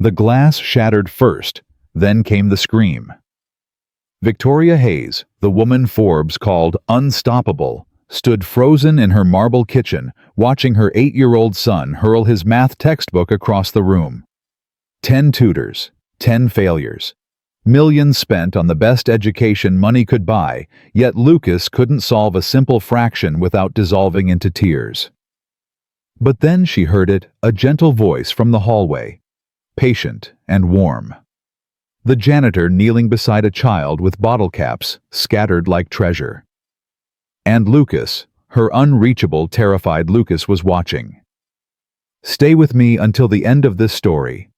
The glass shattered first, then came the scream. Victoria Hayes, the woman Forbes called unstoppable, stood frozen in her marble kitchen, watching her 8-year-old son hurl his math textbook across the room. 10 tutors, 10 failures. Millions spent on the best education money could buy, yet Lucas couldn't solve a simple fraction without dissolving into tears. But then she heard it, a gentle voice from the hallway, patient and warm. The janitor kneeling beside a child with bottle caps scattered like treasure. And Lucas, her unreachable, terrified Lucas, was watching. Stay with me until the end of this story,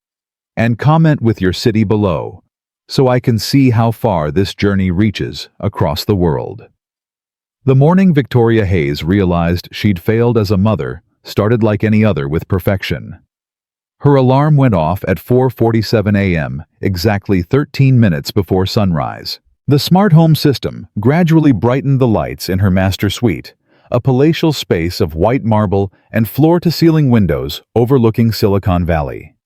and comment with your city below, so I can see how far this journey reaches across the world. The morning Victoria Hayes realized she'd failed as a mother started like any other with perfection. Her alarm went off at 4:47 a.m., exactly 13 minutes before sunrise. The smart home system gradually brightened the lights in her master suite, a palatial space of white marble and floor-to-ceiling windows overlooking Silicon Valley.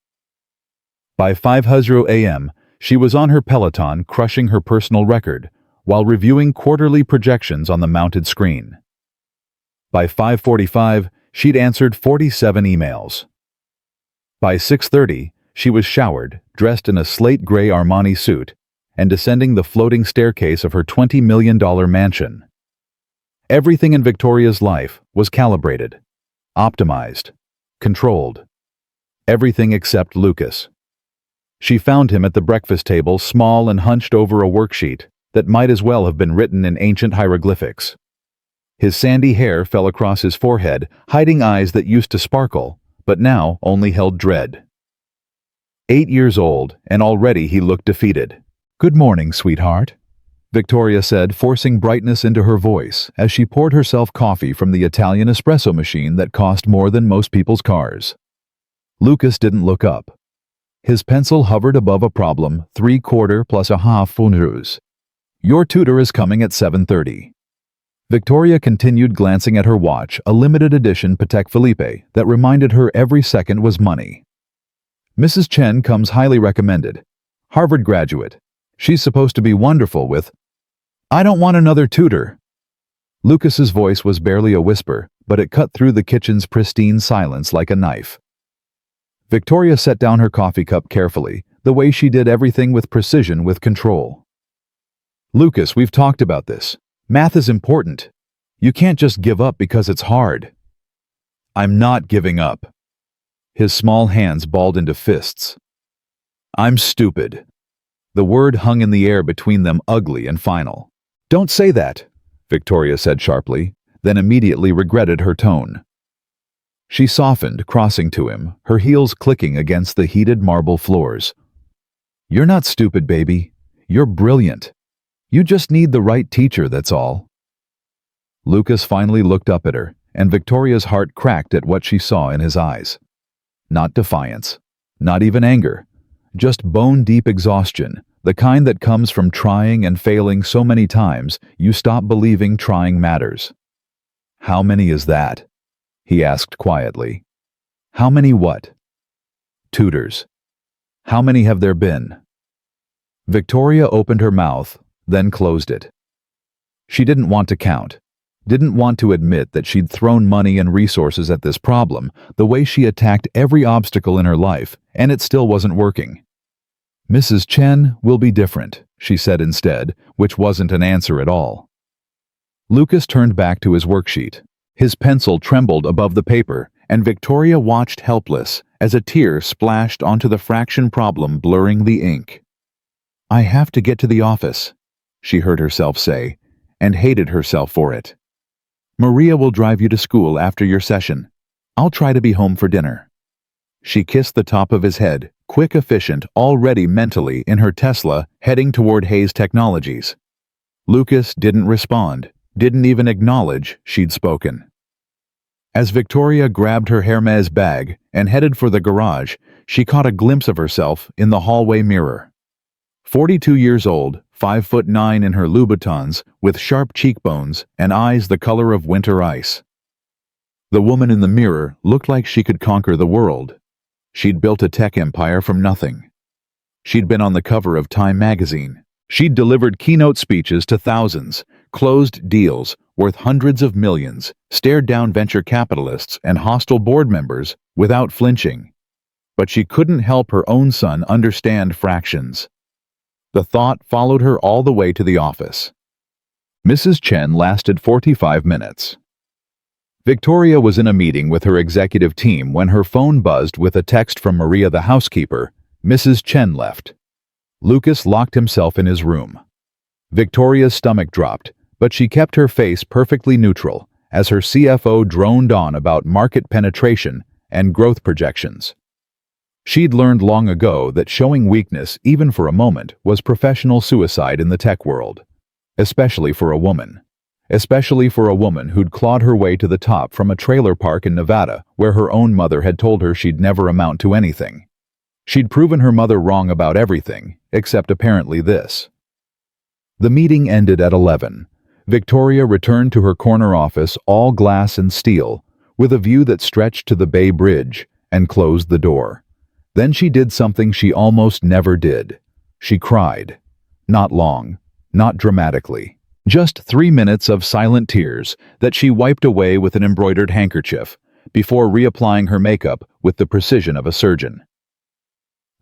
By 5:00 a.m., she was on her Peloton crushing her personal record while reviewing quarterly projections on the mounted screen. By 5:45, she'd answered 47 emails. By 6:30, she was showered, dressed in a slate-gray Armani suit, and descending the floating staircase of her $20 million mansion. Everything in Victoria's life was calibrated, optimized, controlled. Everything except Lucas. She found him at the breakfast table, small and hunched over a worksheet that might as well have been written in ancient hieroglyphics. His sandy hair fell across his forehead, hiding eyes that used to sparkle, but now only held dread. 8 years old, and already he looked defeated. "Good morning, sweetheart," Victoria said, forcing brightness into her voice as she poured herself coffee from the Italian espresso machine that cost more than most people's cars. Lucas didn't look up. His pencil hovered above a problem 3/4 plus a half funus. "Your tutor is coming at 7:30. Victoria continued glancing at her watch, a limited edition Patek Philippe that reminded her every second was money. "Mrs. Chen comes highly recommended. Harvard graduate. She's supposed to be wonderful with—" "I don't want another tutor." Lucas's voice was barely a whisper, but it cut through the kitchen's pristine silence like a knife. Victoria set down her coffee cup carefully, the way she did everything with precision, with control. "Lucas, we've talked about this. Math is important. You can't just give up because it's hard." "I'm not giving up." His small hands balled into fists. "I'm stupid." The word hung in the air between them, ugly and final. "Don't say that," Victoria said sharply, then immediately regretted her tone. She softened, crossing to him, her heels clicking against the heated marble floors. "You're not stupid, baby. You're brilliant. You just need the right teacher, that's all." Lucas finally looked up at her, and Victoria's heart cracked at what she saw in his eyes. Not defiance, not even anger, just bone-deep exhaustion, the kind that comes from trying and failing so many times you stop believing trying matters. "How many is that?" he asked quietly. "How many what?" "Tutors. How many have there been?" Victoria opened her mouth, then closed it. She didn't want to count, didn't want to admit that she'd thrown money and resources at this problem the way she attacked every obstacle in her life, and it still wasn't working. "Mrs. Chen will be different," she said instead, which wasn't an answer at all. Lucas turned back to his worksheet. His pencil trembled above the paper, and Victoria watched helpless as a tear splashed onto the fraction problem, blurring the ink. "I have to get to the office," she heard herself say, and hated herself for it. "Maria will drive you to school after your session. I'll try to be home for dinner." She kissed the top of his head, quick, efficient, already mentally in her Tesla, heading toward Hayes Technologies. Lucas didn't respond, didn't even acknowledge she'd spoken. As Victoria grabbed her Hermes bag and headed for the garage, she caught a glimpse of herself in the hallway mirror. 42 years old, 5'9" in her Louboutins, with sharp cheekbones and eyes the color of winter ice. The woman in the mirror looked like she could conquer the world. She'd built a tech empire from nothing. She'd been on the cover of Time magazine. She'd delivered keynote speeches to thousands, closed deals worth hundreds of millions, stared down venture capitalists and hostile board members without flinching. But she couldn't help her own son understand fractions. The thought followed her all the way to the office. Mrs. Chen lasted 45 minutes. Victoria was in a meeting with her executive team when her phone buzzed with a text from Maria the housekeeper. Mrs. Chen left. Lucas locked himself in his room. Victoria's stomach dropped, but she kept her face perfectly neutral as her CFO droned on about market penetration and growth projections. She'd learned long ago that showing weakness, even for a moment, was professional suicide in the tech world. Especially for a woman. Especially for a woman who'd clawed her way to the top from a trailer park in Nevada where her own mother had told her she'd never amount to anything. She'd proven her mother wrong about everything, except apparently this. The meeting ended at 11. Victoria returned to her corner office, all glass and steel, with a view that stretched to the Bay Bridge, and closed the door. Then she did something she almost never did. She cried. Not long, not dramatically. Just 3 minutes of silent tears that she wiped away with an embroidered handkerchief before reapplying her makeup with the precision of a surgeon.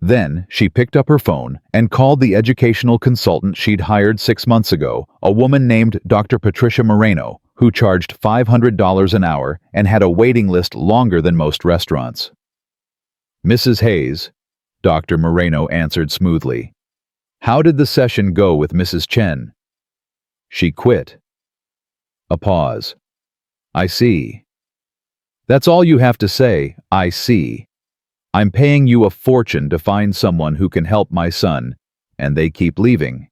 Then she picked up her phone and called the educational consultant she'd hired 6 months ago, a woman named Dr. Patricia Moreno, who charged $500 an hour and had a waiting list longer than most restaurants. Mrs. Hayes, Dr. Moreno answered smoothly. How did the session go with Mrs. Chen? She quit. A pause. I see. That's all you have to say, I see. I'm paying you a fortune to find someone who can help my son, and they keep leaving.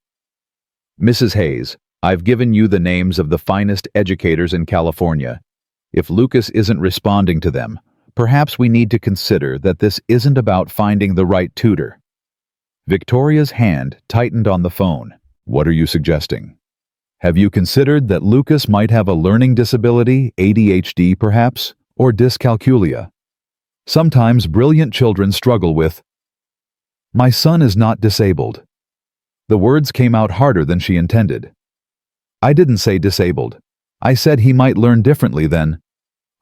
Mrs. Hayes, I've given you the names of the finest educators in California. If Lucas isn't responding to them, perhaps we need to consider that this isn't about finding the right tutor. Victoria's hand tightened on the phone. What are you suggesting? Have you considered that Lucas might have a learning disability, ADHD perhaps, or dyscalculia? Sometimes brilliant children struggle with, "My son is not disabled." The words came out harder than she intended. I didn't say disabled. I said he might learn differently than,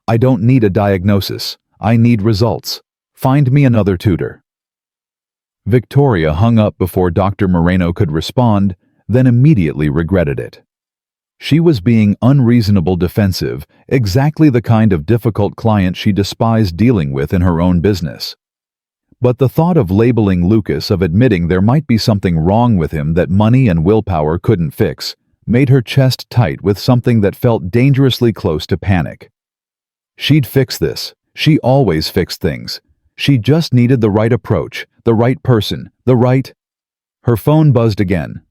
I don't need a diagnosis. I need results. Find me another tutor. Victoria hung up before Dr. Moreno could respond, then immediately regretted it. She was being unreasonable defensive, exactly the kind of difficult client she despised dealing with in her own business. But the thought of labeling Lucas, of admitting there might be something wrong with him that money and willpower couldn't fix, made her chest tight with something that felt dangerously close to panic. She'd fix this. She always fixed things. She just needed the right approach, the right person, the right... Her phone buzzed again.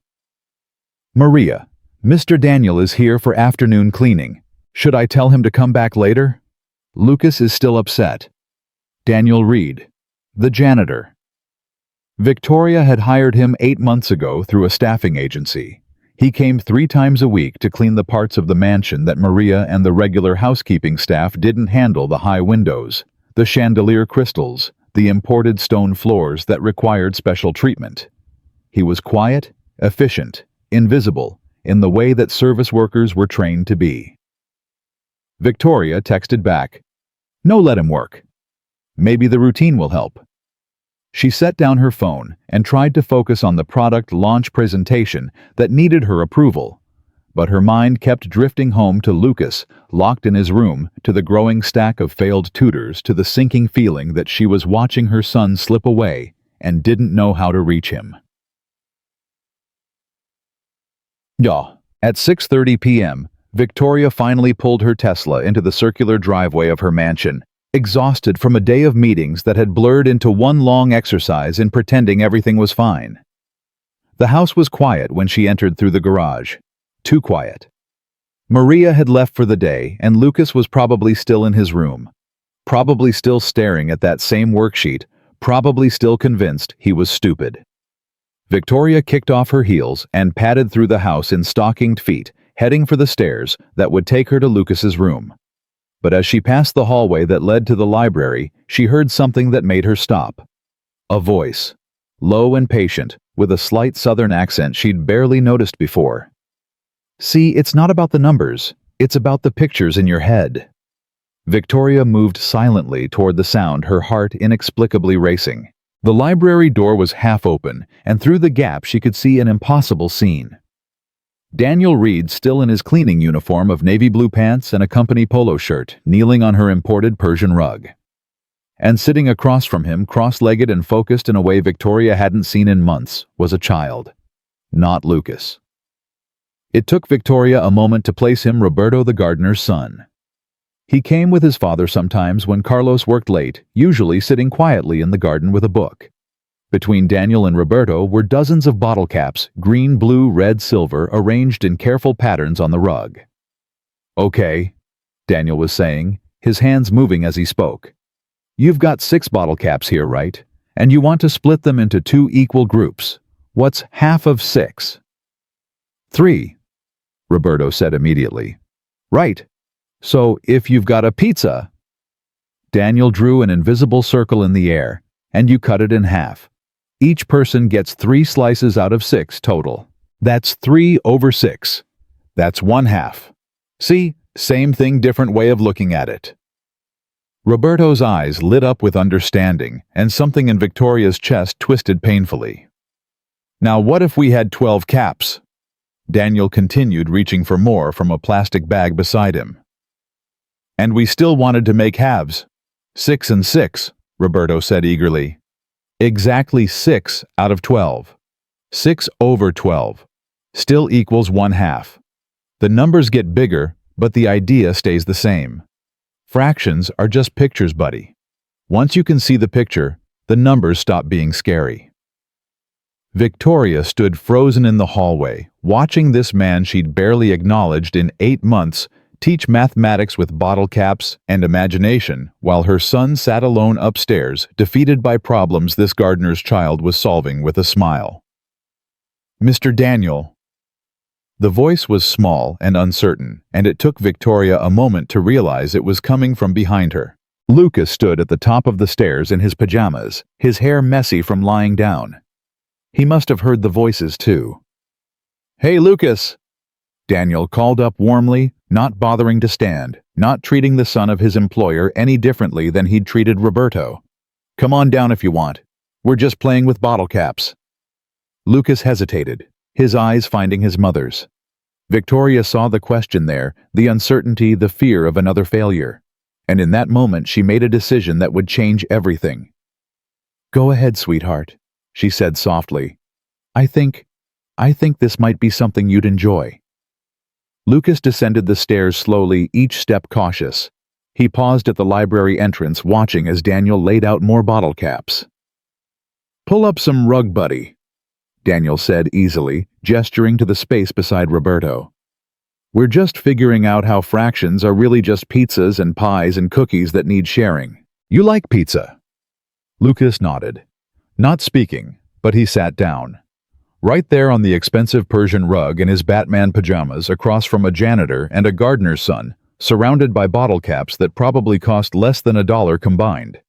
Maria, Mr. Daniel is here for afternoon cleaning. Should I tell him to come back later? Lucas is still upset. Daniel Reed, the janitor. Victoria had hired him 8 months ago through a staffing agency. He came 3 times a week to clean the parts of the mansion that Maria and the regular housekeeping staff didn't handle: the high windows, the chandelier crystals, the imported stone floors that required special treatment. He was quiet, efficient, invisible, in the way that service workers were trained to be. Victoria texted back, "No, let him work. Maybe the routine will help." She set down her phone and tried to focus on the product launch presentation that needed her approval, but her mind kept drifting home to Lucas, locked in his room, to the growing stack of failed tutors, to the sinking feeling that she was watching her son slip away and didn't know how to reach him. At 6:30 p.m., Victoria finally pulled her Tesla into the circular driveway of her mansion, exhausted from a day of meetings that had blurred into one long exercise in pretending everything was fine. The house was quiet when she entered through the garage. Too quiet. Maria had left for the day, and Lucas was probably still in his room. Probably still staring at that same worksheet, probably still convinced he was stupid. Victoria kicked off her heels and padded through the house in stockinged feet, heading for the stairs that would take her to Lucas's room. But as she passed the hallway that led to the library, she heard something that made her stop. A voice, low and patient, with a slight southern accent she'd barely noticed before. "See, it's not about the numbers. It's about the pictures in your head." Victoria moved silently toward the sound, her heart inexplicably racing. The library door was half open, and through the gap she could see an impossible scene. Daniel Reed, still in his cleaning uniform of navy blue pants and a company polo shirt, kneeling on her imported Persian rug. And sitting across from him, cross-legged and focused in a way Victoria hadn't seen in months, was a child. Not Lucas. It took Victoria a moment to place him Roberto the gardener's son. He came with his father sometimes when Carlos worked late, usually sitting quietly in the garden with a book. Between Daniel and Roberto were dozens of bottle caps, green, blue, red, silver, arranged in careful patterns on the rug. "Okay," Daniel was saying, his hands moving as he spoke. "You've got 6 bottle caps here, right? And you want to split them into 2 equal groups. What's half of 6? 3, Roberto said immediately. "Right. So if you've got a pizza..." Daniel drew an invisible circle in the air, and you cut it in half. Each person gets 3 slices out of 6 total. That's 3 over 6. That's 1/2. See? Same thing, different way of looking at it. Roberto's eyes lit up with understanding, and something in Victoria's chest twisted painfully. "Now what if we had 12 caps?" Daniel continued, reaching for more from a plastic bag beside him. "And we still wanted to make halves. 6 and 6, Roberto said eagerly. "Exactly 6 out of 12. 6 over 12. Still equals 1/2. The numbers get bigger, but the idea stays the same. Fractions are just pictures, buddy. Once you can see the picture, the numbers stop being scary." Victoria stood frozen in the hallway, watching this man she'd barely acknowledged in 8 months teach mathematics with bottle caps and imagination, while her son sat alone upstairs, defeated by problems this gardener's child was solving with a smile. "Mr. Daniel." The voice was small and uncertain, and it took Victoria a moment to realize it was coming from behind her. Lucas stood at the top of the stairs in his pajamas, his hair messy from lying down. He must have heard the voices too. "Hey, Lucas!" Daniel called up warmly, not bothering to stand, not treating the son of his employer any differently than he'd treated Roberto. "Come on down if you want. We're just playing with bottle caps." Lucas hesitated, his eyes finding his mother's. Victoria saw the question there, the uncertainty, the fear of another failure. And in that moment she made a decision that would change everything. "Go ahead, sweetheart," she said softly. I think this might be something you'd enjoy." Lucas descended the stairs slowly, each step cautious. He paused at the library entrance, watching as Daniel laid out more bottle caps. "Pull up some rug, buddy," Daniel said easily, gesturing to the space beside Roberto. "We're just figuring out how fractions are really just pizzas and pies and cookies that need sharing. You like pizza?" Lucas nodded. Not speaking, but he sat down. Right there on the expensive Persian rug in his Batman pajamas, across from a janitor and a gardener's son, surrounded by bottle caps that probably cost less than $1 combined.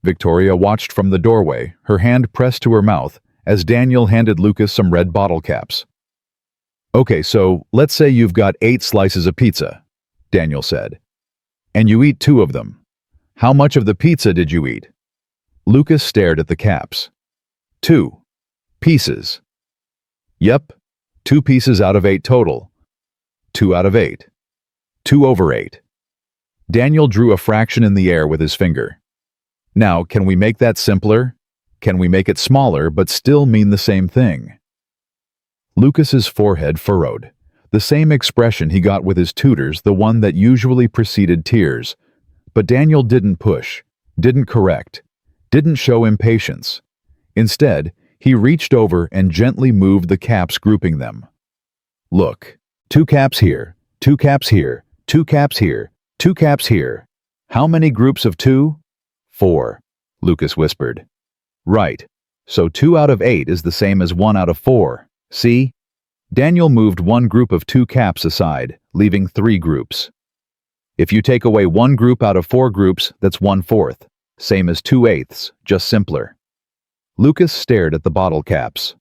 Victoria watched from the doorway, her hand pressed to her mouth, as Daniel handed Lucas some red bottle caps. "Okay, so let's say you've got 8 slices of pizza," Daniel said. "And you eat 2 of them. How much of the pizza did you eat?" Lucas stared at the caps. 2 pieces. "Yep, 2 pieces out of 8 total. 2 out of 8. 2 over 8. Daniel drew a fraction in the air with his finger. "Now, can we make that simpler? Can we make it smaller but still mean the same thing?" Lucas's forehead furrowed, the same expression he got with his tutors, the one that usually preceded tears. But Daniel didn't push, didn't correct, didn't show impatience. Instead, he reached over and gently moved the caps, grouping them. "Look, 2 caps here, 2 caps here, 2 caps here, 2 caps here. How many groups of 2? 4, Lucas whispered. "Right, so 2 out of 8 is the same as 1 out of 4, see?" Daniel moved one group of 2 caps aside, leaving 3 groups. If you take away one group out of four groups, that's 1/4. Same as 2/8, just simpler. Lucas stared at the bottle caps.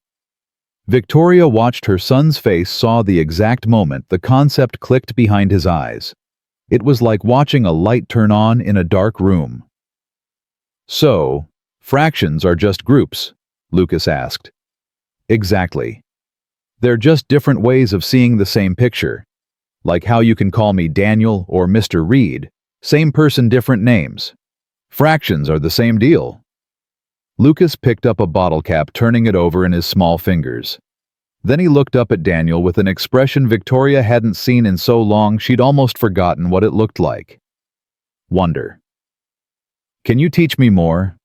Victoria watched her son's face, saw the exact moment the concept clicked behind his eyes. It was like watching a light turn on in a dark room. So, fractions are just groups? Lucas asked. Exactly. They're just different ways of seeing the same picture. Like how you can call me Daniel or Mr. Reed, same person, different names. Fractions are the same deal. Lucas picked up a bottle cap, turning it over in his small fingers. Then he looked up at Daniel with an expression Victoria hadn't seen in so long she'd almost forgotten what it looked like. Wonder. Can you teach me more?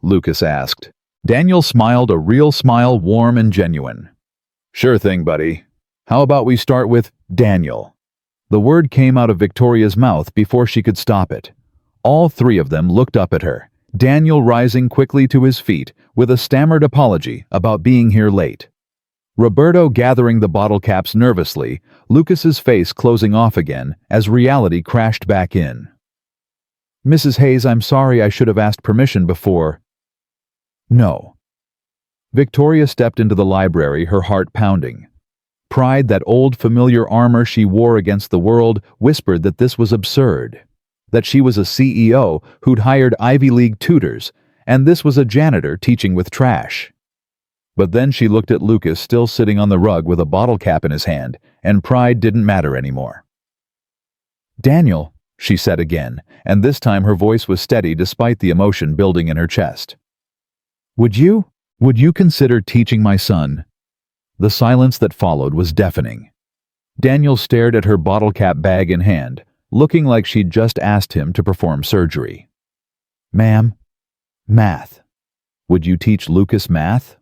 Lucas asked. Daniel smiled, a real smile, warm and genuine. Sure thing, buddy. How about we start with Daniel? The word came out of Victoria's mouth before she could stop it. All three of them looked up at her, Daniel rising quickly to his feet with a stammered apology about being here late. Roberto gathering the bottle caps nervously, Lucas's face closing off again as reality crashed back in. Mrs. Hayes, I'm sorry, I should have asked permission before. No. Victoria stepped into the library, her heart pounding. Pride, that old familiar armor she wore against the world, whispered that this was absurd. That she was a CEO who'd hired Ivy League tutors, and this was a janitor teaching with trash. But then she looked at Lucas still sitting on the rug with a bottle cap in his hand, and pride didn't matter anymore. Daniel, she said again, and this time her voice was steady despite the emotion building in her chest. Would you consider teaching my son? The silence that followed was deafening. Daniel stared at her bottle cap bag in hand, looking like she'd just asked him to perform surgery. Ma'am, math. Would you teach Lucas math?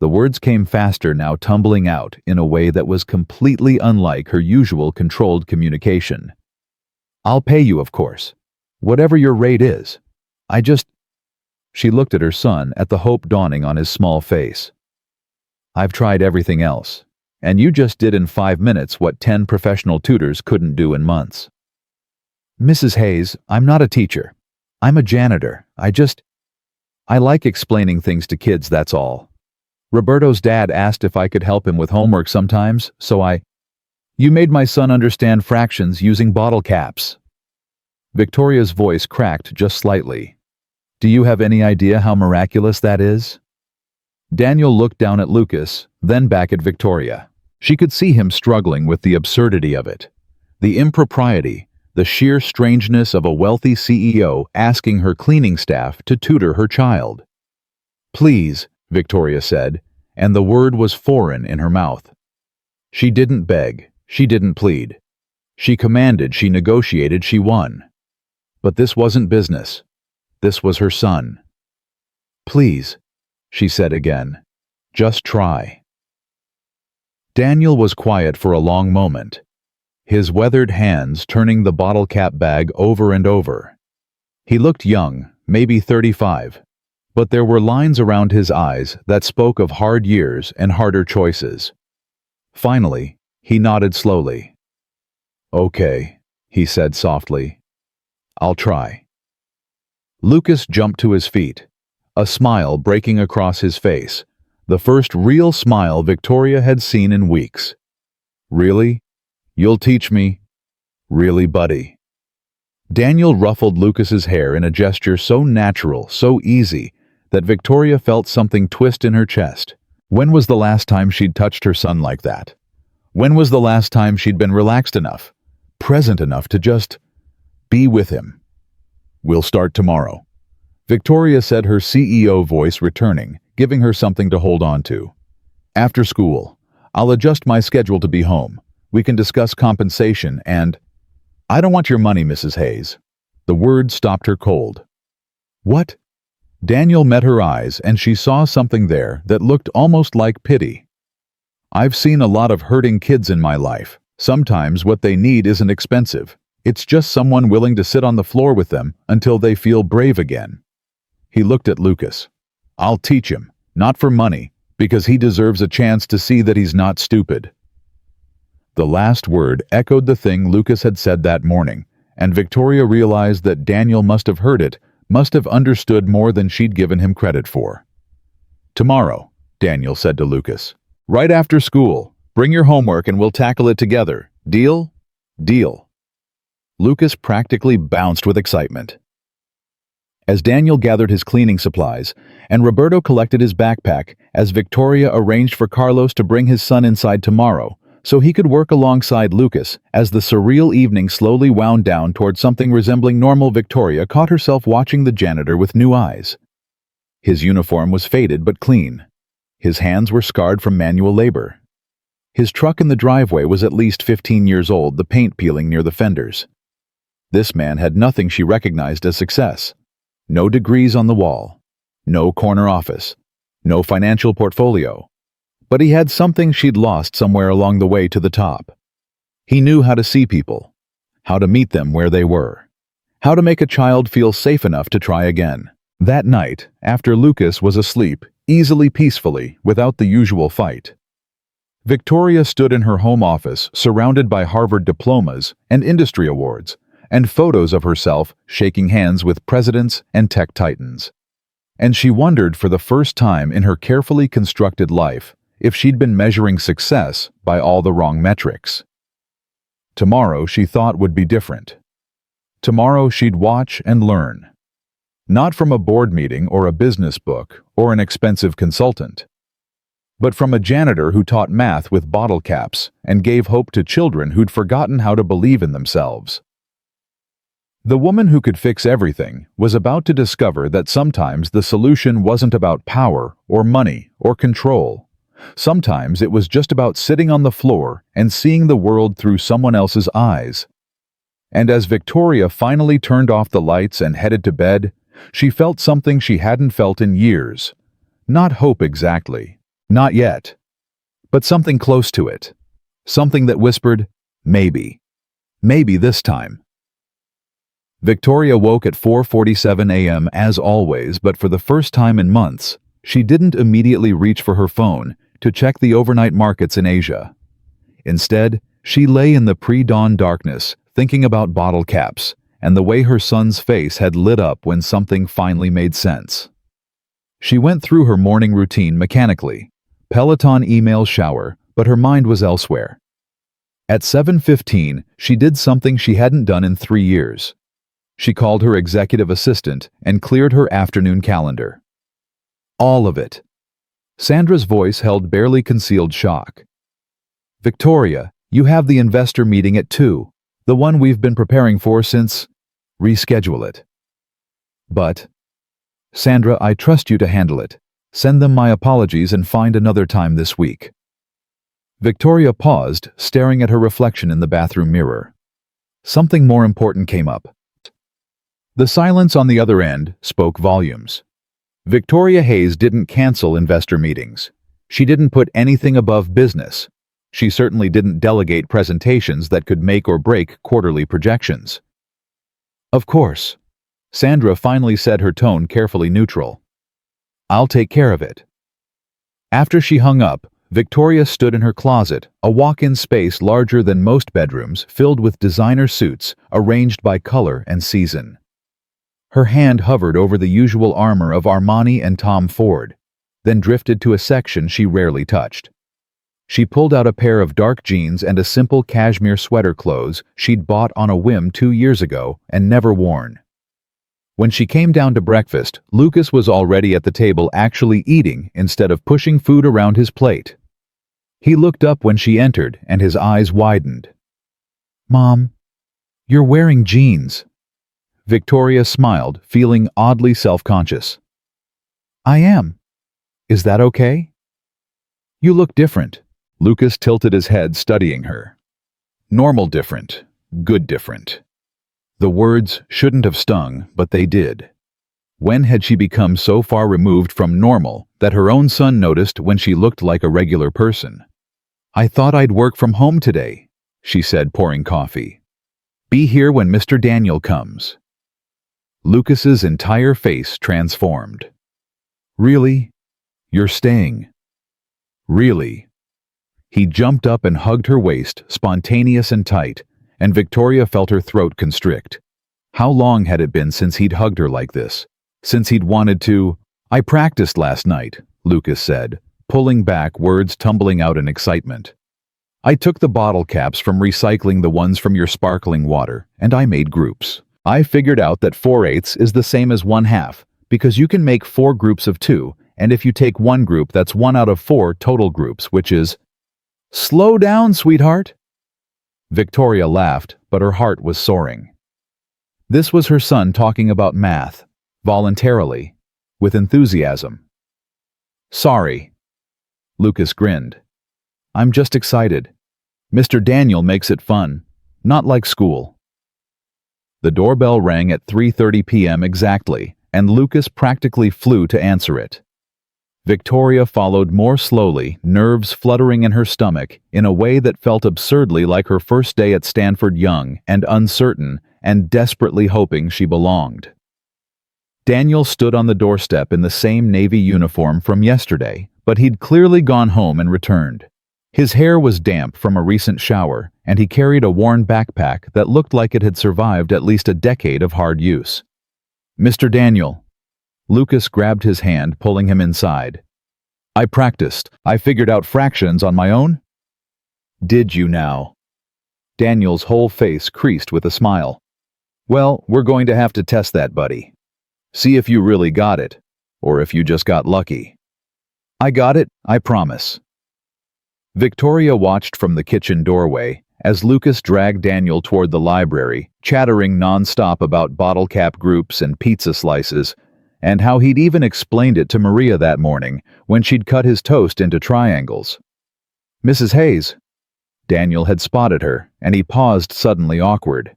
The words came faster now, tumbling out in a way that was completely unlike her usual controlled communication. I'll pay you, of course. Whatever your rate is. She looked at her son, at the hope dawning on his small face. I've tried everything else, and you just did in 5 minutes what 10 professional tutors couldn't do in months. Mrs. Hayes, I'm not a teacher. I'm a janitor. I like explaining things to kids, that's all. Roberto's dad asked if I could help him with homework sometimes, so You made my son understand fractions using bottle caps. Victoria's voice cracked just slightly. Do you have any idea how miraculous that is? Daniel looked down at Lucas, then back at Victoria. She could see him struggling with the absurdity of it. The impropriety, the sheer strangeness of a wealthy CEO asking her cleaning staff to tutor her child. Please, Victoria said, and the word was foreign in her mouth. She didn't beg, she didn't plead. She commanded, she negotiated, she won. But this wasn't business. This was her son. Please, she said again. Just try. Daniel was quiet for a long moment, his weathered hands turning the bottle cap bag over and over. He looked young, maybe 35, but there were lines around his eyes that spoke of hard years and harder choices. Finally, he nodded slowly. Okay, he said softly. I'll try. Lucas jumped to his feet, a smile breaking across his face, the first real smile Victoria had seen in weeks. Really? You'll teach me? Really, buddy? Daniel ruffled Lucas's hair in a gesture so natural, so easy, that Victoria felt something twist in her chest. When was the last time she'd touched her son like that? When was the last time she'd been relaxed enough, present enough to just be with him? We'll start tomorrow, Victoria said, her CEO voice returning, giving her something to hold on to. After school, I'll adjust my schedule to be home. We can discuss compensation and... I don't want your money, Mrs. Hayes. The word stopped her cold. What? Daniel met her eyes, and she saw something there that looked almost like pity. I've seen a lot of hurting kids in my life. Sometimes what they need isn't expensive. It's just someone willing to sit on the floor with them until they feel brave again. He looked at Lucas. I'll teach him, not for money, because he deserves a chance to see that he's not stupid. The last word echoed the thing Lucas had said that morning, and Victoria realized that Daniel must have heard it, must have understood more than she'd given him credit for. "Tomorrow," Daniel said to Lucas. "Right after school. Bring your homework and we'll tackle it together. Deal?" "Deal." Lucas practically bounced with excitement. As Daniel gathered his cleaning supplies, and Roberto collected his backpack, as Victoria arranged for Carlos to bring his son inside tomorrow, so he could work alongside Lucas, as the surreal evening slowly wound down toward something resembling normal, Victoria caught herself watching the janitor with new eyes. His uniform was faded but clean. His hands were scarred from manual labor. His truck in the driveway was at least 15 years old, the paint peeling near the fenders. This man had nothing she recognized as success. No degrees on the wall. No corner office. No financial portfolio. But he had something she'd lost somewhere along the way to the top. He knew how to see people, how to meet them where they were, how to make a child feel safe enough to try again. That night, after Lucas was asleep, easily, peacefully, without the usual fight, Victoria stood in her home office, surrounded by Harvard diplomas and industry awards, and photos of herself shaking hands with presidents and tech titans. And she wondered for the first time in her carefully constructed life if she'd been measuring success by all the wrong metrics. Tomorrow, she thought, would be different. Tomorrow she'd watch and learn. Not from a board meeting or a business book or an expensive consultant, but from a janitor who taught math with bottle caps and gave hope to children who'd forgotten how to believe in themselves. The woman who could fix everything was about to discover that sometimes the solution wasn't about power or money or control. Sometimes it was just about sitting on the floor and seeing the world through someone else's eyes. And as Victoria finally turned off the lights and headed to bed, she felt something she hadn't felt in years. Not hope exactly. Not yet. But something close to it. Something that whispered, maybe. Maybe this time. Victoria woke at 4:47 a.m. as always, but for the first time in months, she didn't immediately reach for her phone to check the overnight markets in Asia. Instead, she lay in the pre-dawn darkness, thinking about bottle caps and the way her son's face had lit up when something finally made sense. She went through her morning routine mechanically, Peloton, email, shower, but her mind was elsewhere. At 7:15, she did something she hadn't done in 3 years. She called her executive assistant and cleared her afternoon calendar. All of it. Sandra's voice held barely concealed shock. "Victoria, you have the investor meeting at 2, the one we've been preparing for since. Reschedule it." "But..." "Sandra, I trust you to handle it. Send them my apologies and find another time this week." Victoria paused, staring at her reflection in the bathroom mirror. Something more important came up. The silence on the other end spoke volumes. Victoria Hayes didn't cancel investor meetings. She didn't put anything above business. She certainly didn't delegate presentations that could make or break quarterly projections. "Of course." Sandra finally said, her tone carefully neutral. "I'll take care of it." After she hung up, Victoria stood in her closet, a walk-in space larger than most bedrooms, filled with designer suits arranged by color and season. Her hand hovered over the usual armor of Armani and Tom Ford, then drifted to a section she rarely touched. She pulled out a pair of dark jeans and a simple cashmere sweater, clothes she'd bought on a whim 2 years ago and never worn. When she came down to breakfast, Lucas was already at the table, actually eating instead of pushing food around his plate. He looked up when she entered and his eyes widened. "Mom, you're wearing jeans." Victoria smiled, feeling oddly self-conscious. "I am. Is that okay?" "You look different." Lucas tilted his head, studying her. "Normal different. Good different." The words shouldn't have stung, but they did. When had she become so far removed from normal that her own son noticed when she looked like a regular person? "I thought I'd work from home today," she said, pouring coffee. "Be here when Mr. Daniel comes." Lucas's entire face transformed. "Really? You're staying? Really?" He jumped up and hugged her waist, spontaneous and tight, and Victoria felt her throat constrict. How long had it been since he'd hugged her like this? Since he'd wanted to... "I practiced last night," Lucas said, pulling back, words tumbling out in excitement. "I took the bottle caps from recycling the ones from your sparkling water, and I made groups. I figured out that 4/8 is the same as 1/2, because you can make 4 groups of 2, and if you take one group, that's 1 out of 4 total groups, which is..." "Slow down, sweetheart." Victoria laughed, but her heart was soaring. This was her son talking about math, voluntarily, with enthusiasm. "Sorry." Lucas grinned. "I'm just excited. Mr. Daniel makes it fun, not like school." The doorbell rang at 3:30 p.m. exactly, and Lucas practically flew to answer it. Victoria followed more slowly, nerves fluttering in her stomach in a way that felt absurdly like her first day at Stanford, young and uncertain and desperately hoping she belonged. Daniel stood on the doorstep in the same navy uniform from yesterday, but he'd clearly gone home and returned. His hair was damp from a recent shower, and he carried a worn backpack that looked like it had survived at least a decade of hard use. "Mr. Daniel." Lucas grabbed his hand, pulling him inside. "I practiced. I figured out fractions on my own." "Did you now?" Daniel's whole face creased with a smile. "Well, we're going to have to test that, buddy. See if you really got it, or if you just got lucky." "I got it, I promise." Victoria watched from the kitchen doorway as Lucas dragged Daniel toward the library, chattering nonstop about bottle cap groups and pizza slices, and how he'd even explained it to Maria that morning when she'd cut his toast into triangles. "Mrs. Hayes." Daniel had spotted her, and he paused, suddenly awkward.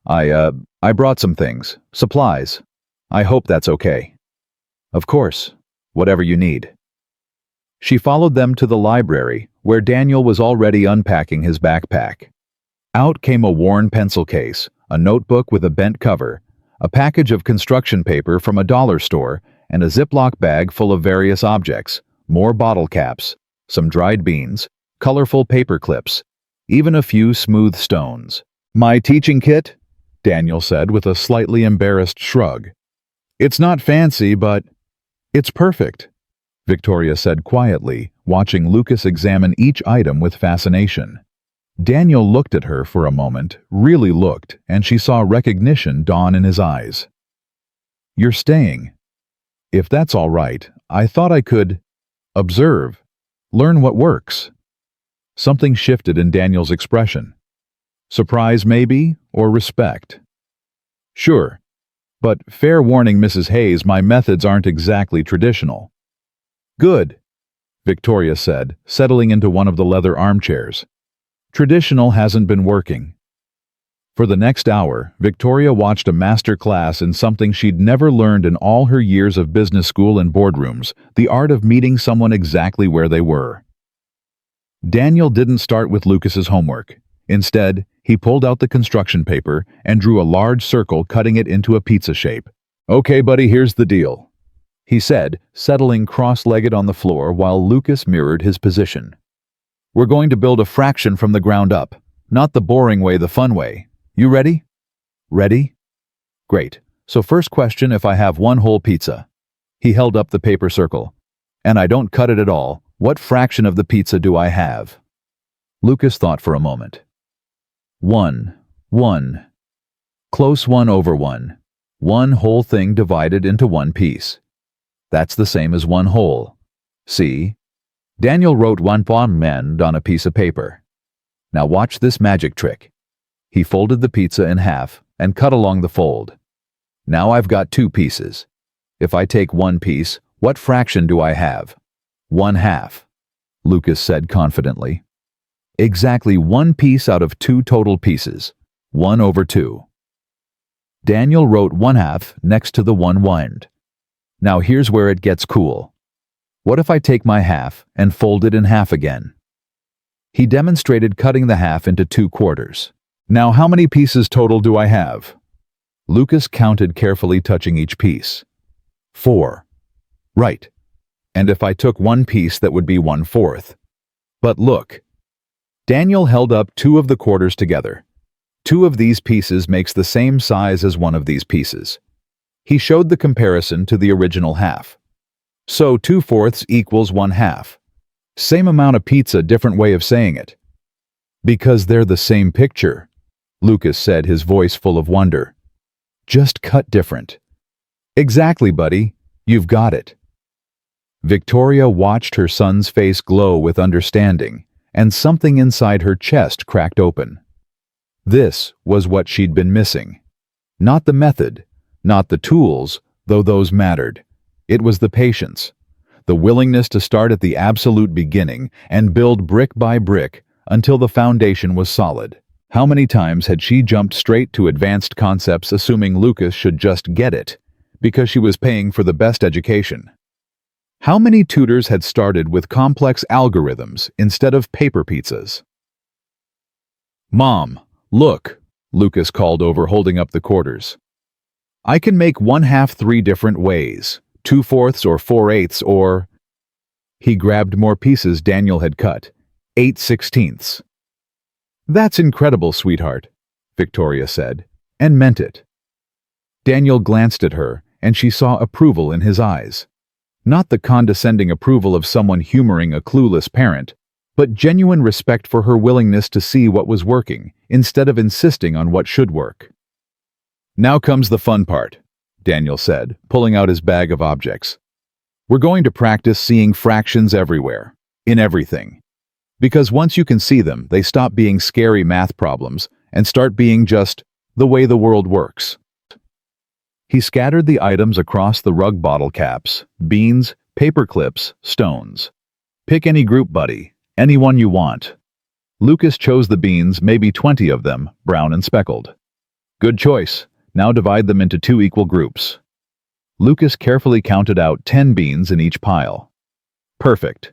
I brought some things. Supplies. I hope that's okay." "Of course. Whatever you need." She followed them to the library, where Daniel was already unpacking his backpack. Out came a worn pencil case, a notebook with a bent cover, a package of construction paper from a dollar store, and a Ziploc bag full of various objects, more bottle caps, some dried beans, colorful paper clips, even a few smooth stones. "My teaching kit?" Daniel said with a slightly embarrassed shrug. "It's not fancy, but it's perfect," Victoria said quietly, watching Lucas examine each item with fascination. Daniel looked at her for a moment, really looked, and she saw recognition dawn in his eyes. "You're staying. If that's all right, I thought I could observe, learn what works." Something shifted in Daniel's expression. Surprise maybe, or respect? "Sure. But fair warning, Mrs. Hayes, my methods aren't exactly traditional." "Good," Victoria said, settling into one of the leather armchairs. "Traditional hasn't been working." For the next hour, Victoria watched a master class in something she'd never learned in all her years of business school and boardrooms, the art of meeting someone exactly where they were. Daniel didn't start with Lucas's homework. Instead, he pulled out the construction paper and drew a large circle, cutting it into a pizza shape. "Okay, buddy, here's the deal," he said, settling cross-legged on the floor while Lucas mirrored his position. "We're going to build a fraction from the ground up, not the boring way, the fun way. You ready?" "Ready?" "Great. So first question, if I have one whole pizza." He held up the paper circle. "And I don't cut it at all, what fraction of the pizza do I have?" Lucas thought for a moment. One. Close 1/1. One whole thing divided into one piece. That's the same as one whole. See? Daniel wrote 1 on a piece of paper. Now watch this magic trick. He folded the pizza in half and cut along the fold. Now I've got 2 pieces. If I take one piece, what fraction do I have? 1/2, Lucas said confidently. Exactly 1 piece out of 2 total pieces. 1/2. Daniel wrote 1/2 next to the 1. Now here's where it gets cool. What if I take my half and fold it in half again? He demonstrated cutting the half into 2 quarters. Now how many pieces total do I have? Lucas counted carefully, touching each piece. 4. Right. And if I took 1 piece, that would be 1/4. But look. Daniel held up 2 of the quarters together. Two of these pieces makes the same size as one of these pieces. He showed the comparison to the original half. So 2/4 equals 1/2. Same amount of pizza, different way of saying it. Because they're the same picture, Lucas said, his voice full of wonder. Just cut different. Exactly, buddy. You've got it. Victoria watched her son's face glow with understanding, and something inside her chest cracked open. This was what she'd been missing. Not the method, not the tools, though those mattered. It was the patience, the willingness to start at the absolute beginning and build brick by brick until the foundation was solid. How many times had she jumped straight to advanced concepts assuming Lucas should just get it, because she was paying for the best education? How many tutors had started with complex algorithms instead of paper pizzas? Mom, look, Lucas called over, holding up the quarters. I can make 1/2 3 different ways, 2/4 or 4/8 or... He grabbed more pieces Daniel had cut, 8/16. That's incredible, sweetheart, Victoria said, and meant it. Daniel glanced at her, and she saw approval in his eyes. Not the condescending approval of someone humoring a clueless parent, but genuine respect for her willingness to see what was working, instead of insisting on what should work. Now comes the fun part, Daniel said, pulling out his bag of objects. We're going to practice seeing fractions everywhere, in everything. Because once you can see them, they stop being scary math problems and start being just the way the world works. He scattered the items across the rug: bottle caps, beans, paper clips, stones. Pick any group, buddy, anyone you want. Lucas chose the beans, maybe 20 of them, brown and speckled. Good choice. Now divide them into 2 equal groups. Lucas carefully counted out 10 beans in each pile. Perfect.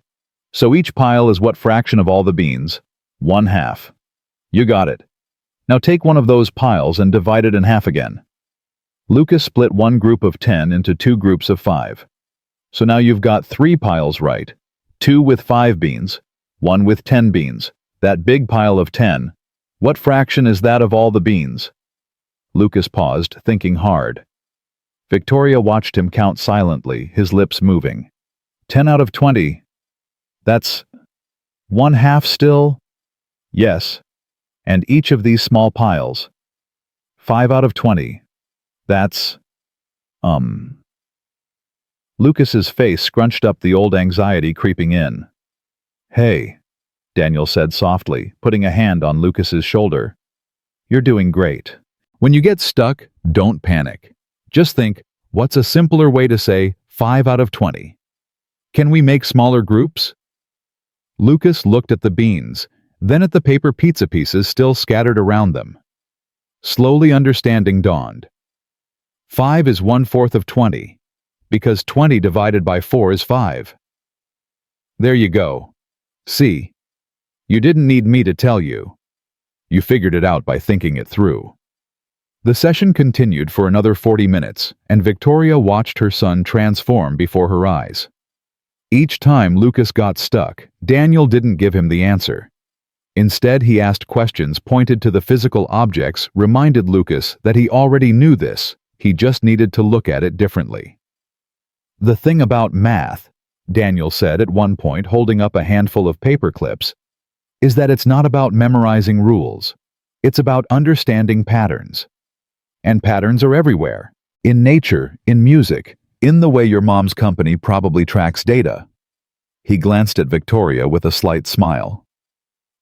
So each pile is what fraction of all the beans? 1/2. You got it. Now take one of those piles and divide it in half again. Lucas split one group of 10 into 2 groups of 5. So now you've got 3 piles right. 2 with 5 beans, 1 with 10 beans. That big pile of 10, what fraction is that of all the beans? Lucas paused, thinking hard. Victoria watched him count silently, his lips moving. 10 out of 20. That's 1/2 still? Yes. And each of these small piles? 5 out of 20. That's... Lucas's face scrunched up, the old anxiety creeping in. Hey, Daniel said softly, putting a hand on Lucas's shoulder. You're doing great. When you get stuck, don't panic. Just think, what's a simpler way to say 5 out of 20? Can we make smaller groups? Lucas looked at the beans, then at the paper pizza pieces still scattered around them. Slowly understanding dawned. 5 is 1/4 of 20, because 20 divided by 4 is 5. There you go. See? You didn't need me to tell you. You figured it out by thinking it through. The session continued for another 40 minutes, and Victoria watched her son transform before her eyes. Each time Lucas got stuck, Daniel didn't give him the answer. Instead, he asked questions pointed to the physical objects, reminded Lucas that he already knew this, he just needed to look at it differently. The thing about math, Daniel said at one point, holding up a handful of paper clips, is that it's not about memorizing rules. It's about understanding patterns. And patterns are everywhere. In nature, in music, in the way your mom's company probably tracks data. He glanced at Victoria with a slight smile.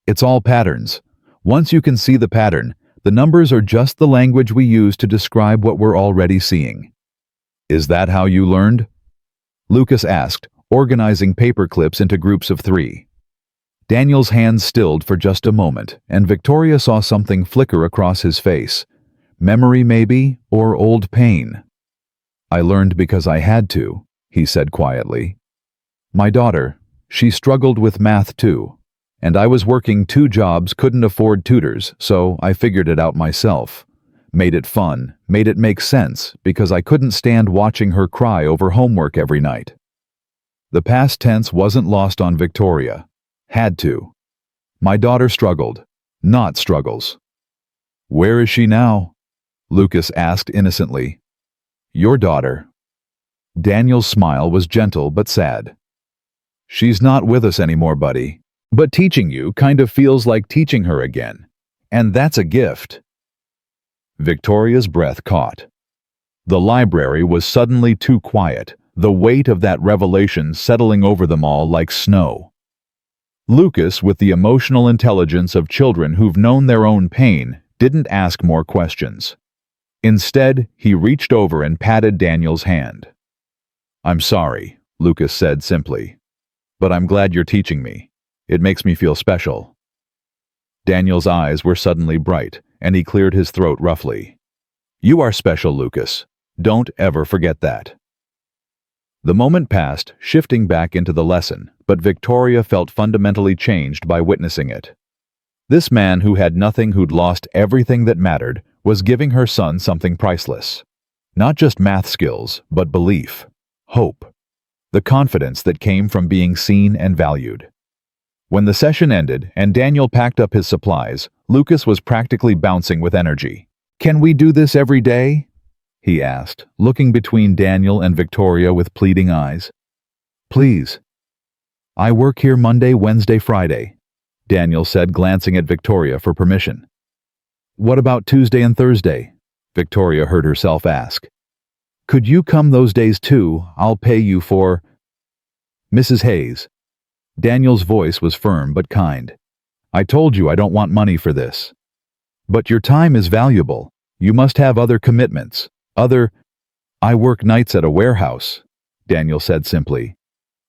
It's all patterns. Once you can see the pattern, the numbers are just the language we use to describe what we're already seeing. Is that how you learned? Lucas asked, organizing paper clips into groups of 3. Daniel's hands stilled for just a moment, and Victoria saw something flicker across his face. Memory, maybe, or old pain. I learned because I had to, he said quietly. My daughter, she struggled with math too, and I was working 2 jobs, couldn't afford tutors, so I figured it out myself. Made it fun, made it make sense, because I couldn't stand watching her cry over homework every night. The past tense wasn't lost on Victoria. Had to. My daughter struggled, not struggles. Where is she now? Lucas asked innocently. Your daughter. Daniel's smile was gentle but sad. She's not with us anymore, buddy. But teaching you kind of feels like teaching her again. And that's a gift. Victoria's breath caught. The library was suddenly too quiet, the weight of that revelation settling over them all like snow. Lucas, with the emotional intelligence of children who've known their own pain, didn't ask more questions. Instead, he reached over and patted Daniel's hand. I'm sorry, Lucas said simply. But I'm glad you're teaching me. It makes me feel special. Daniel's eyes were suddenly bright, and he cleared his throat roughly. You are special, Lucas. Don't ever forget that. The moment passed, shifting back into the lesson, but Victoria felt fundamentally changed by witnessing it. This man who had nothing, who'd lost everything that mattered, was giving her son something priceless. Not just math skills, but belief, hope, the confidence that came from being seen and valued. When the session ended and Daniel packed up his supplies, Lucas was practically bouncing with energy. Can we do this every day? He asked, looking between Daniel and Victoria with pleading eyes. Please. I work here Monday, Wednesday, Friday, Daniel said, glancing at Victoria for permission. What about Tuesday and Thursday? Victoria heard herself ask. Could you come those days too? I'll pay you for... Mrs. Hayes. Daniel's voice was firm but kind. I told you I don't want money for this. But your time is valuable. You must have other commitments. I work nights at a warehouse, Daniel said simply.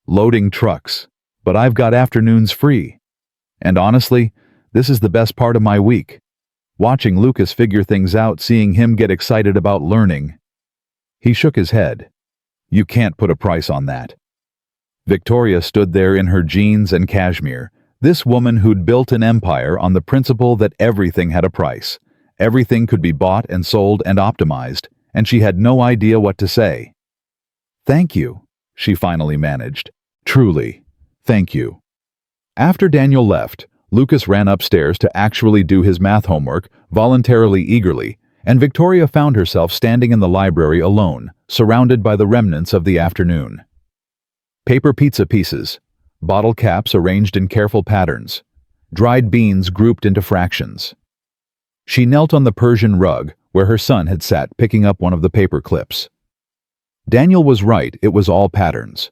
Loading trucks. But I've got afternoons free. And honestly, this is the best part of my week. Watching Lucas figure things out, seeing him get excited about learning. He shook his head. You can't put a price on that. Victoria stood there in her jeans and cashmere, this woman who'd built an empire on the principle that everything had a price. Everything could be bought and sold and optimized, and she had no idea what to say. Thank you, she finally managed. Truly, thank you. After Daniel left, Lucas ran upstairs to actually do his math homework, voluntarily eagerly, and Victoria found herself standing in the library alone, surrounded by the remnants of the afternoon. Paper pizza pieces, bottle caps arranged in careful patterns, dried beans grouped into fractions. She knelt on the Persian rug where her son had sat, picking up one of the paper clips. Daniel was right, it was all patterns.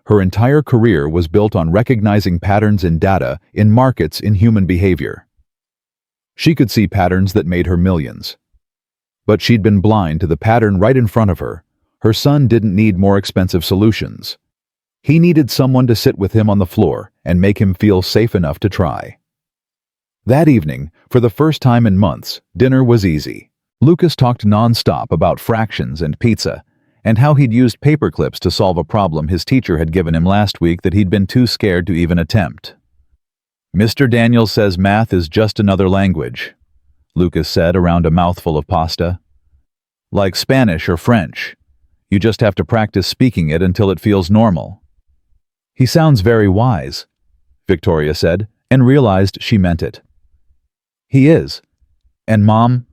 Her entire career was built on recognizing patterns in data, in markets, in human behavior. She could see patterns that made her millions. But she'd been blind to the pattern right in front of her. Her son didn't need more expensive solutions. He needed someone to sit with him on the floor and make him feel safe enough to try. That evening, for the first time in months, dinner was easy. Lucas talked nonstop about fractions and pizza, and how he'd used paper clips to solve a problem his teacher had given him last week that he'd been too scared to even attempt. Mr. Daniel says math is just another language, Lucas said around a mouthful of pasta. Like Spanish or French. You just have to practice speaking it until it feels normal. He sounds very wise, Victoria said, and realized she meant it. He is. And Mom?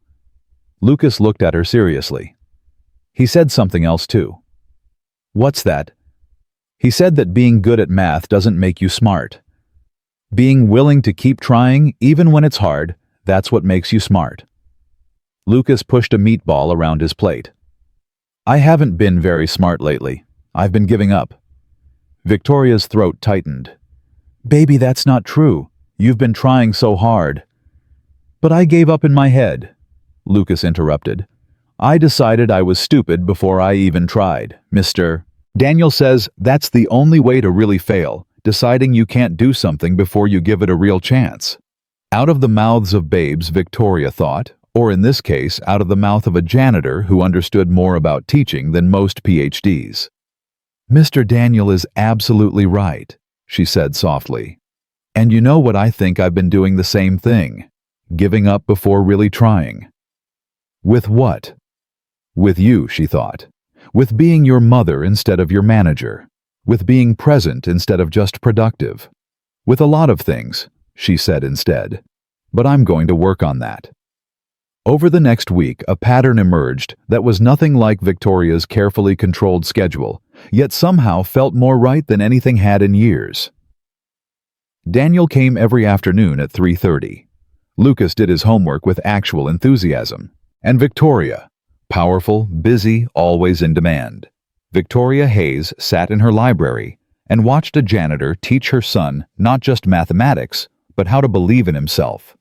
Lucas looked at her seriously. He said something else too. What's that? He said that being good at math doesn't make you smart. Being willing to keep trying, even when it's hard, that's what makes you smart. Lucas pushed a meatball around his plate. I haven't been very smart lately. I've been giving up. Victoria's throat tightened. Baby, that's not true. You've been trying so hard. But I gave up in my head, Lucas interrupted. I decided I was stupid before I even tried, Mr. Daniel says that's the only way to really fail, deciding you can't do something before you give it a real chance. Out of the mouths of babes, Victoria thought, or in this case, out of the mouth of a janitor who understood more about teaching than most PhDs. Mr. Daniel is absolutely right, she said softly. And you know what, I think I've been doing the same thing, giving up before really trying. With what? With you, she thought. With being your mother instead of your manager. With being present instead of just productive. With a lot of things, she said instead. But I'm going to work on that. Over the next week, a pattern emerged that was nothing like Victoria's carefully controlled schedule, yet somehow felt more right than anything had in years. Daniel came every afternoon at 3:30. Lucas did his homework with actual enthusiasm. And Victoria, powerful, busy, always in demand. Victoria Hayes sat in her library and watched a janitor teach her son not just mathematics, but how to believe in himself.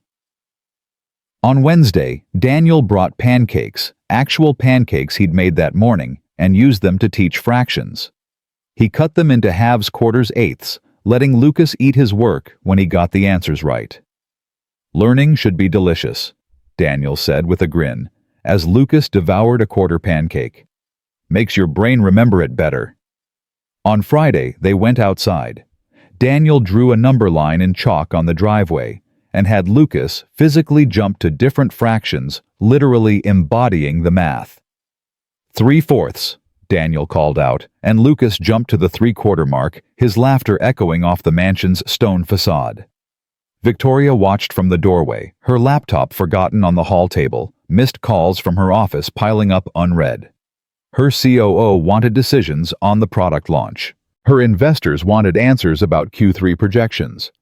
On Wednesday, Daniel brought pancakes, actual pancakes he'd made that morning, and used them to teach fractions. He cut them into halves, quarters, eighths, letting Lucas eat his work when he got the answers right. "Learning should be delicious," Daniel said with a grin, as Lucas devoured a quarter pancake. "Makes your brain remember it better." On Friday, they went outside. Daniel drew a number line in chalk on the driveway and had Lucas physically jump to different fractions, literally embodying the math. "3/4", Daniel called out, and Lucas jumped to the 3/4 mark, his laughter echoing off the mansion's stone facade. Victoria watched from the doorway, her laptop forgotten on the hall table, missed calls from her office piling up unread. Her COO wanted decisions on the product launch. Her investors wanted answers about Q3 projections.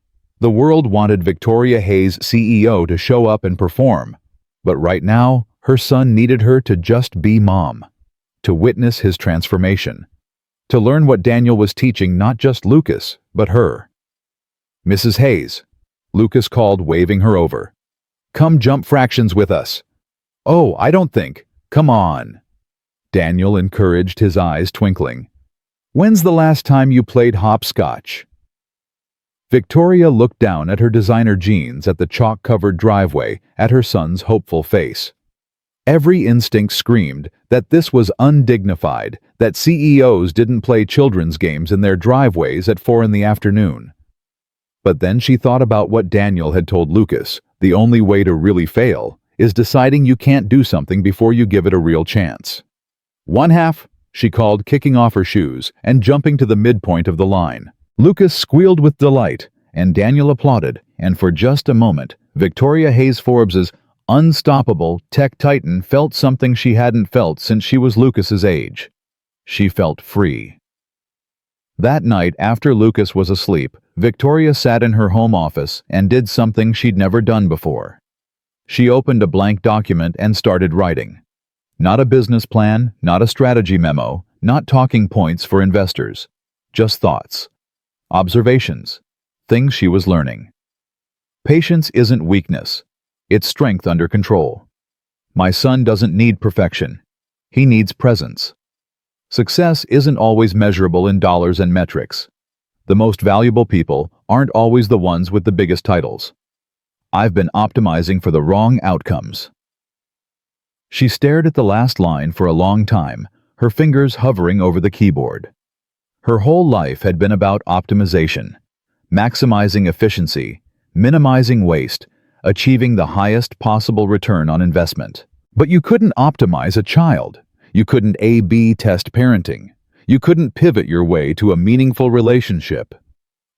The world wanted Victoria Hayes' CEO to show up and perform. But right now, her son needed her to just be mom, to witness his transformation, to learn what Daniel was teaching not just Lucas, but her. "Mrs. Hayes," Lucas called, waving her over. "Come jump fractions with us." "Oh, I don't think. Come on." Daniel encouraged, his eyes twinkling. "When's the last time you played hopscotch?" Victoria looked down at her designer jeans, at the chalk-covered driveway, at her son's hopeful face. Every instinct screamed that this was undignified, that CEOs didn't play children's games in their driveways at 4 in the afternoon. But then she thought about what Daniel had told Lucas: the only way to really fail is deciding you can't do something before you give it a real chance. "One half," she called, kicking off her shoes and jumping to the midpoint of the line. Lucas squealed with delight, and Daniel applauded, and for just a moment, Victoria Hayes Forbes's unstoppable tech titan felt something she hadn't felt since she was Lucas's age. She felt free. That night, after Lucas was asleep, Victoria sat in her home office and did something she'd never done before. She opened a blank document and started writing. Not a business plan, not a strategy memo, not talking points for investors. Just thoughts. Observations. Things she was learning. Patience isn't weakness. It's strength under control. My son doesn't need perfection. He needs presence. Success isn't always measurable in dollars and metrics. The most valuable people aren't always the ones with the biggest titles. I've been optimizing for the wrong outcomes. She stared at the last line for a long time, her fingers hovering over the keyboard. Her whole life had been about optimization, maximizing efficiency, minimizing waste, achieving the highest possible return on investment. But you couldn't optimize a child. You couldn't A/B test parenting. You couldn't pivot your way to a meaningful relationship.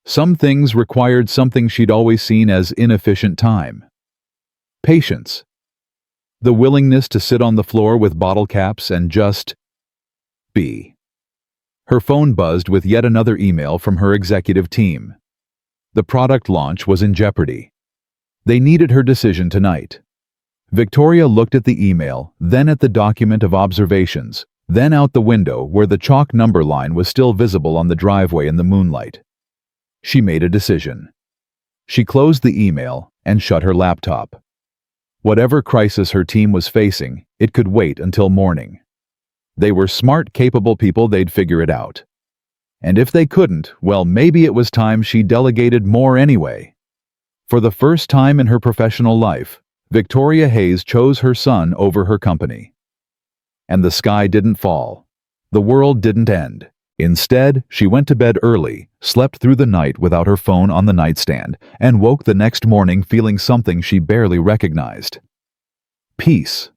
Some things required something she'd always seen as inefficient time. Patience. The willingness to sit on the floor with bottle caps and just be. Her phone buzzed with yet another email from her executive team. The product launch was in jeopardy. They needed her decision tonight. Victoria looked at the email, then at the document of observations, then out the window where the chalk number line was still visible on the driveway in the moonlight. She made a decision. She closed the email and shut her laptop. Whatever crisis her team was facing, it could wait until morning. They were smart, capable people, they'd figure it out. And if they couldn't, well, maybe it was time she delegated more anyway. For the first time in her professional life, Victoria Hayes chose her son over her company. And the sky didn't fall. The world didn't end. Instead, she went to bed early, slept through the night without her phone on the nightstand, and woke the next morning feeling something she barely recognized. Peace.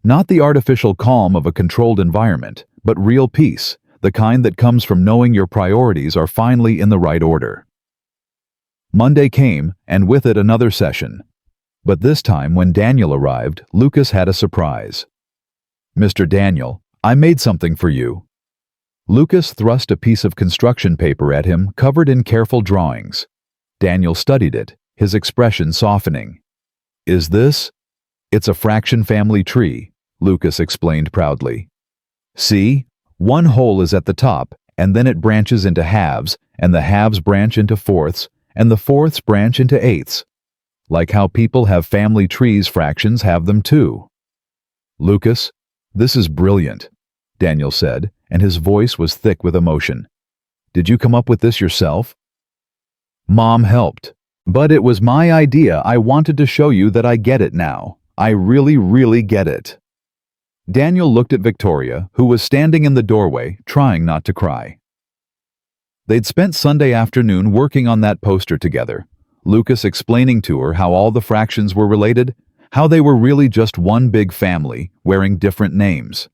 Not the artificial calm of a controlled environment, but real peace, the kind that comes from knowing your priorities are finally in the right order. Monday came, and with it another session. But this time, when Daniel arrived, Lucas had a surprise. "Mr. Daniel, I made something for you." Lucas thrust a piece of construction paper at him covered in careful drawings. Daniel studied it, his expression softening. "Is this?" "It's a fraction family tree," Lucas explained proudly. "See? One whole is at the top, and then it branches into halves, and the halves branch into fourths, and the fourths branch into eighths. Like how people have family trees, fractions have them too." "Lucas, this is brilliant," Daniel said, and his voice was thick with emotion. "Did you come up with this yourself?" "Mom helped. But it was my idea. I wanted to show you that I get it now. I really, really get it." Daniel looked at Victoria, who was standing in the doorway, trying not to cry. They'd spent Sunday afternoon working on that poster together, Lucas explaining to her how all the fractions were related, how they were really just one big family, wearing different names.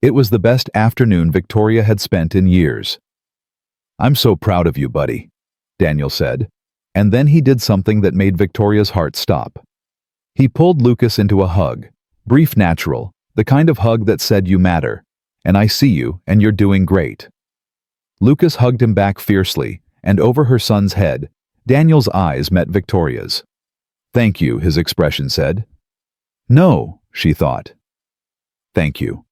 It was the best afternoon Victoria had spent in years. "I'm so proud of you, buddy," Daniel said, and then he did something that made Victoria's heart stop. He pulled Lucas into a hug, brief, natural, the kind of hug that said, "You matter, and I see you, and you're doing great." Lucas hugged him back fiercely, and over her son's head, Daniel's eyes met Victoria's. "Thank you," his expression said. "No," she thought. "Thank you."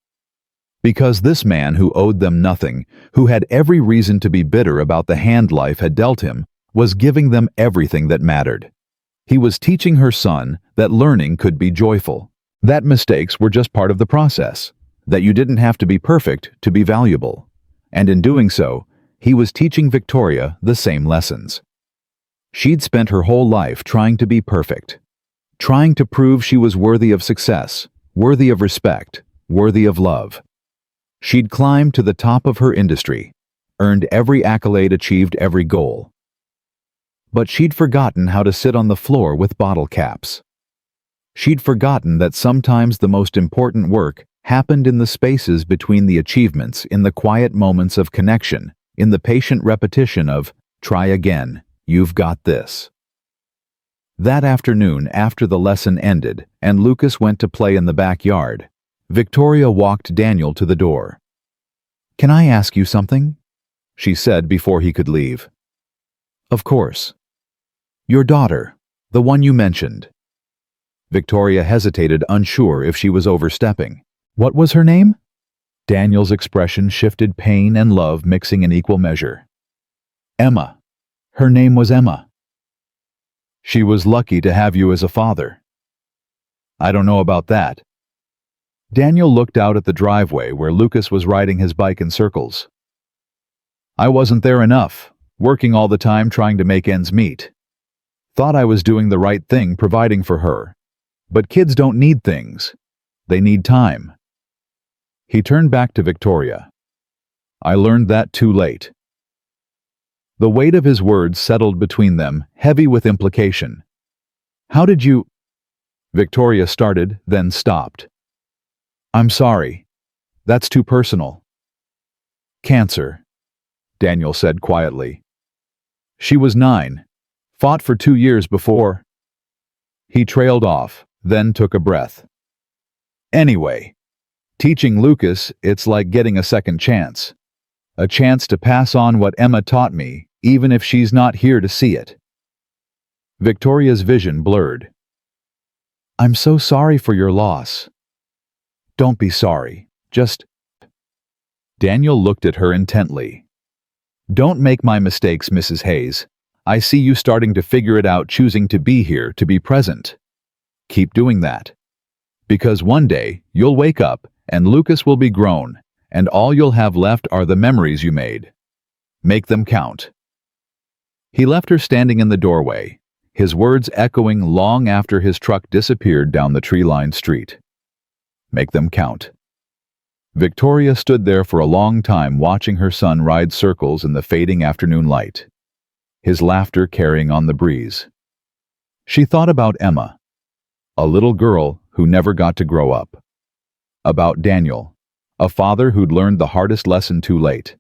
Because this man who owed them nothing, who had every reason to be bitter about the hand life had dealt him, was giving them everything that mattered. He was teaching her son that learning could be joyful, that mistakes were just part of the process, that you didn't have to be perfect to be valuable. And in doing so, he was teaching Victoria the same lessons. She'd spent her whole life trying to be perfect, trying to prove she was worthy of success, worthy of respect, worthy of love. She'd climbed to the top of her industry, earned every accolade, achieved every goal. But she'd forgotten how to sit on the floor with bottle caps. She'd forgotten that sometimes the most important work happened in the spaces between the achievements, in the quiet moments of connection, in the patient repetition of, "Try again, you've got this." That afternoon, after the lesson ended and Lucas went to play in the backyard, Victoria walked Daniel to the door. "Can I ask you something?" she said before he could leave. "Of course." "Your daughter, the one you mentioned." Victoria hesitated, unsure if she was overstepping. "What was her name?" Daniel's expression shifted, pain and love mixing in equal measure. "Emma. Her name was Emma." "She was lucky to have you as a father." "I don't know about that." Daniel looked out at the driveway where Lucas was riding his bike in circles. "I wasn't there enough, working all the time trying to make ends meet. Thought I was doing the right thing providing for her. But kids don't need things. They need time." He turned back to Victoria. "I learned that too late." The weight of his words settled between them, heavy with implication. "How did you—" Victoria started, then stopped. "I'm sorry. That's too personal." "Cancer," Daniel said quietly. "She was 9. Fought for 2 years before." He trailed off, then took a breath. "Anyway, teaching Lucas, it's like getting a second chance. A chance to pass on what Emma taught me, even if she's not here to see it." Victoria's vision blurred. "I'm so sorry for your loss." "Don't be sorry. Just—" Daniel looked at her intently. "Don't make my mistakes, Mrs. Hayes. I see you starting to figure it out, choosing to be here, to be present. Keep doing that. Because one day, you'll wake up, and Lucas will be grown, and all you'll have left are the memories you made. Make them count." He left her standing in the doorway, his words echoing long after his truck disappeared down the tree-lined street. Make them count. Victoria stood there for a long time watching her son ride circles in the fading afternoon light, his laughter carrying on the breeze. She thought about Emma, a little girl who never got to grow up. About Daniel, a father who'd learned the hardest lesson too late.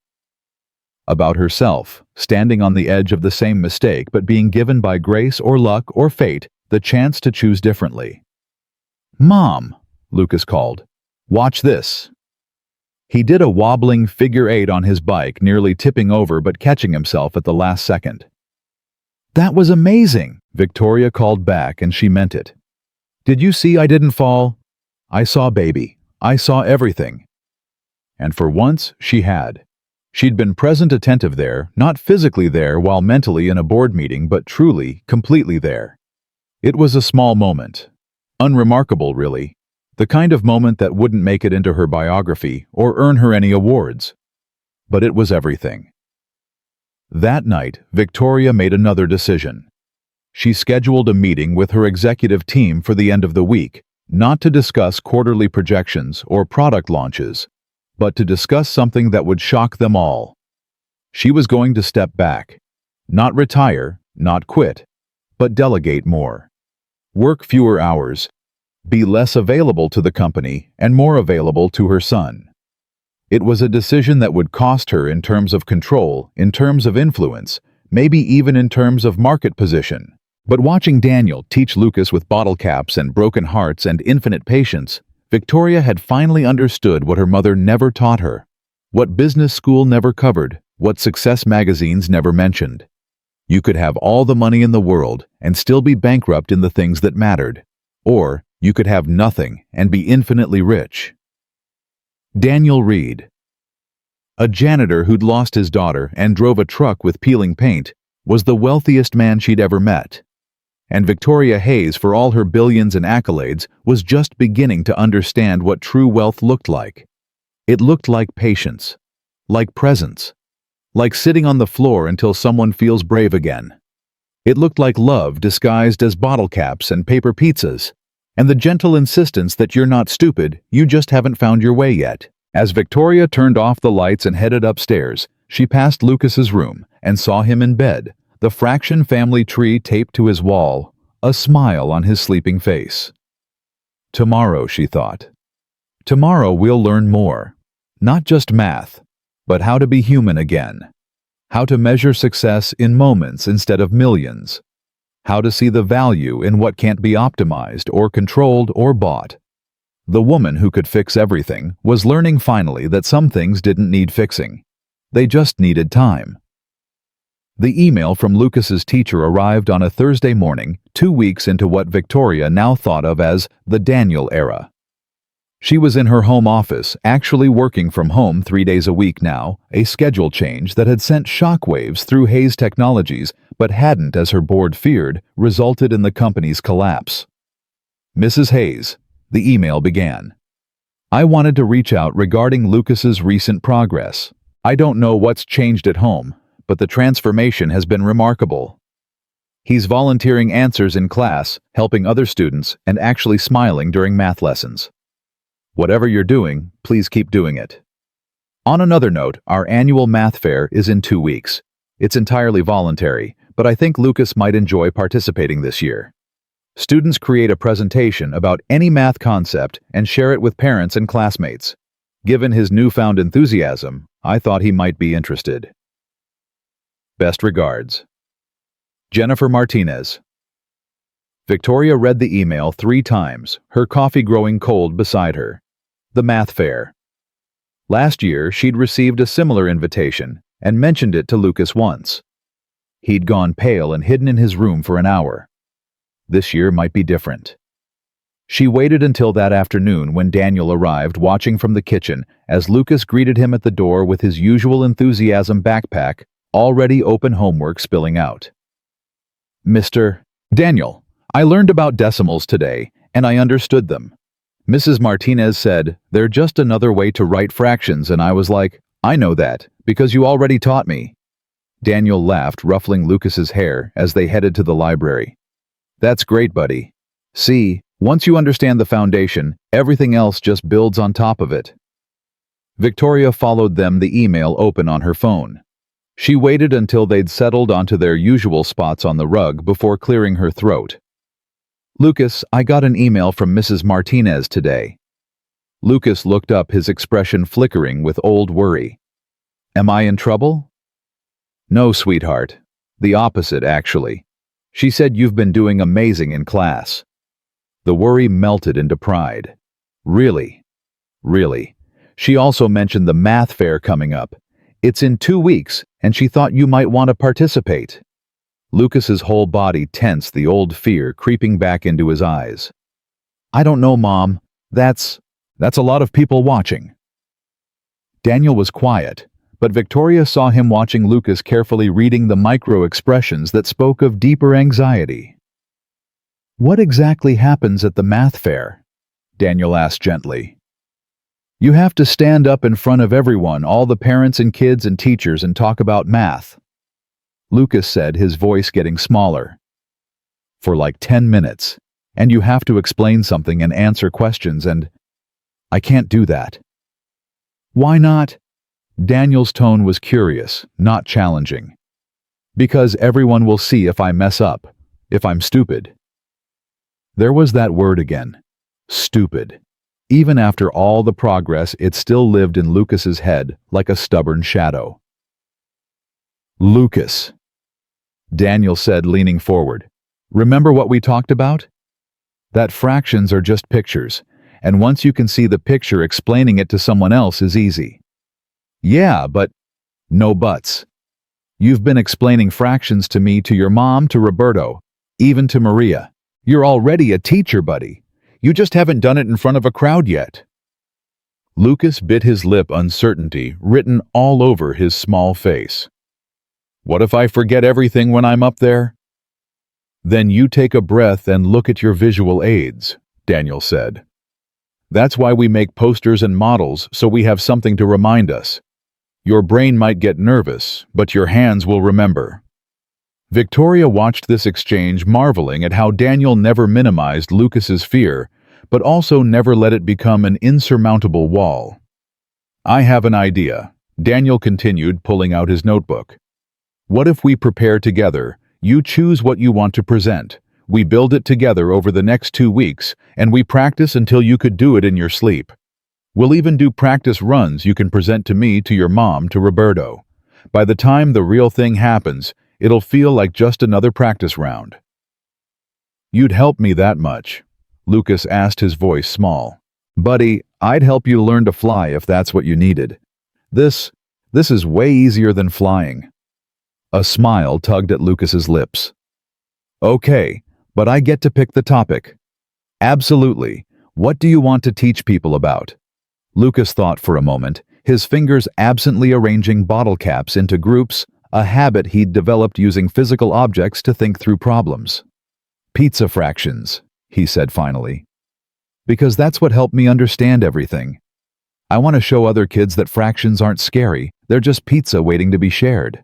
About herself, standing on the edge of the same mistake but being given by grace or luck or fate the chance to choose differently. "Mom," Lucas called, "watch this." He did a wobbling figure eight on his bike, nearly tipping over but catching himself at the last second. "That was amazing," Victoria called back, and she meant it. "Did you see I didn't fall? I saw, baby. I saw everything." And for once, she had. She'd been present, attentive there, not physically there while mentally in a board meeting, but truly, completely there. It was a small moment. Unremarkable, really. The kind of moment that wouldn't make it into her biography or earn her any awards. But it was everything. That night, Victoria made another decision. She scheduled a meeting with her executive team for the end of the week, not to discuss quarterly projections or product launches, but to discuss something that would shock them all. She was going to step back. Not retire, not quit, but delegate more. Work fewer hours, be less available to the company and more available to her son. It was a decision that would cost her in terms of control, in terms of influence, maybe even in terms of market position. But watching Daniel teach Lucas with bottle caps and broken hearts and infinite patience, Victoria had finally understood what her mother never taught her, what business school never covered, what success magazines never mentioned. You could have all the money in the world and still be bankrupt in the things that mattered. Or you could have nothing and be infinitely rich. Daniel Reed. A janitor who'd lost his daughter and drove a truck with peeling paint was the wealthiest man she'd ever met. And Victoria Hayes, for all her billions and accolades, was just beginning to understand what true wealth looked like. It looked like patience, like presence, like sitting on the floor until someone feels brave again. It looked like love disguised as bottle caps and paper pizzas, and the gentle insistence that you're not stupid, you just haven't found your way yet. As Victoria turned off the lights and headed upstairs, she passed Lucas's room and saw him in bed, the Fraction family tree taped to his wall, a smile on his sleeping face. Tomorrow, she thought. Tomorrow we'll learn more. Not just math, but how to be human again. How to measure success in moments instead of millions. How to see the value in what can't be optimized or controlled or bought. The woman who could fix everything was learning finally that some things didn't need fixing. They just needed time. The email from Lucas's teacher arrived on a Thursday morning, 2 weeks into what Victoria now thought of as the Daniel era. She was in her home office, actually working from home 3 days a week now, a schedule change that had sent shockwaves through Hayes Technologies, but hadn't, as her board feared, resulted in the company's collapse. "Mrs. Hayes," the email began. "I wanted to reach out regarding Lucas's recent progress. I don't know what's changed at home, but the transformation has been remarkable. He's volunteering answers in class, helping other students, and actually smiling during math lessons. Whatever you're doing, please keep doing it. On another note, our annual math fair is in 2 weeks. It's entirely voluntary, but I think Lucas might enjoy participating this year. Students create a presentation about any math concept and share it with parents and classmates. Given his newfound enthusiasm, I thought he might be interested. Best regards. Jennifer Martinez." Victoria read the email 3 times, her coffee growing cold beside her. The math fair. Last year, she'd received a similar invitation and mentioned it to Lucas once. He'd gone pale and hidden in his room for an hour. This year might be different. She waited until that afternoon when Daniel arrived, watching from the kitchen as Lucas greeted him at the door with his usual enthusiasm backpack, already open homework spilling out. "Mr. Daniel, I learned about decimals today, and I understood them. Mrs. Martinez said, they're just another way to write fractions, and I was like, I know that, because you already taught me." Daniel laughed, ruffling Lucas's hair as they headed to the library. "That's great, buddy. See, once you understand the foundation, everything else just builds on top of it." Victoria followed them, the email open on her phone. She waited until they'd settled onto their usual spots on the rug before clearing her throat. "Lucas, I got an email from Mrs. Martinez today." Lucas looked up, his expression flickering with old worry. "Am I in trouble?" "No, sweetheart. The opposite, actually. She said you've been doing amazing in class. The worry melted into pride. Really? Really? She also mentioned the math fair coming up. It's in 2 weeks, and she thought you might want to participate. Lucas's whole body tensed, the old fear creeping back into his eyes. I don't know, Mom. That's a lot of people watching. Daniel was quiet, but Victoria saw him watching Lucas, carefully reading the micro-expressions that spoke of deeper anxiety. What exactly happens at the math fair? Daniel asked gently. You have to stand up in front of everyone, all the parents and kids and teachers, and talk about math. Lucas said, his voice getting smaller. For like 10 minutes, and you have to explain something and answer questions, and I can't do that. Why not? Daniel's tone was curious, not challenging. Because everyone will see if I mess up, if I'm stupid. There was that word again. Stupid. Even after all the progress, it still lived in Lucas's head like a stubborn shadow. Lucas, Daniel said, leaning forward. Remember what we talked about? That fractions are just pictures, and once you can see the picture, explaining it to someone else is easy. Yeah, but no buts. You've been explaining fractions to me, to your mom, to Roberto, even to Maria. You're already a teacher, buddy. You just haven't done it in front of a crowd yet. Lucas bit his lip, uncertainty written all over his small face. What if I forget everything when I'm up there? Then you take a breath and look at your visual aids, Daniel said. That's why we make posters and models, so we have something to remind us. Your brain might get nervous, but your hands will remember. Victoria watched this exchange, marveling at how Daniel never minimized Lucas's fear, but also never let it become an insurmountable wall. I have an idea, Daniel continued, pulling out his notebook. What if we prepare together? You choose what you want to present. We build it together over the next 2 weeks, and we practice until you could do it in your sleep. We'll even do practice runs you can present to me, to your mom, to Roberto. By the time the real thing happens, it'll feel like just another practice round. You'd help me that much? Lucas asked, his voice small. Buddy, I'd help you learn to fly if that's what you needed. This is way easier than flying. A smile tugged at Lucas's lips. Okay, but I get to pick the topic. Absolutely. What do you want to teach people about? Lucas thought for a moment, his fingers absently arranging bottle caps into groups, a habit he'd developed using physical objects to think through problems. Pizza fractions, he said finally. Because that's what helped me understand everything. I want to show other kids that fractions aren't scary, they're just pizza waiting to be shared.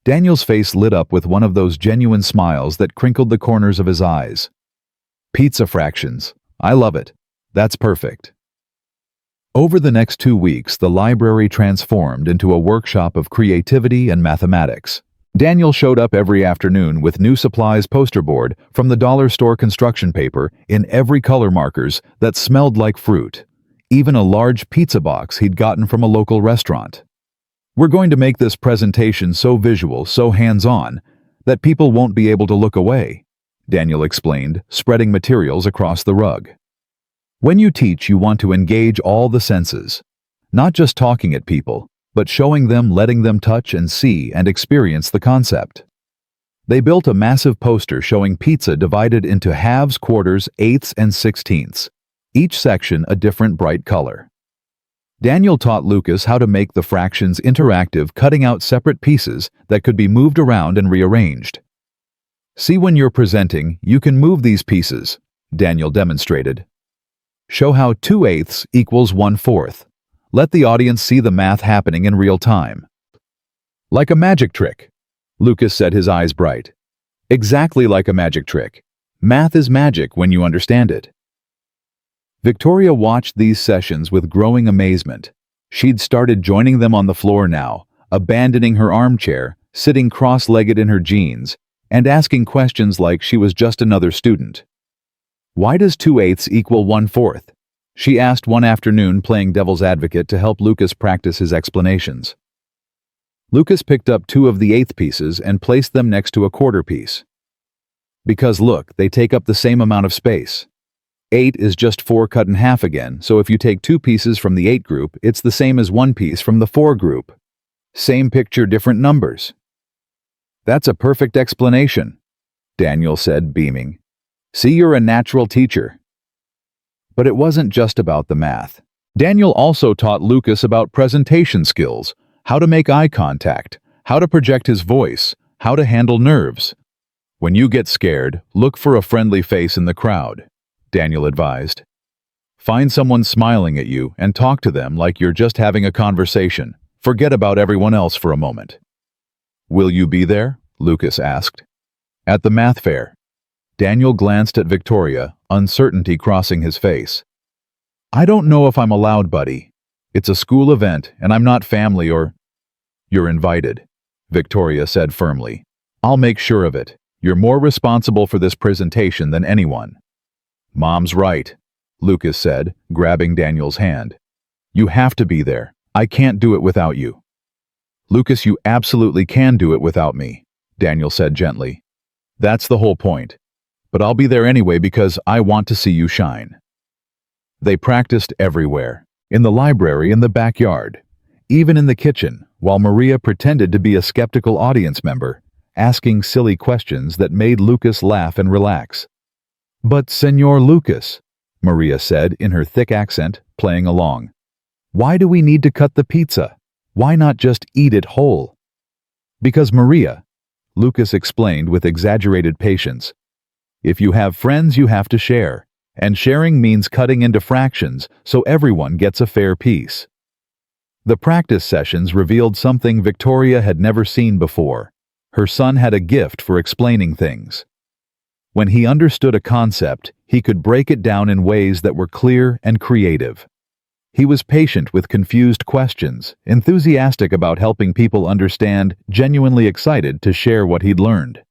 Daniel's face lit up with one of those genuine smiles that crinkled the corners of his eyes. Pizza fractions. I love it. That's perfect. Over the next 2 weeks, the library transformed into a workshop of creativity and mathematics. Daniel showed up every afternoon with new supplies, poster board from the dollar store, construction paper in every color, markers that smelled like fruit, even a large pizza box he'd gotten from a local restaurant. We're going to make this presentation so visual, so hands-on, that people won't be able to look away, Daniel explained, spreading materials across the rug. When you teach, you want to engage all the senses, not just talking at people, but showing them, letting them touch and see and experience the concept. They built a massive poster showing pizza divided into halves, quarters, eighths, and sixteenths, each section a different bright color. Daniel taught Lucas how to make the fractions interactive, cutting out separate pieces that could be moved around and rearranged. See, when you're presenting, you can move these pieces, Daniel demonstrated. Show how 2/8 equals 1/4. Let the audience see the math happening in real time. Like a magic trick, Lucas said, his eyes bright. Exactly like a magic trick. Math is magic when you understand it. Victoria watched these sessions with growing amazement. She'd started joining them on the floor now, abandoning her armchair, sitting cross-legged in her jeans, and asking questions like she was just another student. Why does 2/8 equal 1/4? She asked one afternoon, playing devil's advocate to help Lucas practice his explanations. Lucas picked up 2 of the eighth pieces and placed them next to a quarter piece. Because look, they take up the same amount of space. 8 is just 4 cut in half again, so if you take 2 pieces from the 8 group, it's the same as 1 piece from the 4 group. Same picture, different numbers. That's a perfect explanation, Daniel said, beaming. See, you're a natural teacher. But it wasn't just about the math. Daniel also taught Lucas about presentation skills, how to make eye contact, how to project his voice, how to handle nerves. When you get scared, look for a friendly face in the crowd, Daniel advised. Find someone smiling at you and talk to them like you're just having a conversation. Forget about everyone else for a moment. Will you be there? Lucas asked. At the math fair. Daniel glanced at Victoria, uncertainty crossing his face. I don't know if I'm allowed, buddy. It's a school event, and I'm not family or... You're invited, Victoria said firmly. I'll make sure of it. You're more responsible for this presentation than anyone. Mom's right, Lucas said, grabbing Daniel's hand. You have to be there. I can't do it without you. Lucas, you absolutely can do it without me, Daniel said gently. That's the whole point. But I'll be there anyway because I want to see you shine. They practiced everywhere, in the library, in the backyard, even in the kitchen, while Maria pretended to be a skeptical audience member, asking silly questions that made Lucas laugh and relax. But Senor Lucas, Maria said in her thick accent, playing along. Why do we need to cut the pizza? Why not just eat it whole? Because Maria, Lucas explained with exaggerated patience. If you have friends, you have to share. And sharing means cutting into fractions so everyone gets a fair piece. The practice sessions revealed something Victoria had never seen before. Her son had a gift for explaining things. When he understood a concept, he could break it down in ways that were clear and creative. He was patient with confused questions, enthusiastic about helping people understand, genuinely excited to share what he'd learned.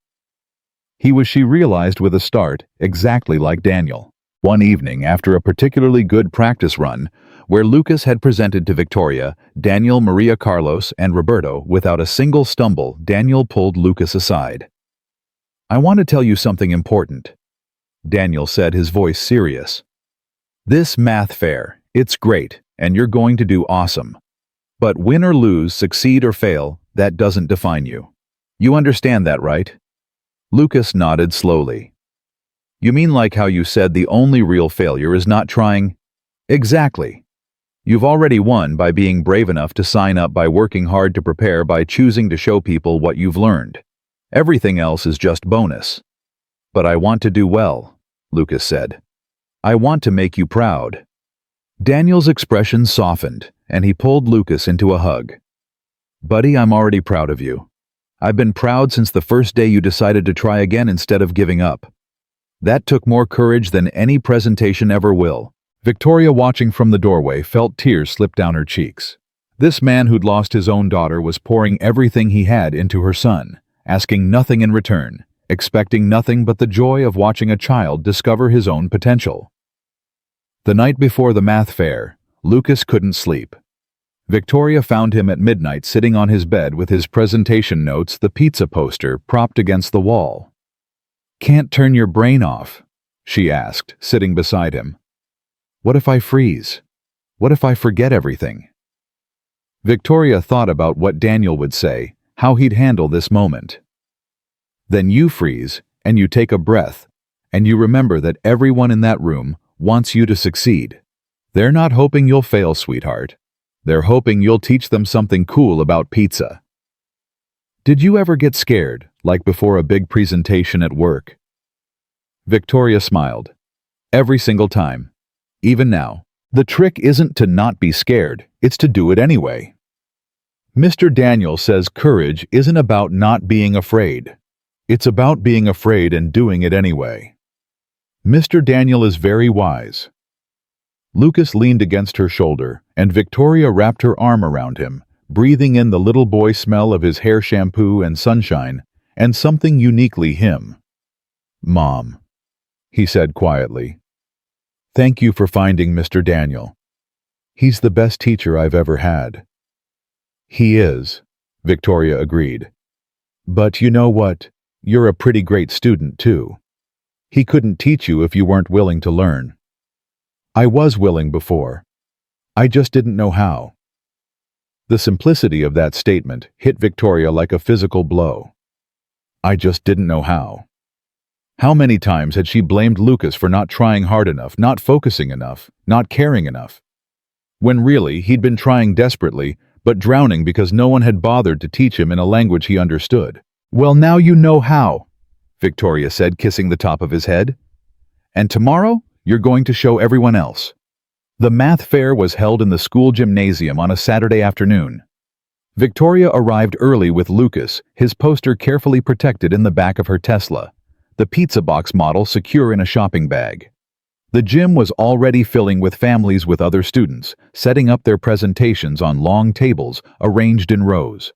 He was, she realized with a start, exactly like Daniel. One evening, after a particularly good practice run, where Lucas had presented to Victoria, Daniel, Maria Carlos, and Roberto without a single stumble, Daniel pulled Lucas aside. I want to tell you something important, Daniel said, his voice serious. This math fair, it's great, and you're going to do awesome. But win or lose, succeed or fail, that doesn't define you. You understand that, right? Lucas nodded slowly. You mean like how you said the only real failure is not trying? Exactly. You've already won by being brave enough to sign up, by working hard to prepare, by choosing to show people what you've learned. Everything else is just bonus. But I want to do well, Lucas said. I want to make you proud. Daniel's expression softened, and he pulled Lucas into a hug. Buddy, I'm already proud of you. I've been proud since the first day you decided to try again instead of giving up. That took more courage than any presentation ever will. Victoria, watching from the doorway, felt tears slip down her cheeks. This man who'd lost his own daughter was pouring everything he had into her son, asking nothing in return, expecting nothing but the joy of watching a child discover his own potential. The night before the math fair, Lucas couldn't sleep. Victoria found him at midnight sitting on his bed with his presentation notes, the pizza poster, propped against the wall. Can't turn your brain off? She asked, sitting beside him. What if I freeze? What if I forget everything? Victoria thought about what Daniel would say, how he'd handle this moment. Then you freeze, and you take a breath, and you remember that everyone in that room wants you to succeed. They're not hoping you'll fail, sweetheart. They're hoping you'll teach them something cool about pizza. Did you ever get scared, like before a big presentation at work? Victoria smiled. Every single time. Even now. The trick isn't to not be scared, it's to do it anyway. Mr. Daniel says courage isn't about not being afraid. It's about being afraid and doing it anyway. Mr. Daniel is very wise. Lucas leaned against her shoulder, and Victoria wrapped her arm around him, breathing in the little boy smell of his hair shampoo and sunshine, and something uniquely him. Mom, he said quietly. Thank you for finding Mr. Daniel. He's the best teacher I've ever had. He is, Victoria agreed. But you know what? You're a pretty great student, too. He couldn't teach you if you weren't willing to learn. I was willing before. I just didn't know how. The simplicity of that statement hit Victoria like a physical blow. I just didn't know how. How many times had she blamed Lucas for not trying hard enough, not focusing enough, not caring enough? When really, he'd been trying desperately, but drowning because no one had bothered to teach him in a language he understood. Well, now you know how, Victoria said, kissing the top of his head. And tomorrow, you're going to show everyone else. The math fair was held in the school gymnasium on a Saturday afternoon. Victoria arrived early with Lucas, his poster carefully protected in the back of her Tesla, the pizza box model secure in a shopping bag. The gym was already filling with families with other students, setting up their presentations on long tables arranged in rows.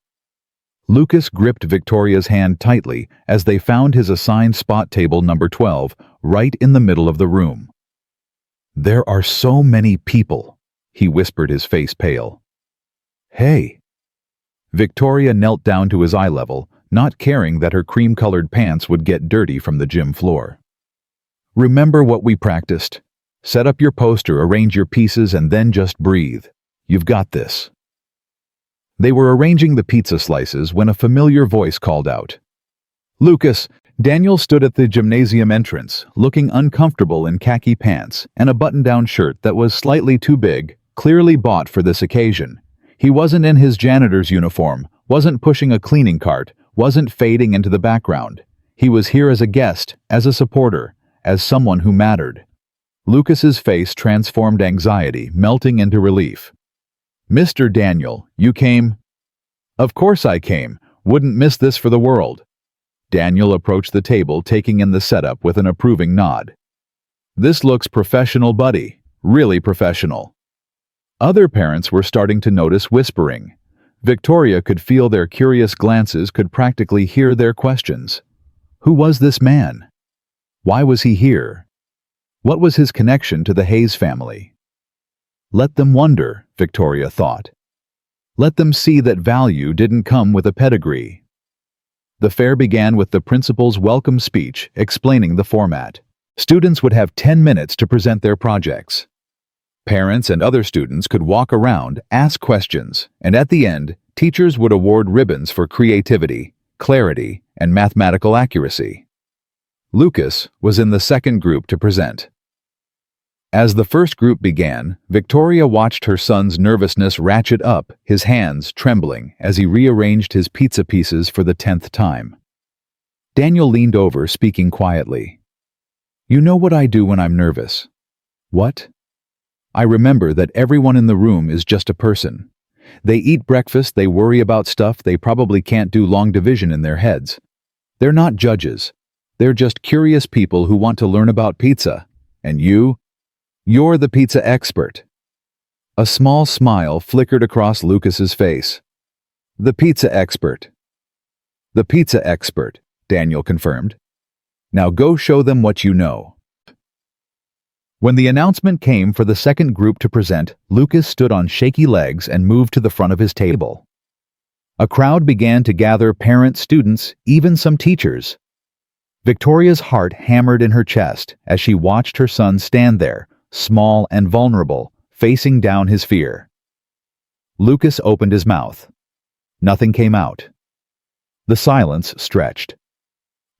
Lucas gripped Victoria's hand tightly as they found his assigned spot table number 12 right in the middle of the room. There are so many people, he whispered, his face pale. Hey. Victoria knelt down to his eye level, not caring that her cream-colored pants would get dirty from the gym floor. Remember what we practiced. Set up your poster, arrange your pieces, and then just breathe. You've got this. They were arranging the pizza slices when a familiar voice called out. Lucas! Daniel stood at the gymnasium entrance, looking uncomfortable in khaki pants and a button-down shirt that was slightly too big, clearly bought for this occasion. He wasn't in his janitor's uniform, wasn't pushing a cleaning cart, wasn't fading into the background. He was here as a guest, as a supporter, as someone who mattered. Lucas's face transformed anxiety, melting into relief. Mr. Daniel, you came? Of course I came. Wouldn't miss this for the world. Daniel approached the table, taking in the setup with an approving nod. This looks professional, buddy. Really professional. Other parents were starting to notice whispering. Victoria could feel their curious glances, could practically hear their questions. Who was this man? Why was he here? What was his connection to the Hayes family? Let them wonder, Victoria thought. Let them see that value didn't come with a pedigree. The fair began with the principal's welcome speech explaining the format. Students would have 10 minutes to present their projects. Parents and other students could walk around, ask questions, and at the end, teachers would award ribbons for creativity, clarity, and mathematical accuracy. Lucas was in the second group to present. As the first group began, Victoria watched her son's nervousness ratchet up, his hands trembling as he rearranged his pizza pieces for the 10th time. Daniel leaned over, speaking quietly. You know what I do when I'm nervous? What? I remember that everyone in the room is just a person. They eat breakfast, they worry about stuff, they probably can't do long division in their heads. They're not judges. They're just curious people who want to learn about pizza. And you're the pizza expert. A small smile flickered across Lucas's face. The pizza expert. The pizza expert, Daniel confirmed. Now go show them what you know. When the announcement came for the second group to present, Lucas stood on shaky legs and moved to the front of his table. A crowd began to gather, parents, students, even some teachers. Victoria's heart hammered in her chest as she watched her son stand there, small and vulnerable, facing down his fear. Lucas opened his mouth. Nothing came out. The silence stretched.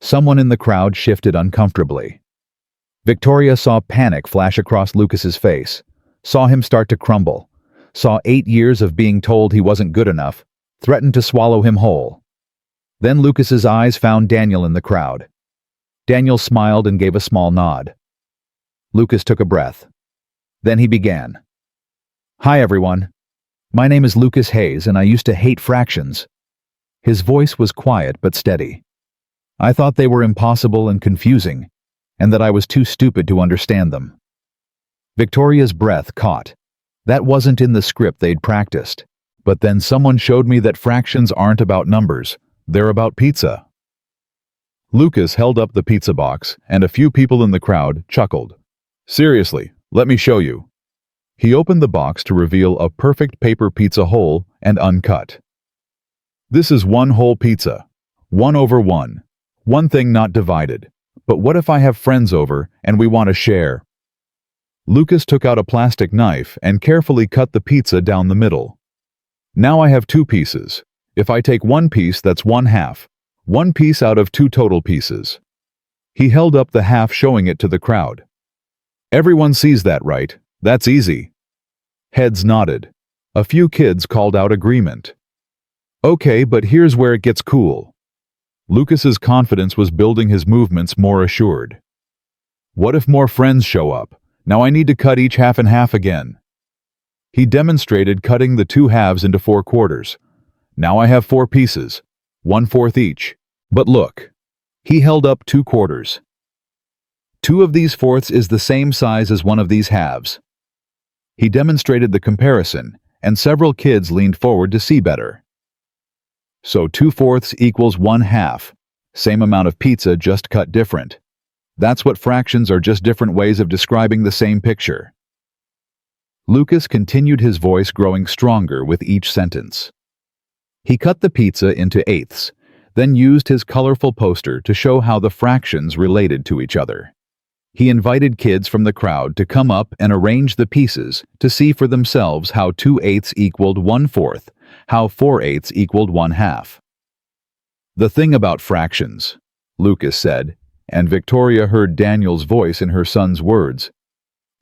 Someone in the crowd shifted uncomfortably. Victoria saw panic flash across Lucas's face, saw him start to crumble, saw 8 years of being told he wasn't good enough, threatened to swallow him whole. Then Lucas's eyes found Daniel in the crowd. Daniel smiled and gave a small nod. Lucas took a breath. Then he began. Hi everyone. My name is Lucas Hayes and I used to hate fractions. His voice was quiet but steady. I thought they were impossible and confusing, and that I was too stupid to understand them. Victoria's breath caught. That wasn't in the script they'd practiced. But then someone showed me that fractions aren't about numbers, they're about pizza. Lucas held up the pizza box, and a few people in the crowd chuckled. Seriously, let me show you. He opened the box to reveal a perfect paper pizza whole and uncut. This is one whole pizza. 1/1. One thing not divided. But what if I have friends over and we want to share? Lucas took out a plastic knife and carefully cut the pizza down the middle. Now I have 2 pieces. If I take 1 piece, that's 1/2. 1 piece out of 2 total pieces. He held up the half, showing it to the crowd. Everyone sees that, right? That's easy. Heads nodded. A few kids called out agreement. Okay, but here's where it gets cool. Lucas's confidence was building, his movements more assured. What if more friends show up? Now I need to cut each half in half again. He demonstrated cutting the 2 halves into 4 quarters. Now I have 4 pieces, 1/4 each. But look, he held up 2 quarters. 2 of these fourths is the same size as 1 of these halves. He demonstrated the comparison, and several kids leaned forward to see better. So 2/4 equals 1/2. Same amount of pizza, just cut different. That's what fractions are, just different ways of describing the same picture. Lucas continued, his voice growing stronger with each sentence. He cut the pizza into eighths, then used his colorful poster to show how the fractions related to each other. He invited kids from the crowd to come up and arrange the pieces to see for themselves how 2/8 equaled 1/4, how 4/8 equaled 1/2. The thing about fractions, Lucas said, and Victoria heard Daniel's voice in her son's words,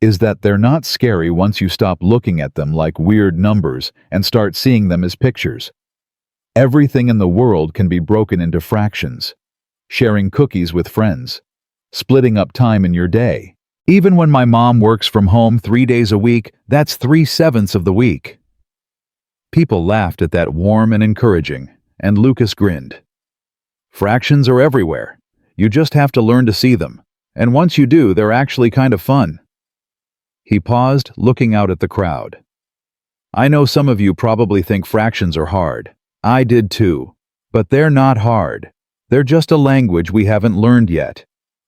is that they're not scary once you stop looking at them like weird numbers and start seeing them as pictures. Everything in the world can be broken into fractions. Sharing cookies with friends. Splitting up time in your day. Even when my mom works from home 3 days a week, that's 3/7 of the week. People laughed at that, warm and encouraging, and Lucas grinned. Fractions are everywhere. You just have to learn to see them, and once you do, they're actually kind of fun. He paused, looking out at the crowd. I know some of you probably think fractions are hard. I did too. But they're not hard. They're just a language we haven't learned yet.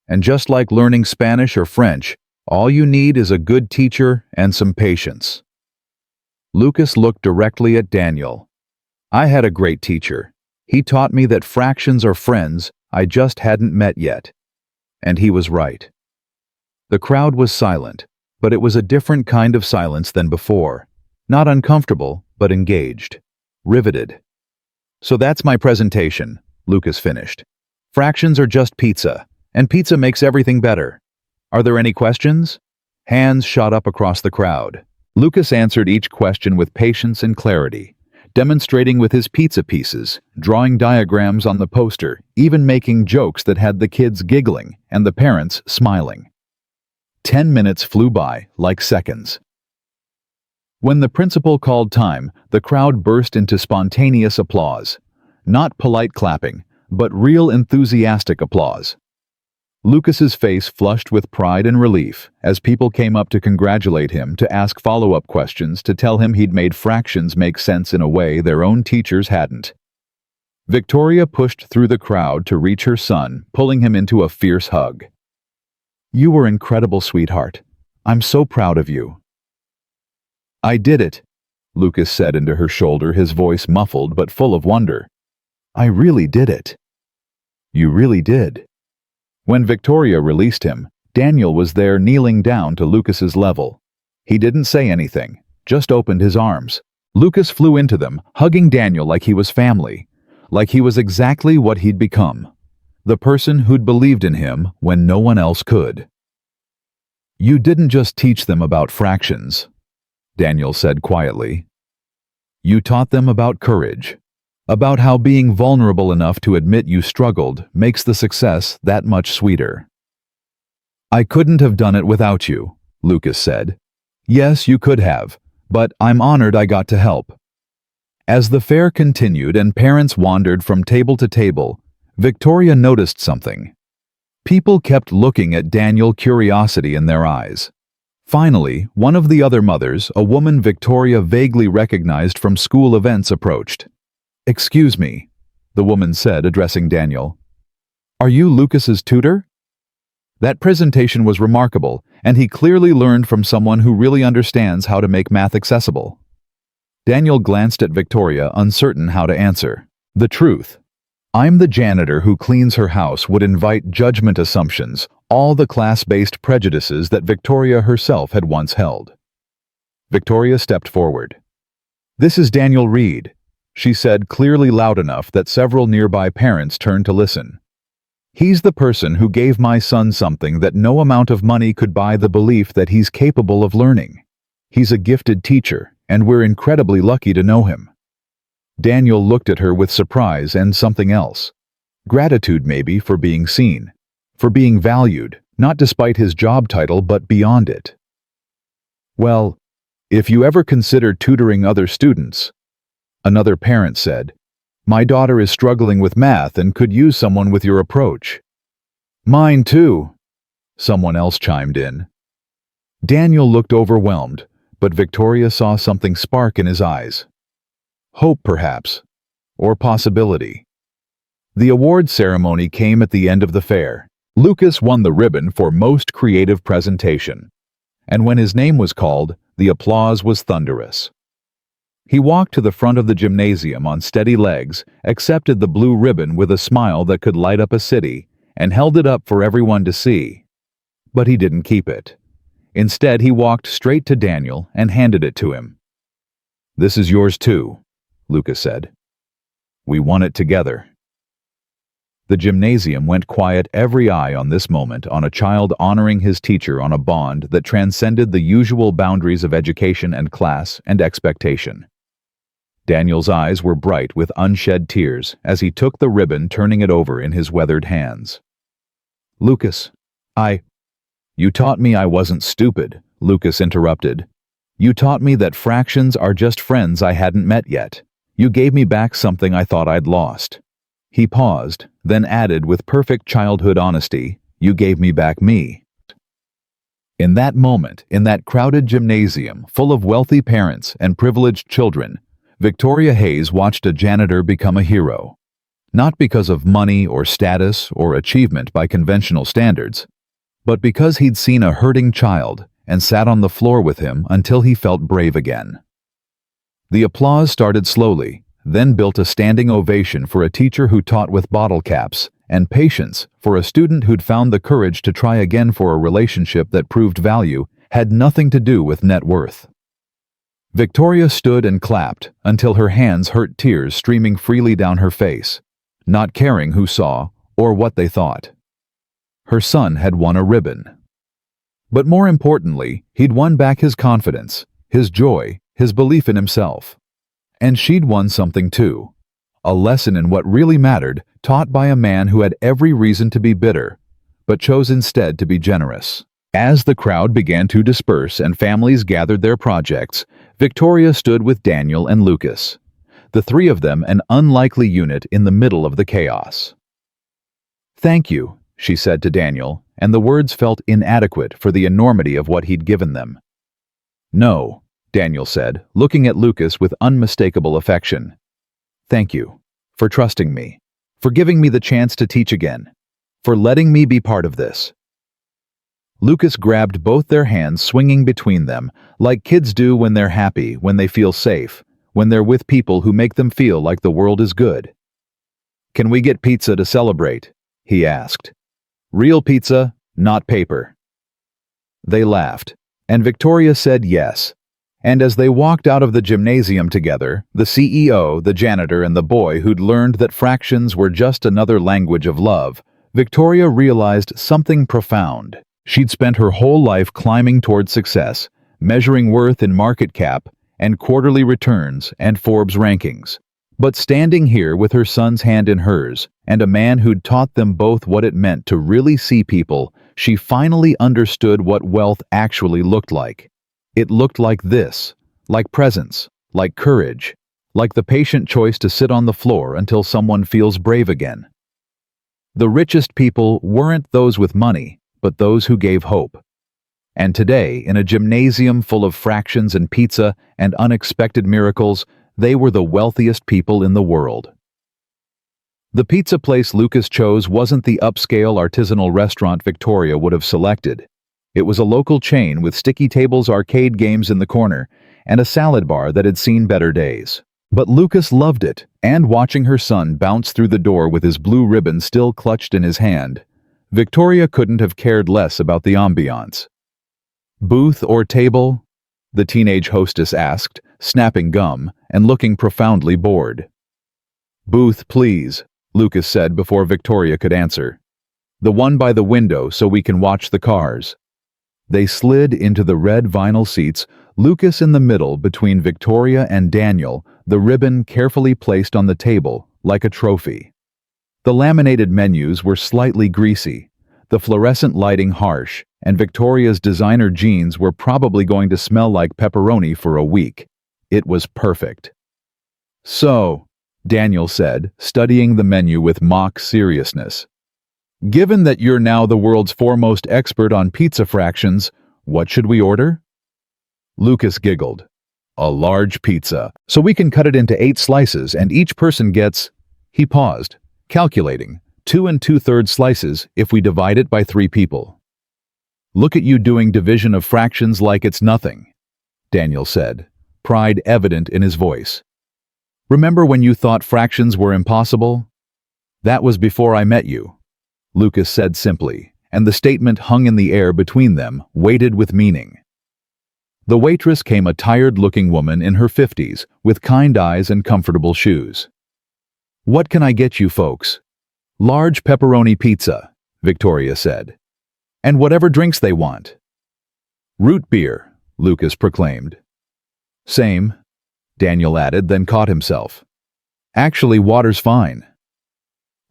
And just like learning Spanish or French, all you need is a good teacher and some patience. Lucas looked directly at Daniel. I had a great teacher. He taught me that fractions are friends I just hadn't met yet. And he was right. The crowd was silent, but it was a different kind of silence than before. Not uncomfortable, but engaged. Riveted. So that's my presentation, Lucas finished. Fractions are just pizza, and pizza makes everything better. Are there any questions? Hands shot up across the crowd. Lucas answered each question with patience and clarity, demonstrating with his pizza pieces, drawing diagrams on the poster, even making jokes that had the kids giggling and the parents smiling. 10 minutes flew by like seconds. When the principal called time, the crowd burst into spontaneous applause. Not polite clapping, but real enthusiastic applause. Lucas's face flushed with pride and relief as people came up to congratulate him, to ask follow-up questions, to tell him he'd made fractions make sense in a way their own teachers hadn't. Victoria pushed through the crowd to reach her son, pulling him into a fierce hug. You were incredible, sweetheart. I'm so proud of you. I did it, Lucas said into her shoulder, his voice muffled but full of wonder. I really did it. You really did. When Victoria released him, Daniel was there, kneeling down to Lucas's level. He didn't say anything, just opened his arms. Lucas flew into them, hugging Daniel like he was family, like he was exactly what he'd become, the person who'd believed in him when no one else could. You didn't just teach them about fractions, Daniel said quietly. You taught them about courage. About how being vulnerable enough to admit you struggled makes the success that much sweeter. I couldn't have done it without you, Lucas said. Yes, you could have, but I'm honored I got to help. As the fair continued and parents wandered from table to table, Victoria noticed something. People kept looking at Daniel, curiosity in their eyes. Finally, one of the other mothers, a woman Victoria vaguely recognized from school events, approached. Excuse me, the woman said, addressing Daniel. Are you Lucas's tutor? That presentation was remarkable, and he clearly learned from someone who really understands how to make math accessible. Daniel glanced at Victoria, uncertain how to answer. The truth. I'm the janitor who cleans her house would invite judgment assumptions, all the class-based prejudices that Victoria herself had once held. Victoria stepped forward. "This is Daniel Reed," she said, clearly loud enough that several nearby parents turned to listen. "He's the person who gave my son something that no amount of money could buy, the belief that he's capable of learning. He's a gifted teacher, and we're incredibly lucky to know him." Daniel looked at her with surprise and something else. Gratitude, maybe, for being seen, for being valued, not despite his job title but beyond it. "Well, if you ever consider tutoring other students," another parent said. "My daughter is struggling with math and could use someone with your approach." "Mine too," someone else chimed in. Daniel looked overwhelmed, but Victoria saw something spark in his eyes. Hope, perhaps, or possibility. The award ceremony came at the end of the fair. Lucas won the ribbon for Most Creative Presentation, and when his name was called, the applause was thunderous. He walked to the front of the gymnasium on steady legs, accepted the blue ribbon with a smile that could light up a city, and held it up for everyone to see. But he didn't keep it. Instead, he walked straight to Daniel and handed it to him. "This is yours too," Lucas said. "We won it together." The gymnasium went quiet, every eye on this moment, on a child honoring his teacher on a bond that transcended the usual boundaries of education and class and expectation. Daniel's eyes were bright with unshed tears as he took the ribbon, turning it over in his weathered hands. "Lucas, You taught me I wasn't stupid," Lucas interrupted. "You taught me that fractions are just friends I hadn't met yet. You gave me back something I thought I'd lost." He paused, then added with perfect childhood honesty, "You gave me back me." In that moment, in that crowded gymnasium full of wealthy parents and privileged children, Victoria Hayes watched a janitor become a hero. Not because of money or status or achievement by conventional standards, but because he'd seen a hurting child and sat on the floor with him until he felt brave again. The applause started slowly, then built a standing ovation for a teacher who taught with bottle caps, and patience for a student who'd found the courage to try again for a relationship that proved value had nothing to do with net worth. Victoria stood and clapped until her hands hurt, tears streaming freely down her face, not caring who saw or what they thought. Her son had won a ribbon. But more importantly, he'd won back his confidence, his joy, his belief in himself. And she'd won something too. A lesson in what really mattered, taught by a man who had every reason to be bitter, but chose instead to be generous. As the crowd began to disperse and families gathered their projects, Victoria stood with Daniel and Lucas, the three of them an unlikely unit in the middle of the chaos. "Thank you," she said to Daniel, and the words felt inadequate for the enormity of what he'd given them. "No," Daniel said, looking at Lucas with unmistakable affection. "Thank you for trusting me, for giving me the chance to teach again, for letting me be part of this." Lucas grabbed both their hands, swinging between them, like kids do when they're happy, when they feel safe, when they're with people who make them feel like the world is good. "Can we get pizza to celebrate?" he asked. "Real pizza, not paper." They laughed, and Victoria said yes. And as they walked out of the gymnasium together, the CEO, the janitor, and the boy who'd learned that fractions were just another language of love, Victoria realized something profound. She'd spent her whole life climbing toward success, measuring worth in market cap and quarterly returns and Forbes rankings. But standing here with her son's hand in hers, and a man who'd taught them both what it meant to really see people, she finally understood what wealth actually looked like. It looked like this, like presence, like courage, like the patient choice to sit on the floor until someone feels brave again. The richest people weren't those with money, but those who gave hope. And today, in a gymnasium full of fractions and pizza and unexpected miracles, they were the wealthiest people in the world. The pizza place Lucas chose wasn't the upscale artisanal restaurant Victoria would have selected. It was a local chain with sticky tables, arcade games in the corner, and a salad bar that had seen better days. But Lucas loved it, and watching her son bounce through the door with his blue ribbon still clutched in his hand, Victoria couldn't have cared less about the ambiance. "Booth or table?" the teenage hostess asked, snapping gum and looking profoundly bored. "Booth, please," Lucas said before Victoria could answer. "The one by the window so we can watch the cars." They slid into the red vinyl seats, Lucas in the middle between Victoria and Daniel, the ribbon carefully placed on the table like a trophy. The laminated menus were slightly greasy, the fluorescent lighting harsh, and Victoria's designer jeans were probably going to smell like pepperoni for a week. It was perfect. "So," Daniel said, studying the menu with mock seriousness, "given that you're now the world's foremost expert on pizza fractions, what should we order?" Lucas giggled. "A large pizza, so we can cut it into 8 slices and each person gets—" He paused, calculating, 2 2/3 slices if we divide it by 3 people. "Look at you doing division of fractions like it's nothing," Daniel said, pride evident in his voice. "Remember when you thought fractions were impossible? That was before I met you," Lucas said simply, and the statement hung in the air between them, weighted with meaning. The waitress came a tired-looking woman in her 50s, with kind eyes and comfortable shoes. "What can I get you folks?" "Large pepperoni pizza," Victoria said. "And whatever drinks they want." "Root beer," Lucas proclaimed. "Same," Daniel added, then caught himself. "Actually, water's fine."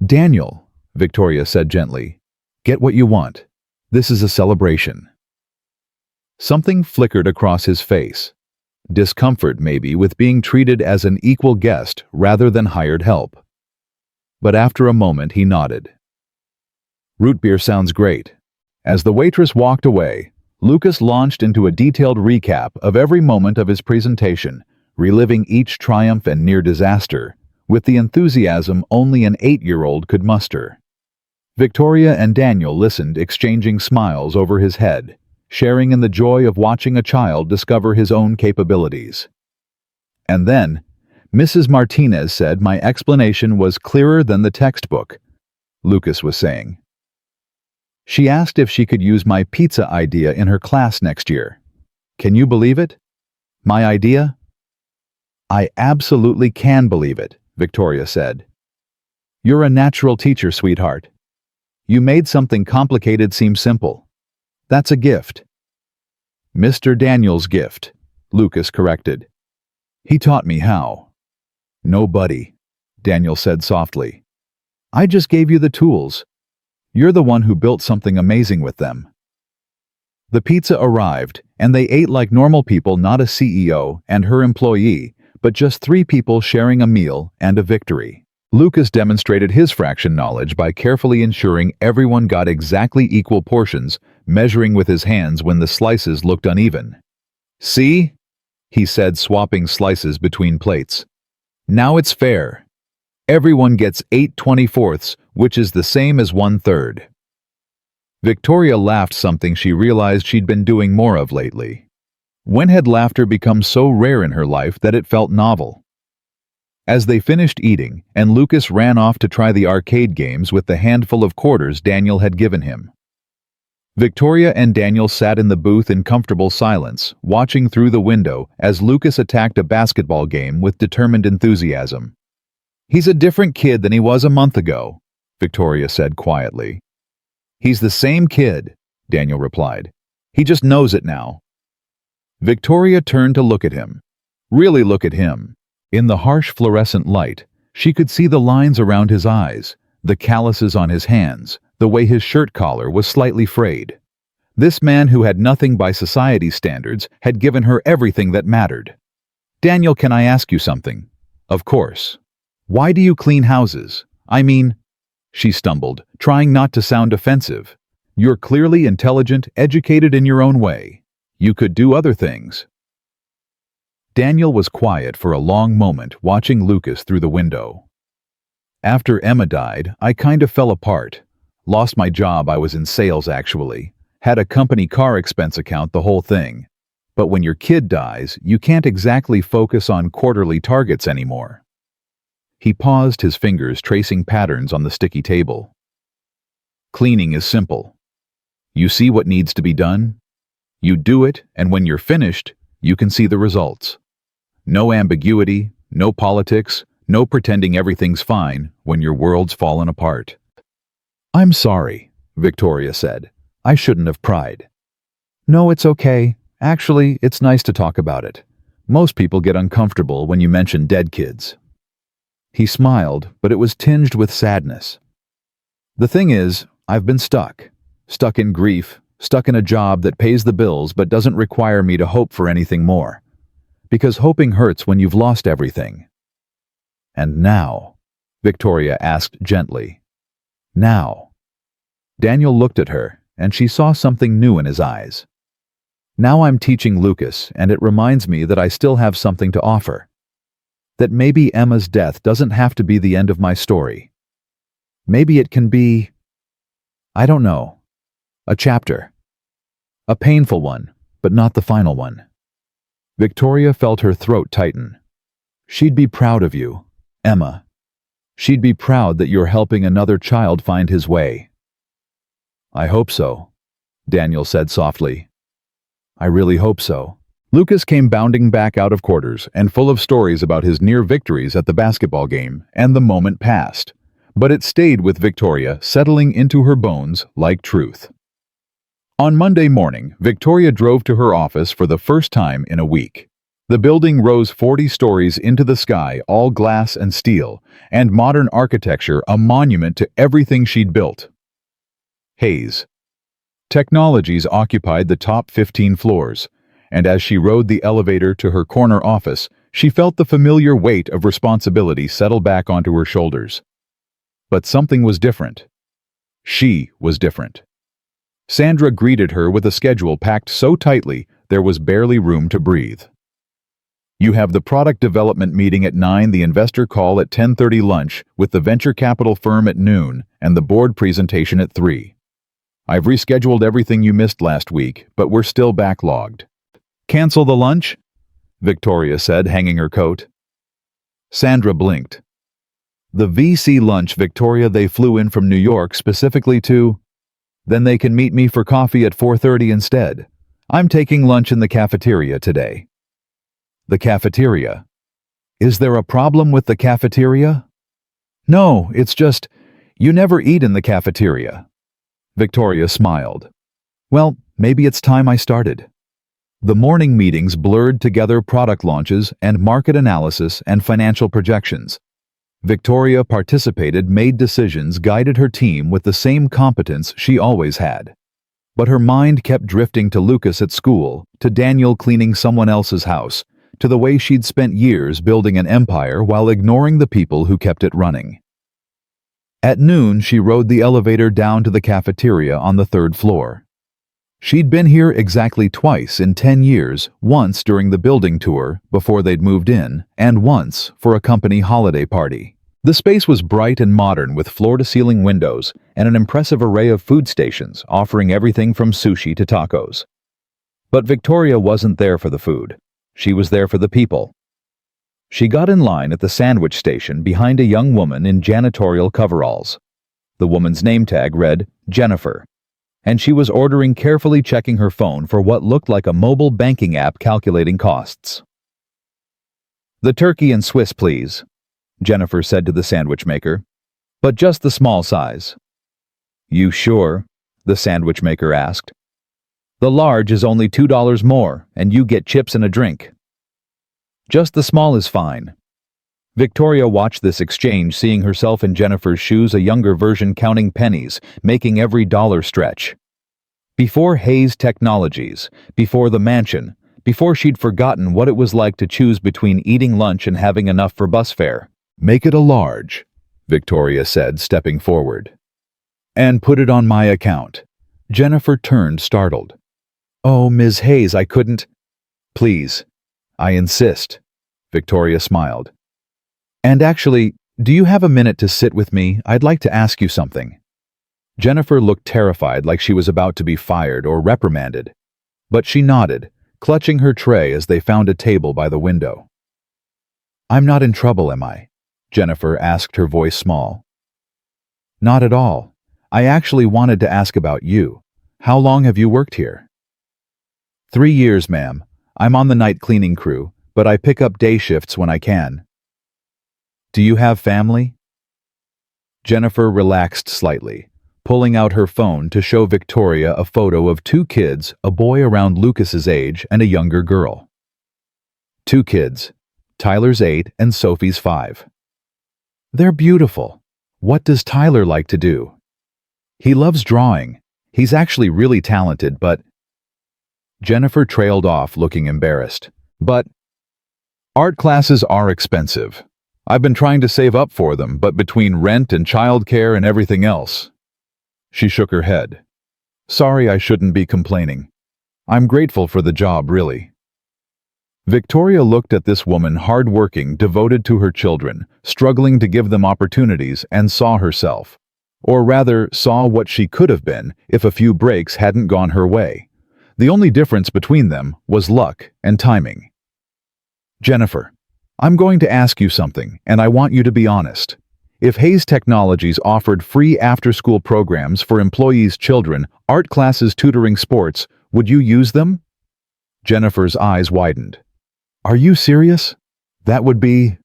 "Daniel," Victoria said gently, "get what you want. This is a celebration." Something flickered across his face. Discomfort, maybe, with being treated as an equal guest rather than hired help. But after a moment, he nodded. "Root beer sounds great." As the waitress walked away, Lucas launched into a detailed recap of every moment of his presentation, reliving each triumph and near disaster, with the enthusiasm only an 8-year-old could muster. Victoria and Daniel listened, exchanging smiles over his head, sharing in the joy of watching a child discover his own capabilities. And then, Mrs. Martinez said my explanation was clearer than the textbook, Lucas was saying. She asked if she could use my pizza idea in her class next year. Can you believe it? My idea? I absolutely can believe it, Victoria said. You're a natural teacher, sweetheart. You made something complicated seem simple. That's a gift. Mr. Daniel's gift, Lucas corrected. He taught me how. Nobody, Daniel said softly. I just gave you the tools. You're the one who built something amazing with them. The pizza arrived, and they ate like normal people, not a CEO and her employee, but just 3 people sharing a meal and a victory. Lucas demonstrated his fraction knowledge by carefully ensuring everyone got exactly equal portions, measuring with his hands when the slices looked uneven. See? He said, swapping slices between plates. Now it's fair. Everyone gets 8/24, which is the same as 1/3. Victoria laughed, something she realized she'd been doing more of lately. When had laughter become so rare in her life that it felt novel? As they finished eating, and Lucas ran off to try the arcade games with the handful of quarters Daniel had given him, Victoria and Daniel sat in the booth in comfortable silence, watching through the window as Lucas attacked a basketball game with determined enthusiasm. He's a different kid than he was a month ago, Victoria said quietly. He's the same kid, Daniel replied. He just knows it now. Victoria turned to look at him. Really look at him. In the harsh fluorescent light, she could see the lines around his eyes, the calluses on his hands, the way his shirt collar was slightly frayed. This man who had nothing by society's standards had given her everything that mattered. Daniel, can I ask you something? Of course. Why do you clean houses? I mean, she stumbled, trying not to sound offensive. You're clearly intelligent, educated in your own way. You could do other things. Daniel was quiet for a long moment, watching Lucas through the window. After Emma died, I kind of fell apart. Lost my job. I was in sales, actually. Had a company car expense account, the whole thing. But when your kid dies, you can't exactly focus on quarterly targets anymore. He paused, his fingers tracing patterns on the sticky table. Cleaning is simple. You see what needs to be done, you do it, and when you're finished, you can see the results. No ambiguity, no politics, no pretending everything's fine when your world's fallen apart. "I'm sorry," Victoria said. "I shouldn't have pried." "No, it's okay. Actually, it's nice to talk about it. Most people get uncomfortable when you mention dead kids." He smiled, but it was tinged with sadness. "The thing is, I've been stuck in grief, stuck in a job that pays the bills but doesn't require me to hope for anything more. Because hoping hurts when you've lost everything." "And now?" Victoria asked gently. "Now?" Daniel looked at her, and she saw something new in his eyes. "Now I'm teaching Lucas, and it reminds me that I still have something to offer. That maybe Emma's death doesn't have to be the end of my story. Maybe it can be, I don't know, a chapter. A painful one, but not the final one." Victoria felt her throat tighten. "She'd be proud of you, Emma. She'd be proud that you're helping another child find his way." "I hope so," Daniel said softly. "I really hope so." Lucas came bounding back out of quarters and full of stories about his near victories at the basketball game, and the moment passed. But it stayed with Victoria, settling into her bones like truth. On Monday morning, Victoria drove to her office for the first time in a week. The building rose 40 stories into the sky, all glass and steel, and modern architecture a monument to everything she'd built. Hayes Technologies occupied the top 15 floors, and as she rode the elevator to her corner office, she felt the familiar weight of responsibility settle back onto her shoulders. But something was different. She was different. Sandra greeted her with a schedule packed so tightly there was barely room to breathe. "You have the product development meeting at 9, the investor call at 10:30, lunch with the venture capital firm at noon, and the board presentation at 3. I've rescheduled everything you missed last week, but we're still backlogged." "Cancel the lunch?" Victoria said, hanging her coat. Sandra blinked. "The VC lunch, Victoria, they flew in from New York specifically to... Then they can meet me for coffee at 4:30 instead. I'm taking lunch in the cafeteria today." "The cafeteria? Is there a problem with the cafeteria?" "No, it's just, you never eat in the cafeteria." Victoria smiled. "Well, maybe it's time I started." The morning meetings blurred together product launches and market analysis and financial projections. Victoria participated, made decisions, guided her team with the same competence she always had. But her mind kept drifting to Lucas at school, to Daniel cleaning someone else's house, to the way she'd spent years building an empire while ignoring the people who kept it running. At noon, she rode the elevator down to the cafeteria on the 3rd floor. She'd been here exactly twice in 10 years, once during the building tour before they'd moved in, and once for a company holiday party. The space was bright and modern with floor-to-ceiling windows and an impressive array of food stations offering everything from sushi to tacos. But Victoria wasn't there for the food. She was there for the people. She got in line at the sandwich station behind a young woman in janitorial coveralls. The woman's name tag read Jennifer, and she was ordering, carefully checking her phone for what looked like a mobile banking app calculating costs. "The turkey and Swiss, please," Jennifer said to the sandwich maker. "But just the small size." "You sure?" the sandwich maker asked. "The large is only $2 more, and you get chips and a drink." "Just the small is fine." Victoria watched this exchange, seeing herself in Jennifer's shoes, a younger version counting pennies, making every dollar stretch. Before Hayes Technologies, before the mansion, before she'd forgotten what it was like to choose between eating lunch and having enough for bus fare. "Make it a large," Victoria said, stepping forward. "And put it on my account." Jennifer turned, startled. "Oh, Ms. Hayes, I couldn't—" "Please, I insist," Victoria smiled. "And actually, do you have a minute to sit with me? I'd like to ask you something." Jennifer looked terrified, like she was about to be fired or reprimanded. But she nodded, clutching her tray as they found a table by the window. "I'm not in trouble, am I?" Jennifer asked, her voice small. "Not at all. I actually wanted to ask about you. How long have you worked here?" 3 years, ma'am. I'm on the night cleaning crew, but I pick up day shifts when I can." "Do you have family?" Jennifer relaxed slightly, pulling out her phone to show Victoria a photo of 2 kids, a boy around Lucas's age and a younger girl. 2 kids. Tyler's 8 and Sophie's 5. "They're beautiful. What does Tyler like to do?" "He loves drawing. He's actually really talented, but—" Jennifer trailed off, looking embarrassed. "But art classes are expensive. I've been trying to save up for them, but between rent and childcare and everything else—" She shook her head. "Sorry, I shouldn't be complaining. I'm grateful for the job, really." Victoria looked at this woman, hard-working, devoted to her children, struggling to give them opportunities, and saw herself. Or rather, saw what she could have been if a few breaks hadn't gone her way. The only difference between them was luck and timing. "Jennifer, I'm going to ask you something, and I want you to be honest. If Hayes Technologies offered free after-school programs for employees' children, art classes, tutoring, sports, would you use them?" Jennifer's eyes widened. "Are you serious? That would be—"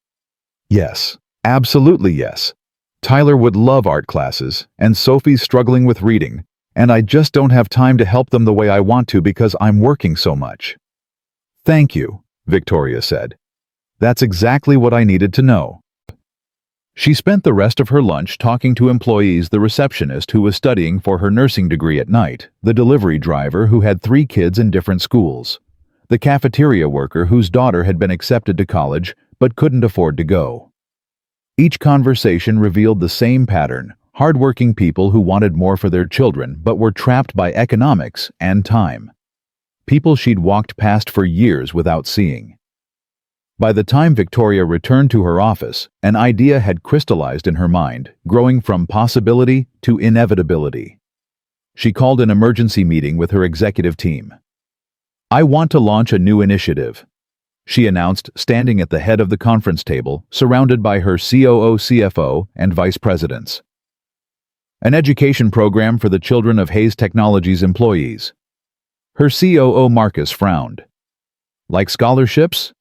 "Yes, absolutely yes. Tyler would love art classes, and Sophie's struggling with reading, and I just don't have time to help them the way I want to because I'm working so much." "Thank you," Victoria said. "That's exactly what I needed to know." She spent the rest of her lunch talking to employees: the receptionist who was studying for her nursing degree at night, the delivery driver who had 3 kids in different schools, the cafeteria worker whose daughter had been accepted to college but couldn't afford to go. Each conversation revealed the same pattern: hardworking people who wanted more for their children but were trapped by economics and time. People she'd walked past for years without seeing. By the time Victoria returned to her office, an idea had crystallized in her mind, growing from possibility to inevitability. She called an emergency meeting with her executive team. "I want to launch a new initiative," she announced, standing at the head of the conference table, surrounded by her COO, CFO, and vice presidents. "An education program for the children of Hayes Technologies employees." Her COO, Marcus, frowned. "Like scholarships?"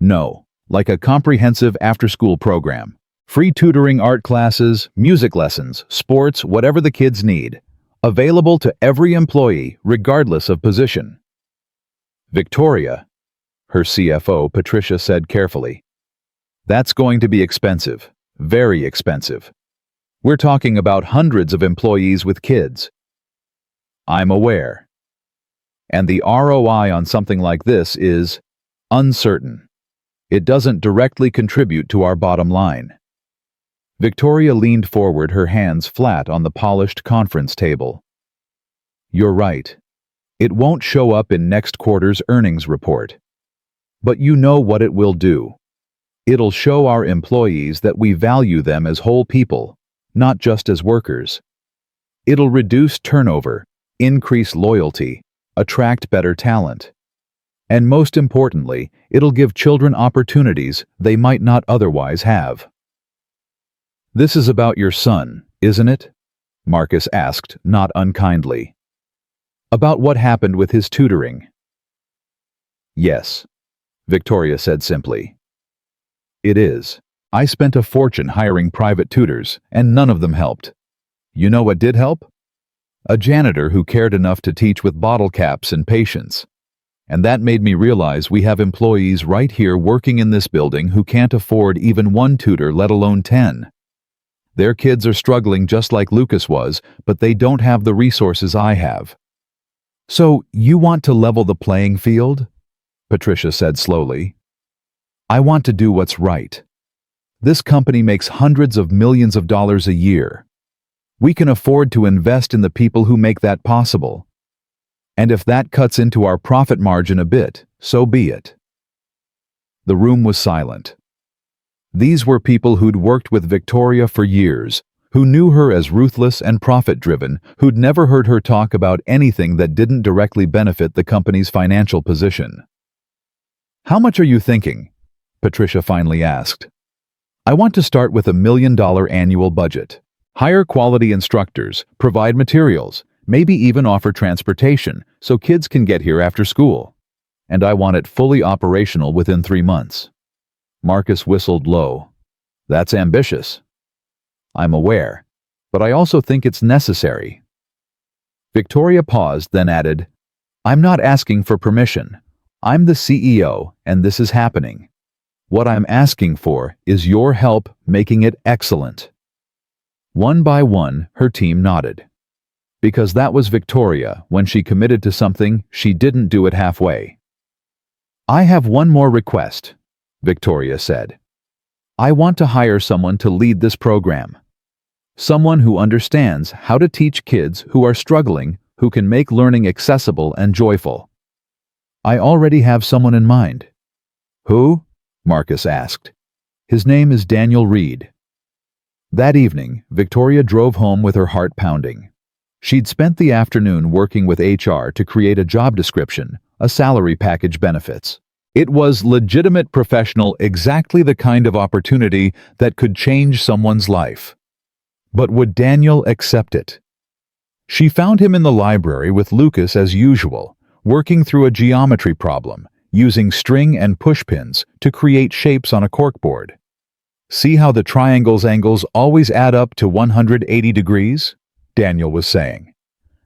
"No, like a comprehensive after-school program. Free tutoring, art classes, music lessons, sports, whatever the kids need. Available to every employee, regardless of position." "Victoria," her CFO, Patricia, said carefully, "that's going to be expensive, very expensive. We're talking about hundreds of employees with kids." "I'm aware. And the ROI on something like this is uncertain. It doesn't directly contribute to our bottom line." Victoria leaned forward, her hands flat on the polished conference table. "You're right. It won't show up in next quarter's earnings report. But you know what it will do. It'll show our employees that we value them as whole people, not just as workers. It'll reduce turnover, increase loyalty, attract better talent. And most importantly, it'll give children opportunities they might not otherwise have." "This is about your son, isn't it?" Marcus asked, not unkindly. "About what happened with his tutoring?" "Yes," Victoria said simply. "It is. I spent a fortune hiring private tutors, and none of them helped. You know what did help? A janitor who cared enough to teach with bottle caps and patience. And that made me realize we have employees right here working in this building who can't afford even 1 tutor, let alone 10. Their kids are struggling just like Lucas was, but they don't have the resources I have." "So, you want to level the playing field?" Patricia said slowly. "I want to do what's right. This company makes hundreds of millions of dollars a year. We can afford to invest in the people who make that possible. And if that cuts into our profit margin a bit, so be it." The room was silent. These were people who'd worked with Victoria for years, who knew her as ruthless and profit-driven, who'd never heard her talk about anything that didn't directly benefit the company's financial position. "How much are you thinking?" Patricia finally asked. "I want to start with $1 million annual budget. Hire quality instructors, provide materials, maybe even offer transportation so kids can get here after school. And I want it fully operational within 3 months." Marcus whistled low. "That's ambitious." "I'm aware, but I also think it's necessary." Victoria paused, then added, "I'm not asking for permission. I'm the CEO, and this is happening. What I'm asking for is your help making it excellent." One by one, her team nodded. Because that was Victoria. When she committed to something, she didn't do it halfway. "I have one more request," Victoria said. "I want to hire someone to lead this program. Someone who understands how to teach kids who are struggling, who can make learning accessible and joyful." "I already have someone in mind." "Who?" Marcus asked. "His name is Daniel Reed." That evening, Victoria drove home with her heart pounding. She'd spent the afternoon working with HR to create a job description, a salary package, benefits. It was legitimate, professional, exactly the kind of opportunity that could change someone's life. But would Daniel accept it? She found him in the library with Lucas as usual, working through a geometry problem, using string and pushpins to create shapes on a corkboard. "See how the triangle's angles always add up to 180 degrees? Daniel was saying.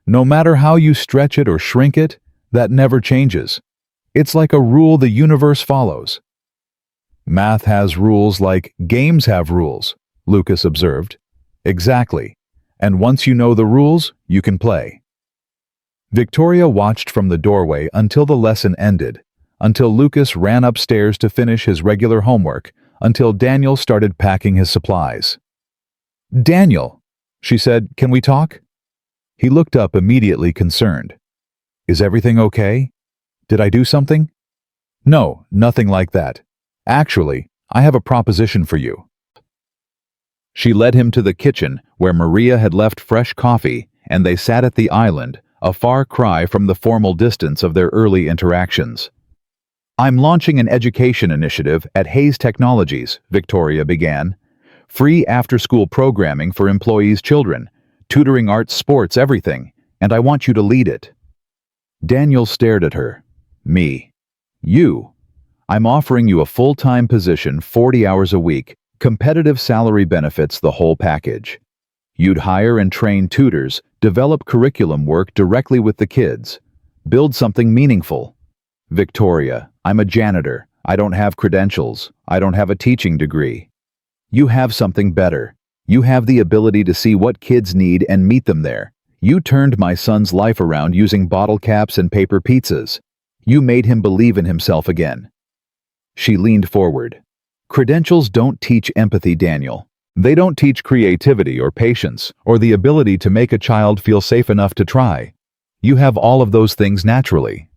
"No matter how you stretch it or shrink it, that never changes. It's like a rule the universe follows." "Math has rules like games have rules," Lucas observed. "Exactly. And once you know the rules, you can play." Victoria watched from the doorway until the lesson ended, until Lucas ran upstairs to finish his regular homework, until Daniel started packing his supplies. "Daniel," she said, "can we talk?" He looked up, immediately concerned. "Is everything okay? Did I do something?" "No, nothing like that. Actually, I have a proposition for you." She led him to the kitchen, where Maria had left fresh coffee, and they sat at the island, a far cry from the formal distance of their early interactions. "I'm launching an education initiative at Hayes Technologies," Victoria began. "Free after-school programming for employees' children, tutoring, arts, sports, everything, and I want you to lead it." Daniel stared at her. "Me? You? I'm offering you a full-time position, 40 hours a week, competitive salary, benefits, the whole package. You'd hire and train tutors, develop curriculum work directly with the kids, build something meaningful." "Victoria, I'm a janitor. I don't have credentials. I don't have a teaching degree. You have something better. You have the ability to see what kids need and meet them there. You turned my son's life around using bottle caps and paper pizzas. You made him believe in himself again." She leaned forward. "Credentials don't teach empathy, Daniel. They don't teach creativity or patience or the ability to make a child feel safe enough to try. You have all of those things naturally."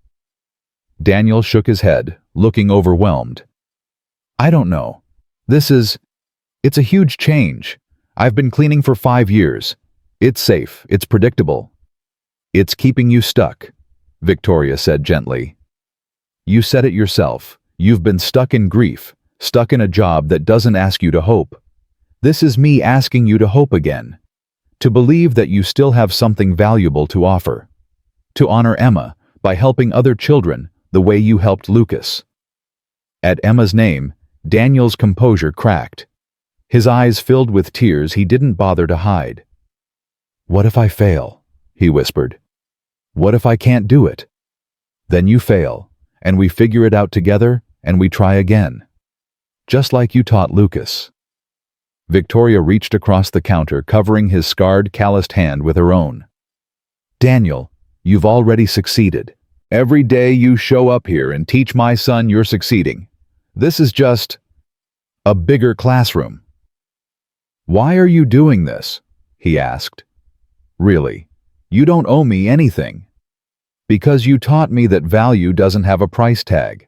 Daniel shook his head, looking overwhelmed. "I don't know. It's a huge change. I've been cleaning for 5 years. It's safe, it's predictable." "It's keeping you stuck," Victoria said gently. "You said it yourself. You've been stuck in grief, stuck in a job that doesn't ask you to hope. This is me asking you to hope again. To believe that you still have something valuable to offer. To honor Emma by helping other children the way you helped Lucas." At Emma's name, Daniel's composure cracked. His eyes filled with tears he didn't bother to hide. "What if I fail?" he whispered. "What if I can't do it?" "Then you fail, and we figure it out together, and we try again. Just like you taught Lucas." Victoria reached across the counter, covering his scarred, calloused hand with her own. "Daniel, you've already succeeded. Every day you show up here and teach my son, you're succeeding. This is just a bigger classroom." "Why are you doing this?" he asked. "Really, you don't owe me anything." "Because you taught me that value doesn't have a price tag.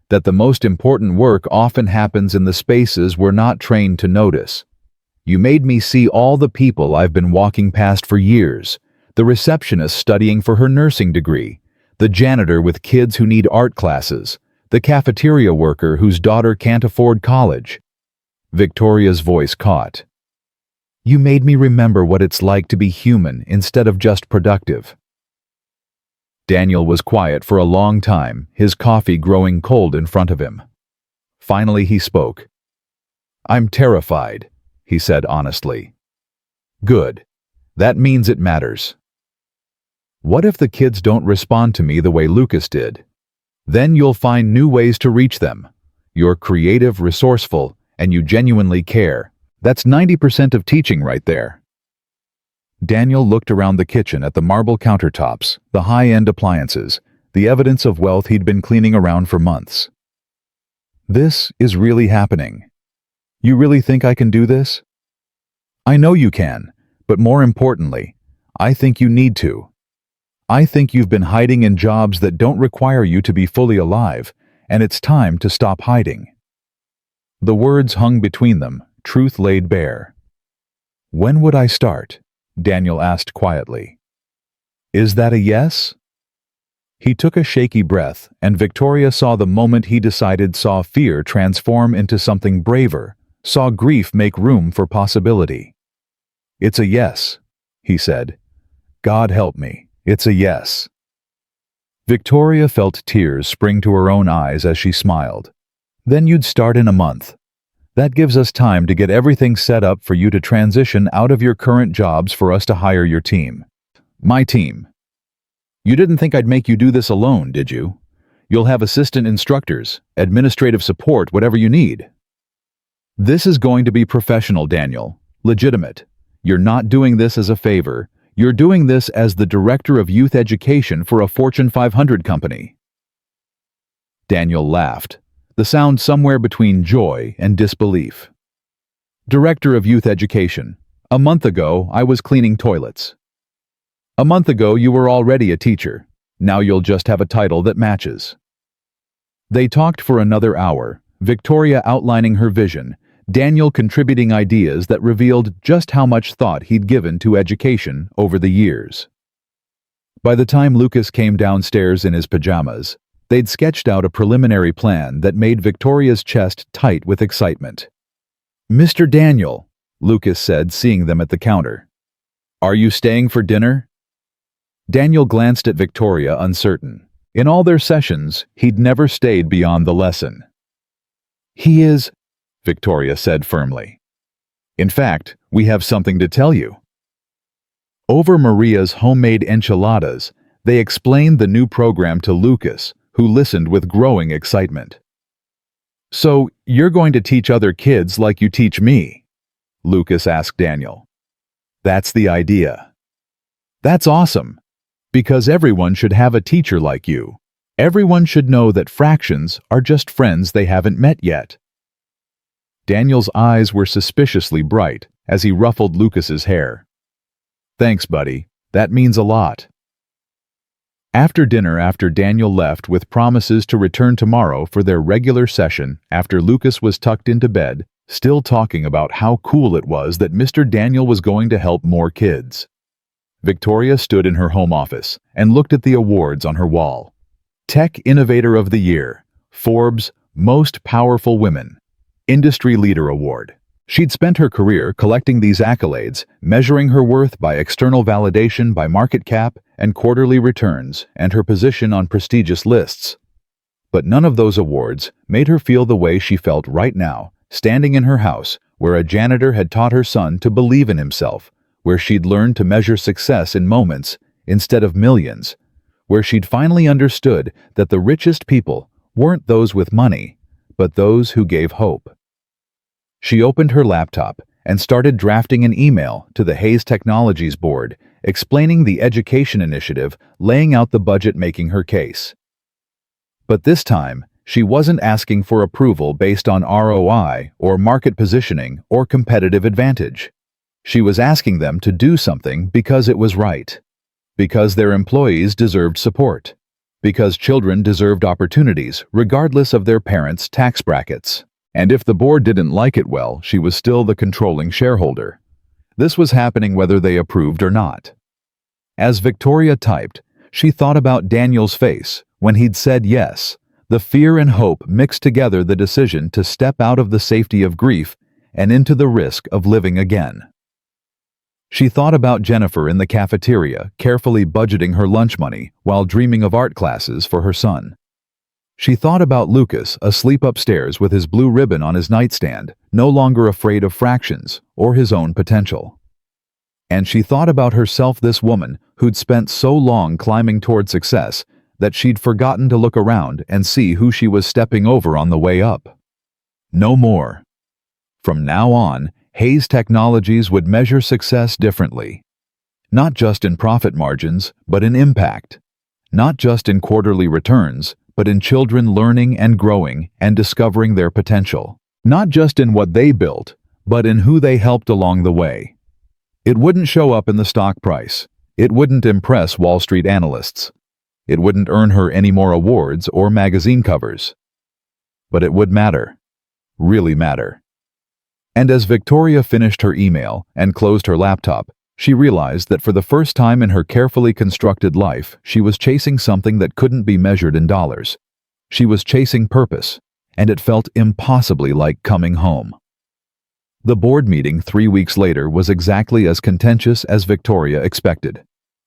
That the most important work often happens in the spaces we're not trained to notice. You made me see all the people I've been walking past for years. The receptionist studying for her nursing degree, the janitor with kids who need art classes, the cafeteria worker whose daughter can't afford college. Victoria's voice caught. You made me remember what it's like to be human instead of just productive. Daniel was quiet for a long time, his coffee growing cold in front of him. Finally he spoke. I'm terrified, he said honestly. Good. That means it matters. What if the kids don't respond to me the way Lucas did? Then you'll find new ways to reach them. You're creative, resourceful, and you genuinely care. That's 90% of teaching right there. Daniel looked around the kitchen at the marble countertops, the high-end appliances, the evidence of wealth he'd been cleaning around for months. This is really happening. You really think I can do this? I know you can, but more importantly, I think you need to. I think you've been hiding in jobs that don't require you to be fully alive, and it's time to stop hiding. The words hung between them, truth laid bare. When would I start? Daniel asked quietly. Is that a yes? He took a shaky breath, and Victoria saw the moment he decided saw fear transform into something braver, saw grief make room for possibility. It's a yes, he said. God help me. It's a yes. Victoria felt tears spring to her own eyes as she smiled. Then you'd start in a month. That gives us time to get everything set up for you to transition out of your current jobs for us to hire your team. My team. You didn't think I'd make you do this alone, did you? You'll have assistant instructors, administrative support, whatever you need. This is going to be professional, Daniel. Legitimate. You're not doing this as a favor. You're doing this as the director of youth education for a Fortune 500 company. Daniel laughed, the sound somewhere between joy and disbelief. Director of youth education. A month ago, I was cleaning toilets. A month ago, you were already a teacher. Now you'll just have a title that matches. They talked for another hour, Victoria outlining her vision, Daniel contributing ideas that revealed just how much thought he'd given to education over the years. By the time Lucas came downstairs in his pajamas, they'd sketched out a preliminary plan that made Victoria's chest tight with excitement. Mr. Daniel, Lucas said, seeing them at the counter. Are you staying for dinner? Daniel glanced at Victoria, uncertain. In all their sessions, he'd never stayed beyond the lesson. He is, Victoria said firmly. In fact, we have something to tell you. Over Maria's homemade enchiladas, they explained the new program to Lucas, who listened with growing excitement. So, you're going to teach other kids like you teach me? Lucas asked Daniel. That's the idea. That's awesome. Because everyone should have a teacher like you. Everyone should know that fractions are just friends they haven't met yet. Daniel's eyes were suspiciously bright as he ruffled Lucas's hair. Thanks, buddy. That means a lot. After dinner, after Daniel left with promises to return tomorrow for their regular session, after Lucas was tucked into bed, still talking about how cool it was that Mr. Daniel was going to help more kids. Victoria stood in her home office and looked at the awards on her wall. Tech Innovator of the Year, Forbes' Most Powerful Women, Industry Leader Award. She'd spent her career collecting these accolades, measuring her worth by external validation, by market cap and quarterly returns, and her position on prestigious lists. But none of those awards made her feel the way she felt right now, standing in her house, where a janitor had taught her son to believe in himself, where she'd learned to measure success in moments instead of millions, where she'd finally understood that the richest people weren't those with money, but those who gave hope. She opened her laptop and started drafting an email to the Hayes Technologies board, explaining the education initiative, laying out the budget, making her case. But this time, she wasn't asking for approval based on ROI or market positioning or competitive advantage. She was asking them to do something because it was right, because their employees deserved support, because children deserved opportunities regardless of their parents' tax brackets. And if the board didn't like it, well, she was still the controlling shareholder. This was happening whether they approved or not. As Victoria typed, she thought about Daniel's face when he'd said yes. The fear and hope mixed together the decision to step out of the safety of grief and into the risk of living again. She thought about Jennifer in the cafeteria, carefully budgeting her lunch money while dreaming of art classes for her son. She thought about Lucas, asleep upstairs with his blue ribbon on his nightstand, no longer afraid of fractions or his own potential. And she thought about herself, this woman who'd spent so long climbing toward success that she'd forgotten to look around and see who she was stepping over on the way up. No more. From now on, Hayes Technologies would measure success differently. Not just in profit margins, but in impact. Not just in quarterly returns, but in children learning and growing and discovering their potential. Not just in what they built, but in who they helped along the way. It wouldn't show up in the stock price. It wouldn't impress Wall Street analysts. It wouldn't earn her any more awards or magazine covers. But it would matter. Really matter. And as Victoria finished her email and closed her laptop, she realized that for the first time in her carefully constructed life, she was chasing something that couldn't be measured in dollars. She was chasing purpose, and it felt impossibly like coming home. The board meeting 3 weeks later was exactly as contentious as Victoria expected.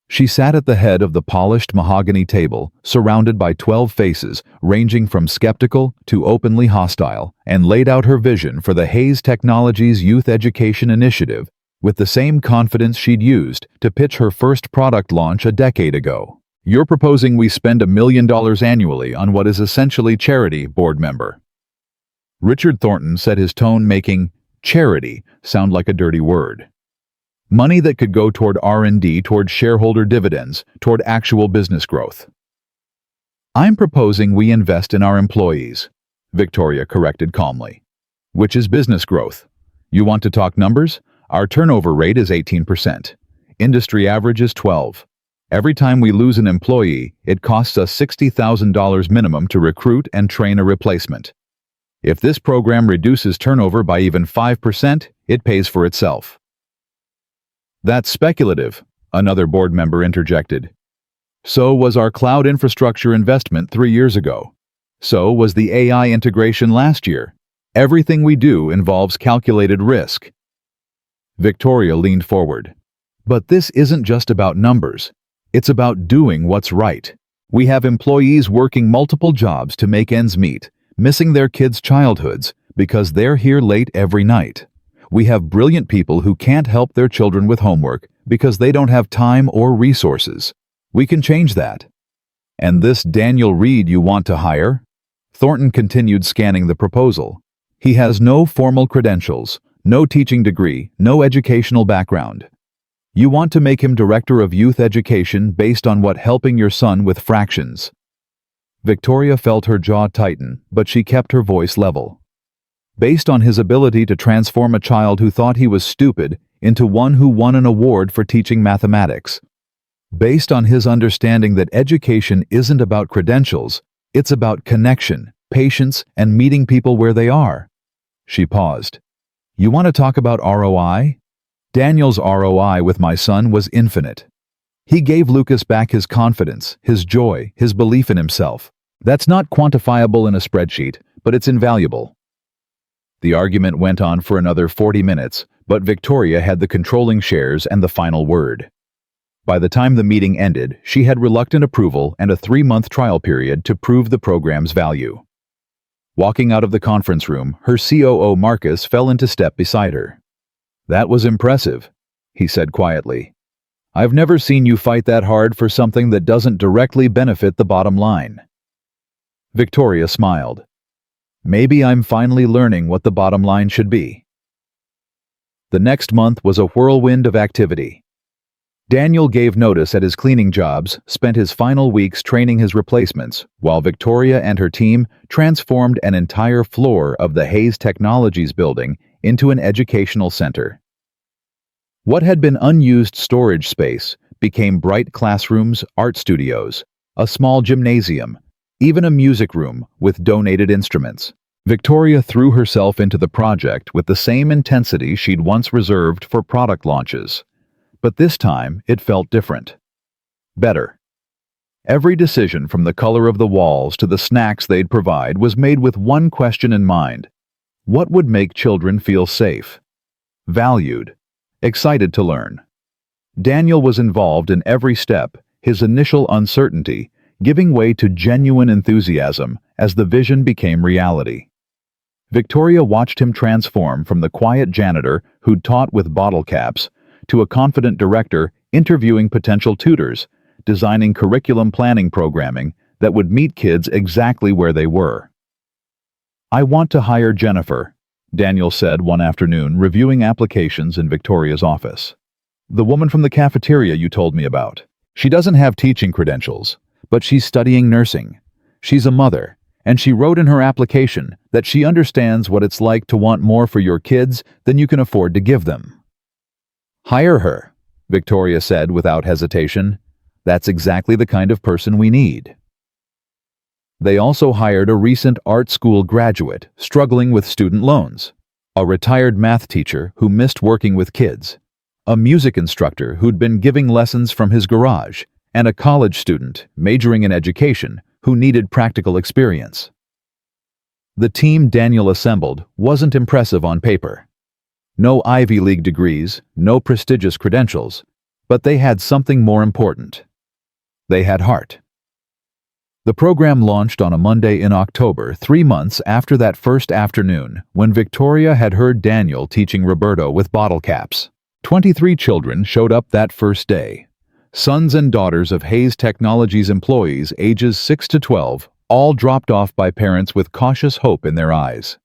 She sat at the head of the polished mahogany table, surrounded by 12 faces, ranging from skeptical to openly hostile, and laid out her vision for the Hayes Technologies Youth Education Initiative with the same confidence she'd used to pitch her first product launch a decade ago. "You're proposing we spend $1 million annually on what is essentially charity, board member." Richard Thornton said, his tone making charity sound like a dirty word. Money that could go toward R&D, toward shareholder dividends, toward actual business growth. "I'm proposing we invest in our employees," Victoria corrected calmly. "Which is business growth. You want to talk numbers? Our turnover rate is 18%. Industry average is 12%. Every time we lose an employee, it costs us $60,000 minimum to recruit and train a replacement. If this program reduces turnover by even 5%, it pays for itself." "That's speculative," another board member interjected. "So was our cloud infrastructure investment 3 years ago. So was the AI integration last year. Everything we do involves calculated risk." Victoria leaned forward. "But this isn't just about numbers. It's about doing what's right. We have employees working multiple jobs to make ends meet, missing their kids' childhoods because they're here late every night. We have brilliant people who can't help their children with homework because they don't have time or resources. We can change that." "And this Daniel Reed you want to hire?" Thornton continued scanning the proposal. "He has no formal credentials, no teaching degree, no educational background. You want to make him director of youth education based on what, helping your son with fractions?" Victoria felt her jaw tighten, but she kept her voice level. "Based on his ability to transform a child who thought he was stupid into one who won an award for teaching mathematics. Based on his understanding that education isn't about credentials, it's about connection, patience, and meeting people where they are." She paused. "You want to talk about ROI? Daniel's ROI with my son was infinite. He gave Lucas back his confidence, his joy, his belief in himself. That's not quantifiable in a spreadsheet, but it's invaluable." The argument went on for another 40 minutes, but Victoria had the controlling shares and the final word. By the time the meeting ended, she had reluctant approval and a 3-month trial period to prove the program's value. Walking out of the conference room, her COO Marcus fell into step beside her. "That was impressive," he said quietly. "I've never seen you fight that hard for something that doesn't directly benefit the bottom line." Victoria smiled. "Maybe I'm finally learning what the bottom line should be." The next month was a whirlwind of activity. Daniel gave notice at his cleaning jobs, spent his final weeks training his replacements, while Victoria and her team transformed an entire floor of the Hayes Technologies building into an educational center. What had been unused storage space became bright classrooms, art studios, a small gymnasium, even a music room with donated instruments. Victoria threw herself into the project with the same intensity she'd once reserved for product launches. But this time, it felt different. Better. Every decision from the color of the walls to the snacks they'd provide was made with one question in mind. What would make children feel safe, valued, excited to learn? Daniel was involved in every step, his initial uncertainty giving way to genuine enthusiasm as the vision became reality. Victoria watched him transform from the quiet janitor who'd taught with bottle caps to a confident director interviewing potential tutors, designing curriculum planning programming that would meet kids exactly where they were. "I want to hire Jennifer," Daniel said one afternoon, reviewing applications in Victoria's office. "The woman from the cafeteria you told me about. She doesn't have teaching credentials, but she's studying nursing. She's a mother, and she wrote in her application that she understands what it's like to want more for your kids than you can afford to give them." "Hire her," Victoria said without hesitation. "That's exactly the kind of person we need." They also hired a recent art school graduate struggling with student loans, a retired math teacher who missed working with kids, a music instructor who'd been giving lessons from his garage, and a college student majoring in education who needed practical experience. The team Daniel assembled wasn't impressive on paper. No Ivy League degrees, no prestigious credentials, but they had something more important. They had heart. The program launched on a Monday in October, 3 months after that first afternoon when Victoria had heard Daniel teaching Roberto with bottle caps. 23 children showed up that first day. Sons and daughters of Hayes Technologies employees ages 6 to 12, all dropped off by parents with cautious hope in their eyes.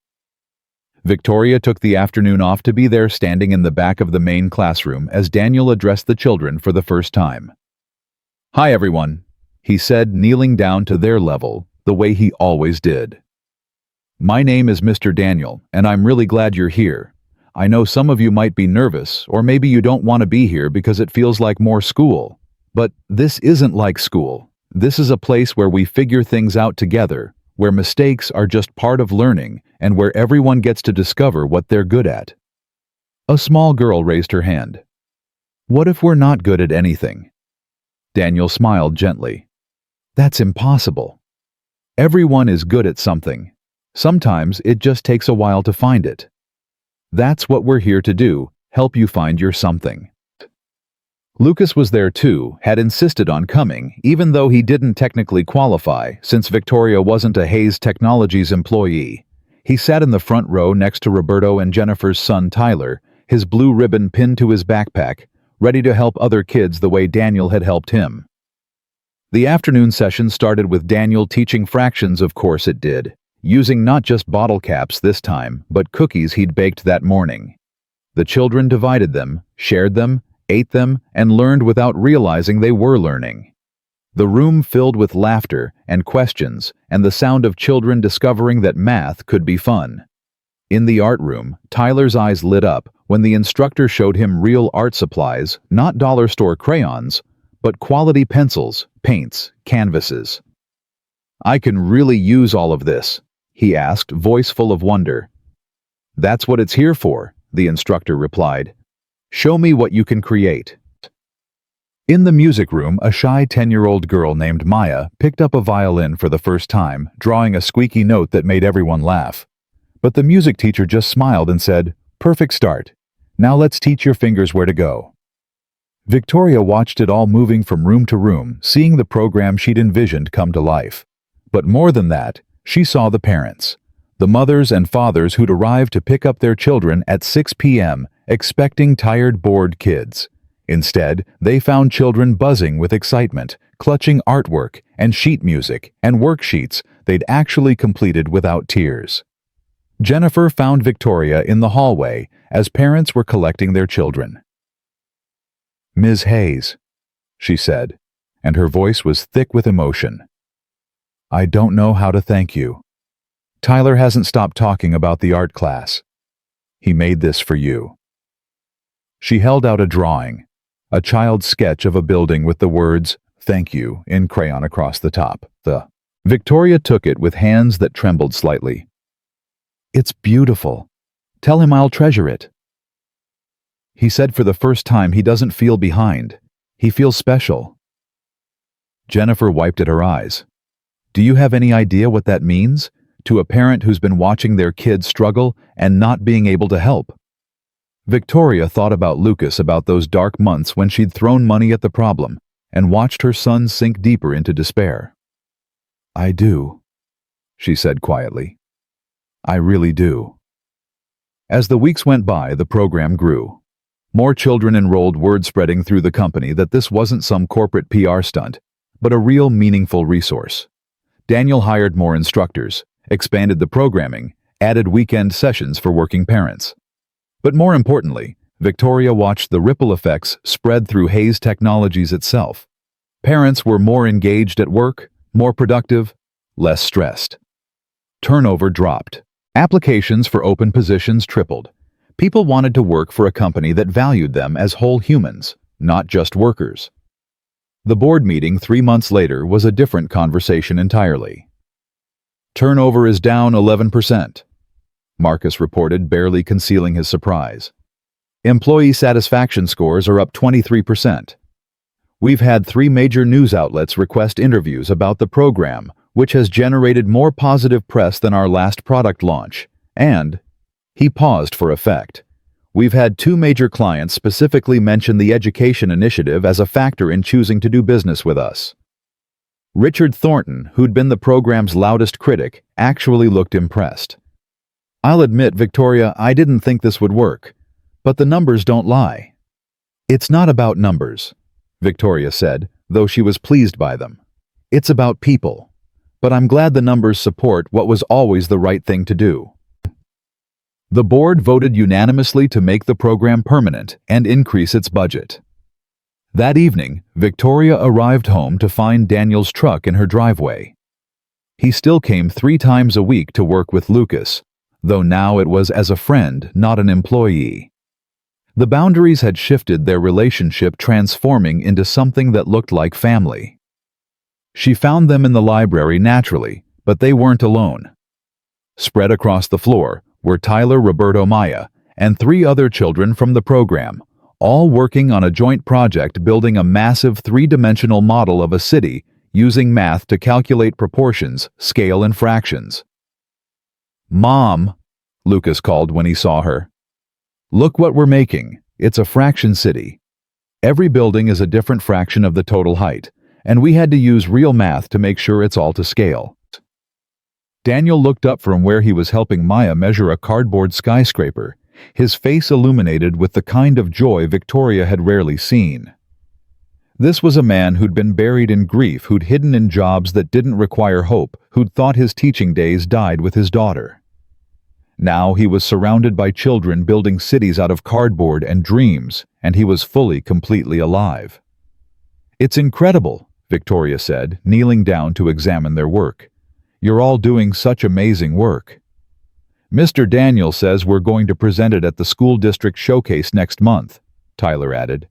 Victoria took the afternoon off to be there standing in the back of the main classroom as Daniel addressed the children for the first time. "Hi everyone," he said, kneeling down to their level, the way he always did. "My name is Mr. Daniel, and I'm really glad you're here. I know some of you might be nervous, or maybe you don't want to be here because it feels like more school. But this isn't like school. This is a place where we figure things out together, where mistakes are just part of learning, and where everyone gets to discover what they're good at." A small girl raised her hand. "What if we're not good at anything?" Daniel smiled gently. "That's impossible. Everyone is good at something. Sometimes it just takes a while to find it. That's what we're here to do, help you find your something." Lucas was there too, had insisted on coming, even though he didn't technically qualify, since Victoria wasn't a Hayes Technologies employee. He sat in the front row next to Roberto and Jennifer's son Tyler, his blue ribbon pinned to his backpack, ready to help other kids the way Daniel had helped him. The afternoon session started with Daniel teaching fractions, of course it did, using not just bottle caps this time, but cookies he'd baked that morning. The children divided them, shared them, ate them, and learned without realizing they were learning. The room filled with laughter and questions and the sound of children discovering that math could be fun. In the art room, Tyler's eyes lit up when the instructor showed him real art supplies, not dollar store crayons, but quality pencils, paints, canvases. "I can really use all of this," he asked, voice full of wonder. "That's what it's here for," the instructor replied. "Show me what you can create." In the music room, a shy 10-year-old girl named Maya picked up a violin for the first time, drawing a squeaky note that made everyone laugh. But the music teacher just smiled and said, "Perfect start. Now let's teach your fingers where to go." Victoria watched it all moving from room to room, seeing the program she'd envisioned come to life. But more than that, she saw the parents, the mothers and fathers who'd arrived to pick up their children at 6 p.m., expecting tired, bored kids. Instead, they found children buzzing with excitement, clutching artwork and sheet music and worksheets they'd actually completed without tears. Jennifer found Victoria in the hallway as parents were collecting their children. "Ms. Hayes," she said, and her voice was thick with emotion. "I don't know how to thank you. Tyler hasn't stopped talking about the art class. He made this for you." She held out a drawing, a child's sketch of a building with the words, "Thank you," in crayon across the top. Victoria took it with hands that trembled slightly. It's beautiful. Tell him I'll treasure it. He said for the first time he doesn't feel behind. He feels special. Jennifer wiped at her eyes. Do you have any idea what that means? To a parent who's been watching their kid struggle and not being able to help. Victoria thought about Lucas, about those dark months when she'd thrown money at the problem and watched her son sink deeper into despair. I do, she said quietly. I really do. As the weeks went by, the program grew. More children enrolled, word spreading through the company that this wasn't some corporate PR stunt, but a real meaningful resource. Daniel hired more instructors, expanded the programming, added weekend sessions for working parents. But more importantly, Victoria watched the ripple effects spread through Hayes Technologies itself. Parents were more engaged at work, more productive, less stressed. Turnover dropped. Applications for open positions tripled. People wanted to work for a company that valued them as whole humans, not just workers. The board meeting 3 months later was a different conversation entirely. Turnover is down 11%. Marcus reported, barely concealing his surprise. Employee satisfaction scores are up 23%. We've had 3 major news outlets request interviews about the program, which has generated more positive press than our last product launch. And, he paused for effect, we've had 2 major clients specifically mention the education initiative as a factor in choosing to do business with us. Richard Thornton, who'd been the program's loudest critic, actually looked impressed. I'll admit, Victoria, I didn't think this would work. But the numbers don't lie. It's not about numbers, Victoria said, though she was pleased by them. It's about people. But I'm glad the numbers support what was always the right thing to do. The board voted unanimously to make the program permanent and increase its budget. That evening, Victoria arrived home to find Daniel's truck in her driveway. He still came 3 times a week to work with Lucas, though now it was as a friend, not an employee. The boundaries had shifted, their relationship transforming into something that looked like family. She found them in the library naturally, but they weren't alone. Spread across the floor were Tyler, Roberto, Maya, and 3 other children from the program, all working on a joint project building a massive 3-dimensional model of a city using math to calculate proportions, scale, and fractions. Mom, Lucas called when he saw her. Look what we're making. It's a fraction city. Every building is a different fraction of the total height, and we had to use real math to make sure it's all to scale. Daniel looked up from where he was helping Maya measure a cardboard skyscraper, his face illuminated with the kind of joy Victoria had rarely seen. This was a man who'd been buried in grief, who'd hidden in jobs that didn't require hope, who'd thought his teaching days died with his daughter. Now he was surrounded by children building cities out of cardboard and dreams, and he was fully, completely alive. It's incredible, Victoria said, kneeling down to examine their work. You're all doing such amazing work. Mr. Daniel says we're going to present it at the school district showcase next month, Tyler added.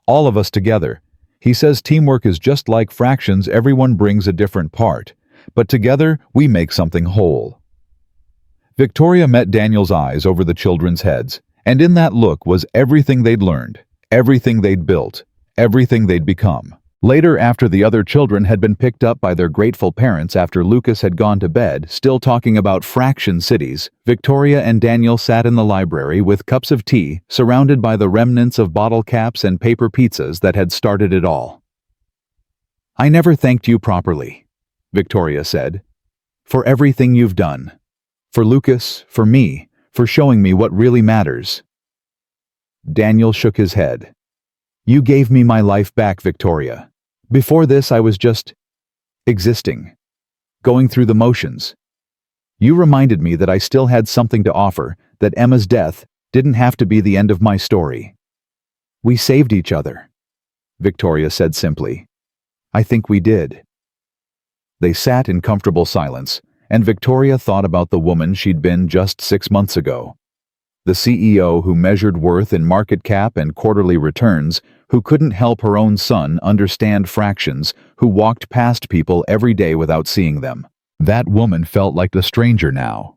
All of us together. He says teamwork is just like fractions, everyone brings a different part, but together we make something whole. Victoria met Daniel's eyes over the children's heads, and in that look was everything they'd learned, everything they'd built, everything they'd become. Later, after the other children had been picked up by their grateful parents after Lucas had gone to bed, still talking about fraction cities, Victoria and Daniel sat in the library with cups of tea, surrounded by the remnants of bottle caps and paper pizzas that had started it all. I never thanked you properly, Victoria said, for everything you've done. For Lucas, for me, for showing me what really matters. Daniel shook his head. You gave me my life back, Victoria. Before this, I was just existing, going through the motions. You reminded me that I still had something to offer, that Emma's death didn't have to be the end of my story. We saved each other, Victoria said simply. I think we did. They sat in comfortable silence, and Victoria thought about the woman she'd been just 6 months ago. The CEO who measured worth in market cap and quarterly returns, who couldn't help her own son understand fractions, who walked past people every day without seeing them. That woman felt like a stranger now.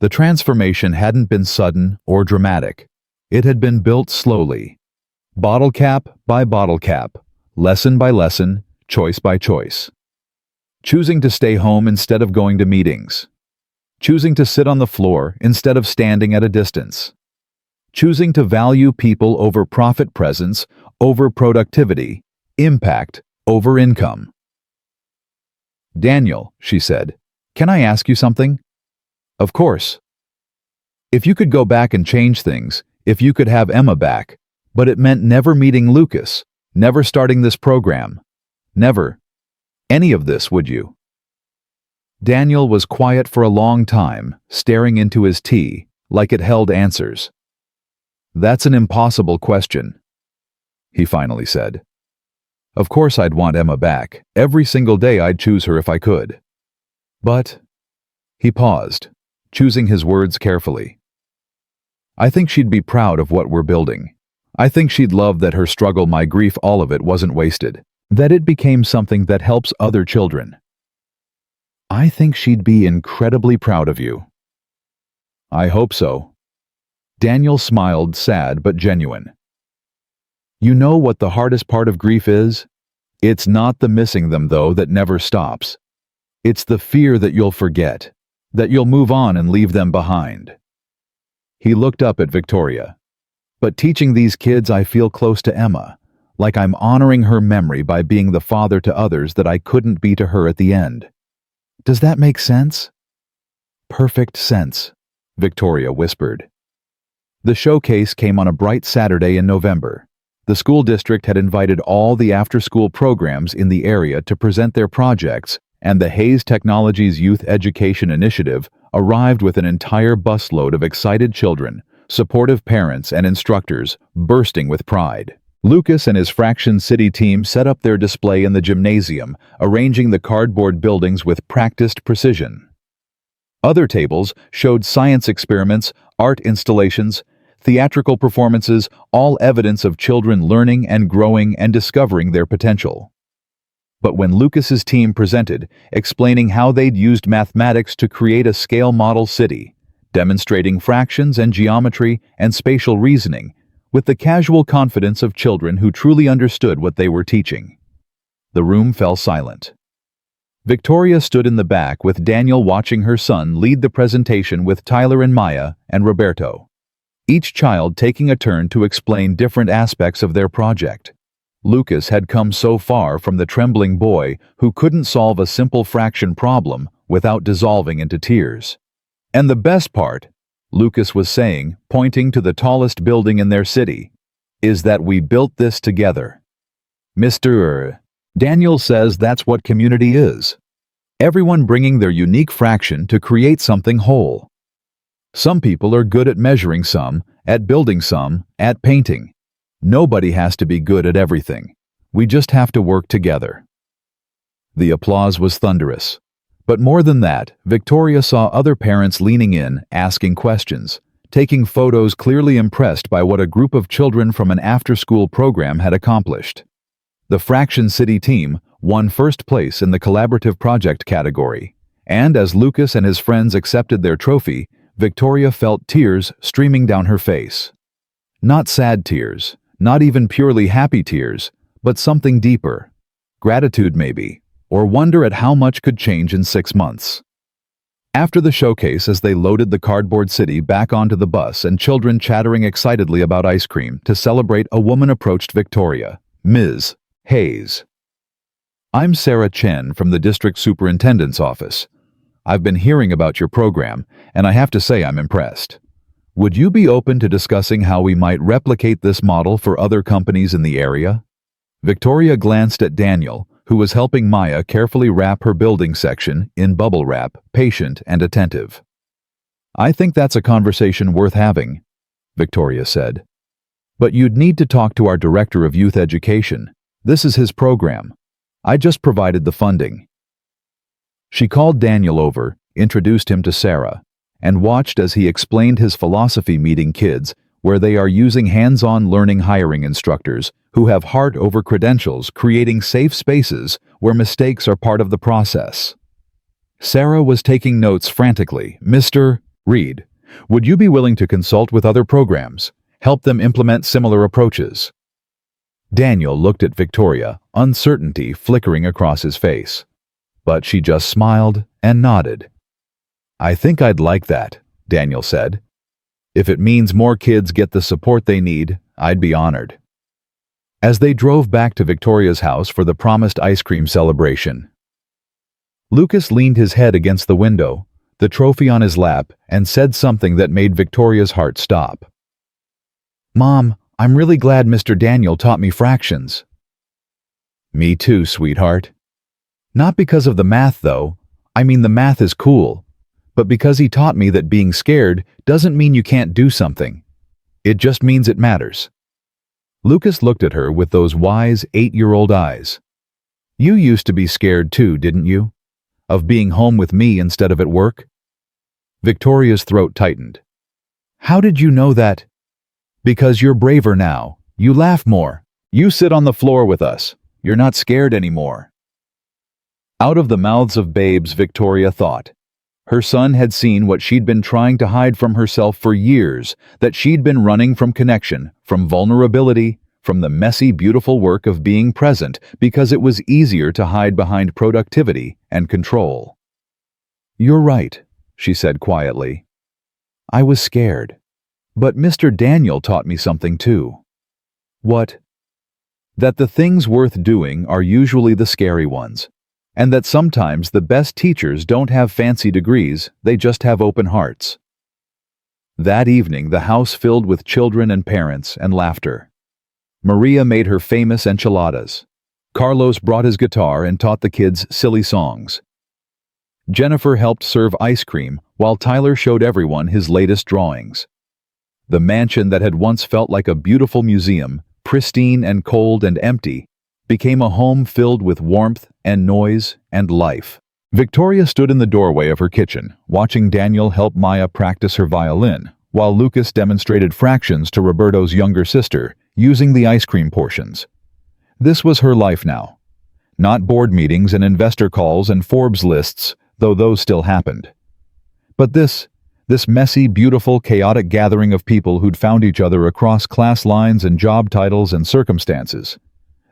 The transformation hadn't been sudden or dramatic. It had been built slowly, bottle cap by bottle cap, lesson by lesson, choice by choice. Choosing to stay home instead of going to meetings. Choosing to sit on the floor instead of standing at a distance. Choosing to value people over profit presence, over productivity, impact over income. "Daniel," she said, "can I ask you something?" "Of course." "If you could go back and change things, if you could have Emma back, but it meant never meeting Lucas, never starting this program, never any of this, would you?" Daniel was quiet for a long time, staring into his tea, like it held answers. "That's an impossible question," he finally said. "Of course I'd want Emma back. Every single day I'd choose her if I could. But," he paused, choosing his words carefully, "I think she'd be proud of what we're building. I think she'd love that her struggle, my grief, all of it wasn't wasted, that it became something that helps other children. I think she'd be incredibly proud of you." "I hope so." Daniel smiled, sad but genuine. "You know what the hardest part of grief is? It's not the missing them, though, that never stops. It's the fear that you'll forget, that you'll move on and leave them behind." He looked up at Victoria. "But teaching these kids, I feel close to Emma, like I'm honoring her memory by being the father to others that I couldn't be to her at the end. Does that make sense?" "Perfect sense," Victoria whispered. The showcase came on a bright Saturday in November. The school district had invited all the after-school programs in the area to present their projects, and the Hayes Technologies Youth Education Initiative arrived with an entire busload of excited children, supportive parents and instructors, bursting with pride. Lucas and his Fraction City team set up their display in the gymnasium, arranging the cardboard buildings with practiced precision. Other tables showed science experiments, art installations, theatrical performances, all evidence of children learning and growing and discovering their potential. But when Lucas's team presented, explaining how they'd used mathematics to create a scale model city, demonstrating fractions and geometry and spatial reasoning, with the casual confidence of children who truly understood what they were teaching, the room fell silent. Victoria stood in the back with Daniel watching her son lead the presentation with Tyler and Maya and Roberto, each child taking a turn to explain different aspects of their project. Lucas had come so far from the trembling boy who couldn't solve a simple fraction problem without dissolving into tears. "And the best part," Lucas was saying, pointing to the tallest building in their city, "is that we built this together. Mr. Daniel says that's what community is. Everyone bringing their unique fraction to create something whole. Some people are good at measuring some, at building some, at painting. Nobody has to be good at everything. We just have to work together." The applause was thunderous. But more than that, Victoria saw other parents leaning in, asking questions, taking photos, clearly impressed by what a group of children from an after-school program had accomplished. The Fraction City team won first place in the collaborative project category, and as Lucas and his friends accepted their trophy, Victoria felt tears streaming down her face. Not sad tears, not even purely happy tears, but something deeper. Gratitude maybe, or wonder at how much could change in 6 months. After the showcase, as they loaded the cardboard city back onto the bus and children chattering excitedly about ice cream to celebrate, a woman approached Victoria, Ms. Hayes. "I'm Sarah Chen from the district superintendent's office. I've been hearing about your program, and I have to say I'm impressed. Would you be open to discussing how we might replicate this model for other companies in the area?" Victoria glanced at Daniel, who was helping Maya carefully wrap her building section in bubble wrap, patient and attentive. "I think that's a conversation worth having," Victoria said. "But you'd need to talk to our Director of Youth Education. This is his program. I just provided the funding." She called Daniel over, introduced him to Sarah, and watched as he explained his philosophy, meeting kids where they are using hands-on learning, hiring instructors who have heart over credentials, creating safe spaces where mistakes are part of the process. Sarah was taking notes frantically. "Mr. Reed, would you be willing to consult with other programs, help them implement similar approaches? Daniel looked at Victoria, uncertainty flickering across his face. But she just smiled and nodded. I think I'd like that, Daniel said. If it means more kids get the support they need, I'd be honored. As they drove back to Victoria's house for the promised ice cream celebration, Lucas leaned his head against the window, the trophy on his lap, and said something that made Victoria's heart stop. Mom, I'm really glad Mr. Daniel taught me fractions. Me too, sweetheart. Not because of the math, though. I mean, the math is cool. But because he taught me that being scared doesn't mean you can't do something. It just means it matters. Lucas looked at her with those wise 8-year-old eyes. You used to be scared too, didn't you? Of being home with me instead of at work? Victoria's throat tightened. How did you know that? Because you're braver now. You laugh more. You sit on the floor with us. You're not scared anymore. Out of the mouths of babes, Victoria thought. Her son had seen what she'd been trying to hide from herself for years, that she'd been running from connection, from vulnerability, from the messy, beautiful work of being present because it was easier to hide behind productivity and control. You're right, she said quietly. I was scared. But Mr. Daniel taught me something too. What? That the things worth doing are usually the scary ones. And that sometimes the best teachers don't have fancy degrees, they just have open hearts. That evening, the house filled with children and parents and laughter. Maria made her famous enchiladas. Carlos brought his guitar and taught the kids silly songs. Jennifer helped serve ice cream while Tyler showed everyone his latest drawings. The mansion that had once felt like a beautiful museum, pristine and cold and empty, became a home filled with warmth and noise and life. Victoria stood in the doorway of her kitchen, watching Daniel help Maya practice her violin, while Lucas demonstrated fractions to Roberto's younger sister, using the ice cream portions. This was her life now. Not board meetings and investor calls and Forbes lists, though those still happened. But this messy, beautiful, chaotic gathering of people who'd found each other across class lines and job titles and circumstances.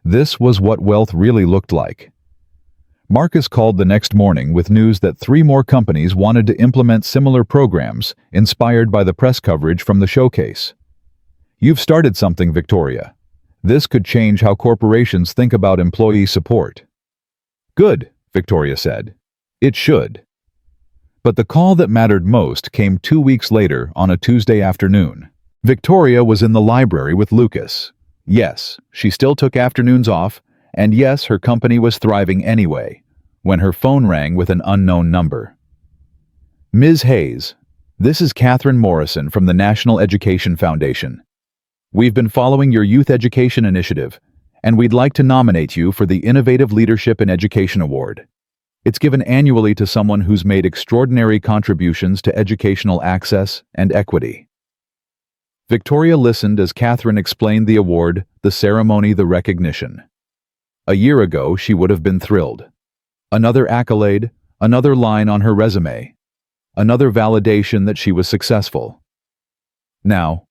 This was what wealth really looked like. Marcus called the next morning with news that 3 more companies wanted to implement similar programs inspired by the press coverage from the showcase. You've started something, Victoria. This could change how corporations think about employee support. Good, Victoria said. It should. But the call that mattered most came 2 weeks later on a Tuesday afternoon. Victoria was in the library with Lucas. Yes, she still took afternoons off, and yes, her company was thriving anyway, when her phone rang with an unknown number. Ms. Hayes, this is Catherine Morrison from the National Education Foundation. We've been following your youth education initiative, and we'd like to nominate you for the Innovative Leadership in Education Award. It's given annually to someone who's made extraordinary contributions to educational access and equity. Victoria listened as Catherine explained the award, the ceremony, the recognition. A year ago, she would have been thrilled. Another accolade, another line on her resume, another validation that she was successful. Now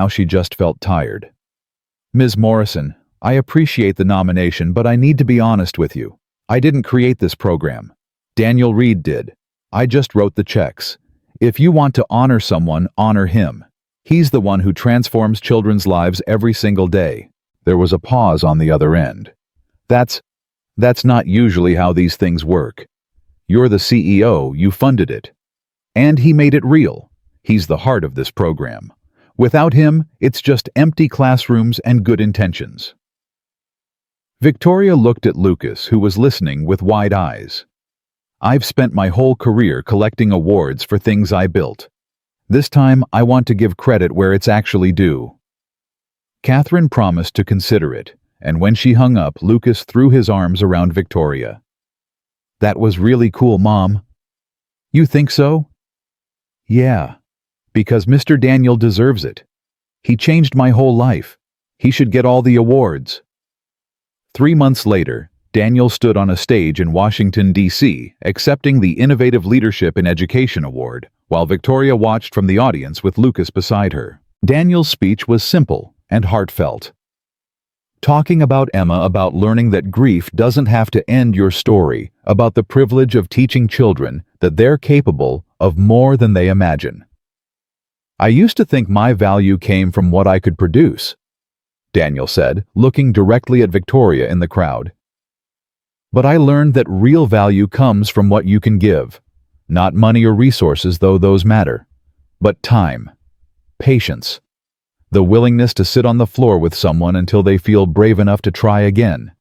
she just felt tired. Ms. Morrison, I appreciate the nomination, but I need to be honest with you. I didn't create this program. Daniel Reed did. I just wrote the checks. If you want to honor someone, honor him. He's the one who transforms children's lives every single day. There was a pause on the other end. That's not usually how these things work. You're the CEO, you funded it. And he made it real. He's the heart of this program. Without him, it's just empty classrooms and good intentions. Victoria looked at Lucas, who was listening with wide eyes. I've spent my whole career collecting awards for things I built. This time, I want to give credit where it's actually due. Catherine promised to consider it, and when she hung up, Lucas threw his arms around Victoria. That was really cool, Mom. You think so? Yeah, because Mr. Daniel deserves it. He changed my whole life. He should get all the awards. 3 months later, Daniel stood on a stage in Washington, D.C., accepting the Innovative Leadership in Education Award, while Victoria watched from the audience with Lucas beside her. Daniel's speech was simple and heartfelt, talking about Emma, about learning that grief doesn't have to end your story, about the privilege of teaching children that they're capable of more than they imagine. "I used to think my value came from what I could produce," Daniel said, looking directly at Victoria in the crowd. "But I learned that real value comes from what you can give. Not money or resources, though those matter, but time, patience, the willingness to sit on the floor with someone until they feel brave enough to try again.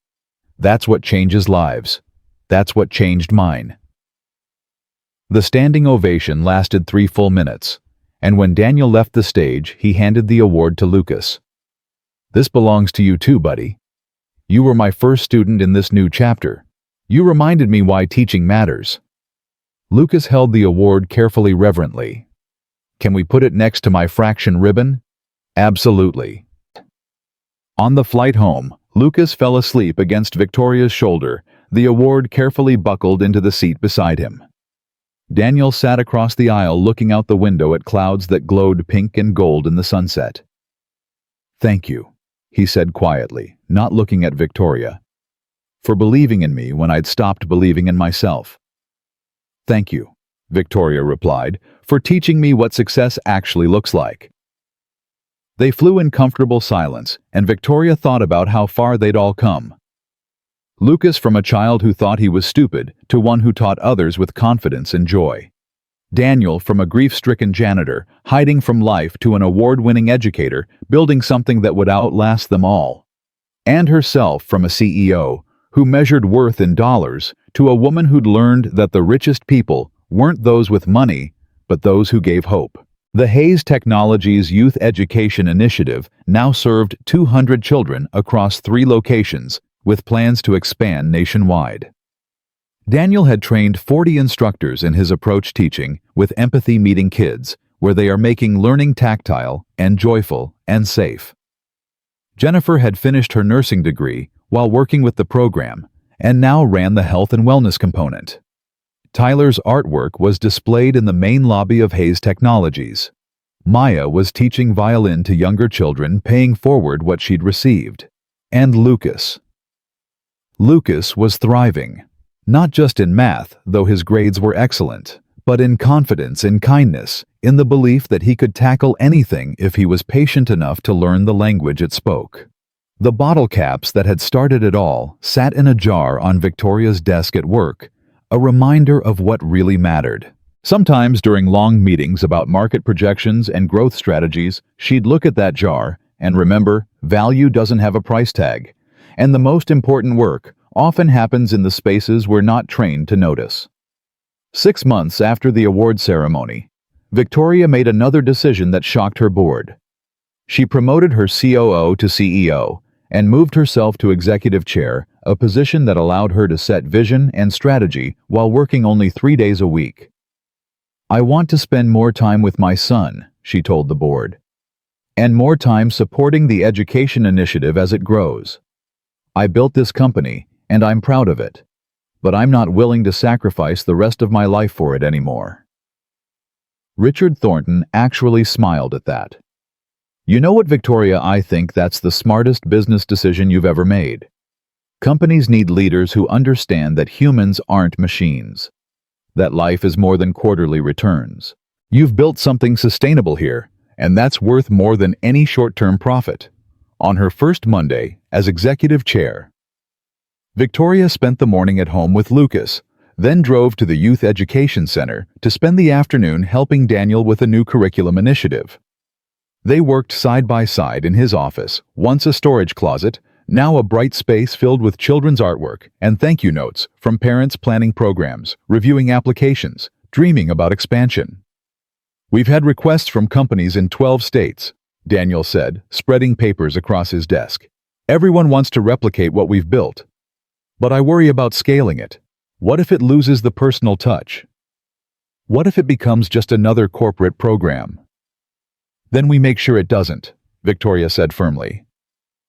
That's what changes lives. That's what changed mine." The standing ovation lasted 3 full minutes, and when Daniel left the stage, he handed the award to Lucas. "This belongs to you too, buddy. You were my first student in this new chapter. You reminded me why teaching matters." Lucas held the award carefully, reverently. "Can we put it next to my fraction ribbon?" "Absolutely." On the flight home, Lucas fell asleep against Victoria's shoulder, the award carefully buckled into the seat beside him. Daniel sat across the aisle looking out the window at clouds that glowed pink and gold in the sunset. "Thank you," he said quietly, not looking at Victoria, "for believing in me when I'd stopped believing in myself." "Thank you," Victoria replied, "for teaching me what success actually looks like." They flew in comfortable silence, and Victoria thought about how far they'd all come. Lucas from a child who thought he was stupid to one who taught others with confidence and joy. Daniel from a grief-stricken janitor, hiding from life, to an award-winning educator, building something that would outlast them all. And herself from a CEO, who measured worth in dollars, to a woman who'd learned that the richest people weren't those with money, but those who gave hope. The Hayes Technologies Youth Education Initiative now served 200 children across 3 locations, with plans to expand nationwide. Daniel had trained 40 instructors in his approach teaching, with empathy meeting kids, where they are making learning tactile and joyful and safe. Jennifer had finished her nursing degree while working with the program, and now ran the health and wellness component. Tyler's artwork was displayed in the main lobby of Hayes Technologies. Maya was teaching violin to younger children, paying forward what she'd received. And Lucas was thriving, not just in math, though his grades were excellent, but in confidence, in kindness, in the belief that he could tackle anything if he was patient enough to learn the language it spoke. The bottle caps that had started it all sat in a jar on Victoria's desk at work, a reminder of what really mattered. Sometimes during long meetings about market projections and growth strategies, she'd look at that jar and remember, value doesn't have a price tag, and the most important work often happens in the spaces we're not trained to notice. 6 months after the award ceremony, Victoria made another decision that shocked her board. She promoted her COO to CEO and moved herself to executive chair, a position that allowed her to set vision and strategy while working only 3 days a week. "I want to spend more time with my son," she told the board, "and more time supporting the education initiative as it grows. I built this company, and I'm proud of it, but I'm not willing to sacrifice the rest of my life for it anymore." Richard Thornton actually smiled at that. "You know what, Victoria, I think that's the smartest business decision you've ever made. Companies need leaders who understand that humans aren't machines, that life is more than quarterly returns. You've built something sustainable here, and that's worth more than any short-term profit." On her first Monday as executive chair, Victoria spent the morning at home with Lucas, then drove to the Youth Education Center to spend the afternoon helping Daniel with a new curriculum initiative. They worked side by side in his office, once a storage closet, now a bright space filled with children's artwork and thank you notes from parents planning programs, reviewing applications, dreaming about expansion. "We've had requests from companies in 12 states, Daniel said, spreading papers across his desk. "Everyone wants to replicate what we've built. But I worry about scaling it. What if it loses the personal touch? What if it becomes just another corporate program?" "Then we make sure it doesn't," Victoria said firmly.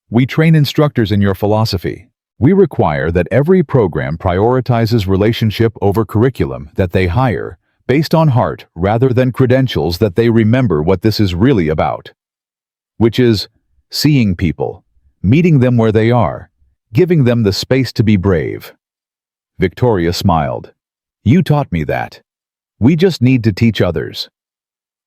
"We train instructors in your philosophy. We require that every program prioritizes relationship over curriculum, that they hire, based on heart rather than credentials, that they remember what this is really about, which is seeing people, meeting them where they are, giving them the space to be brave. Victoria smiled. You taught me that. We just need to teach others.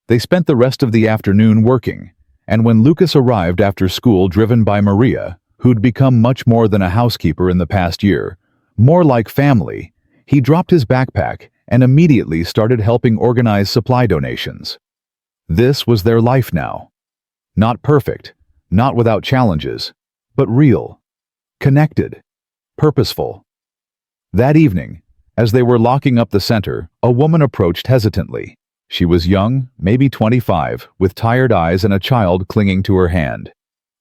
They spent the rest of the afternoon working, and when Lucas arrived after school driven by Maria, who'd become much more than a housekeeper in the past year, more like family, he dropped his backpack and immediately started helping organize supply donations. This was their life now. Not perfect, not without challenges, but real, connected, purposeful. That evening, as they were locking up the center, a woman approached hesitantly. She was young, maybe 25, with tired eyes and a child clinging to her hand.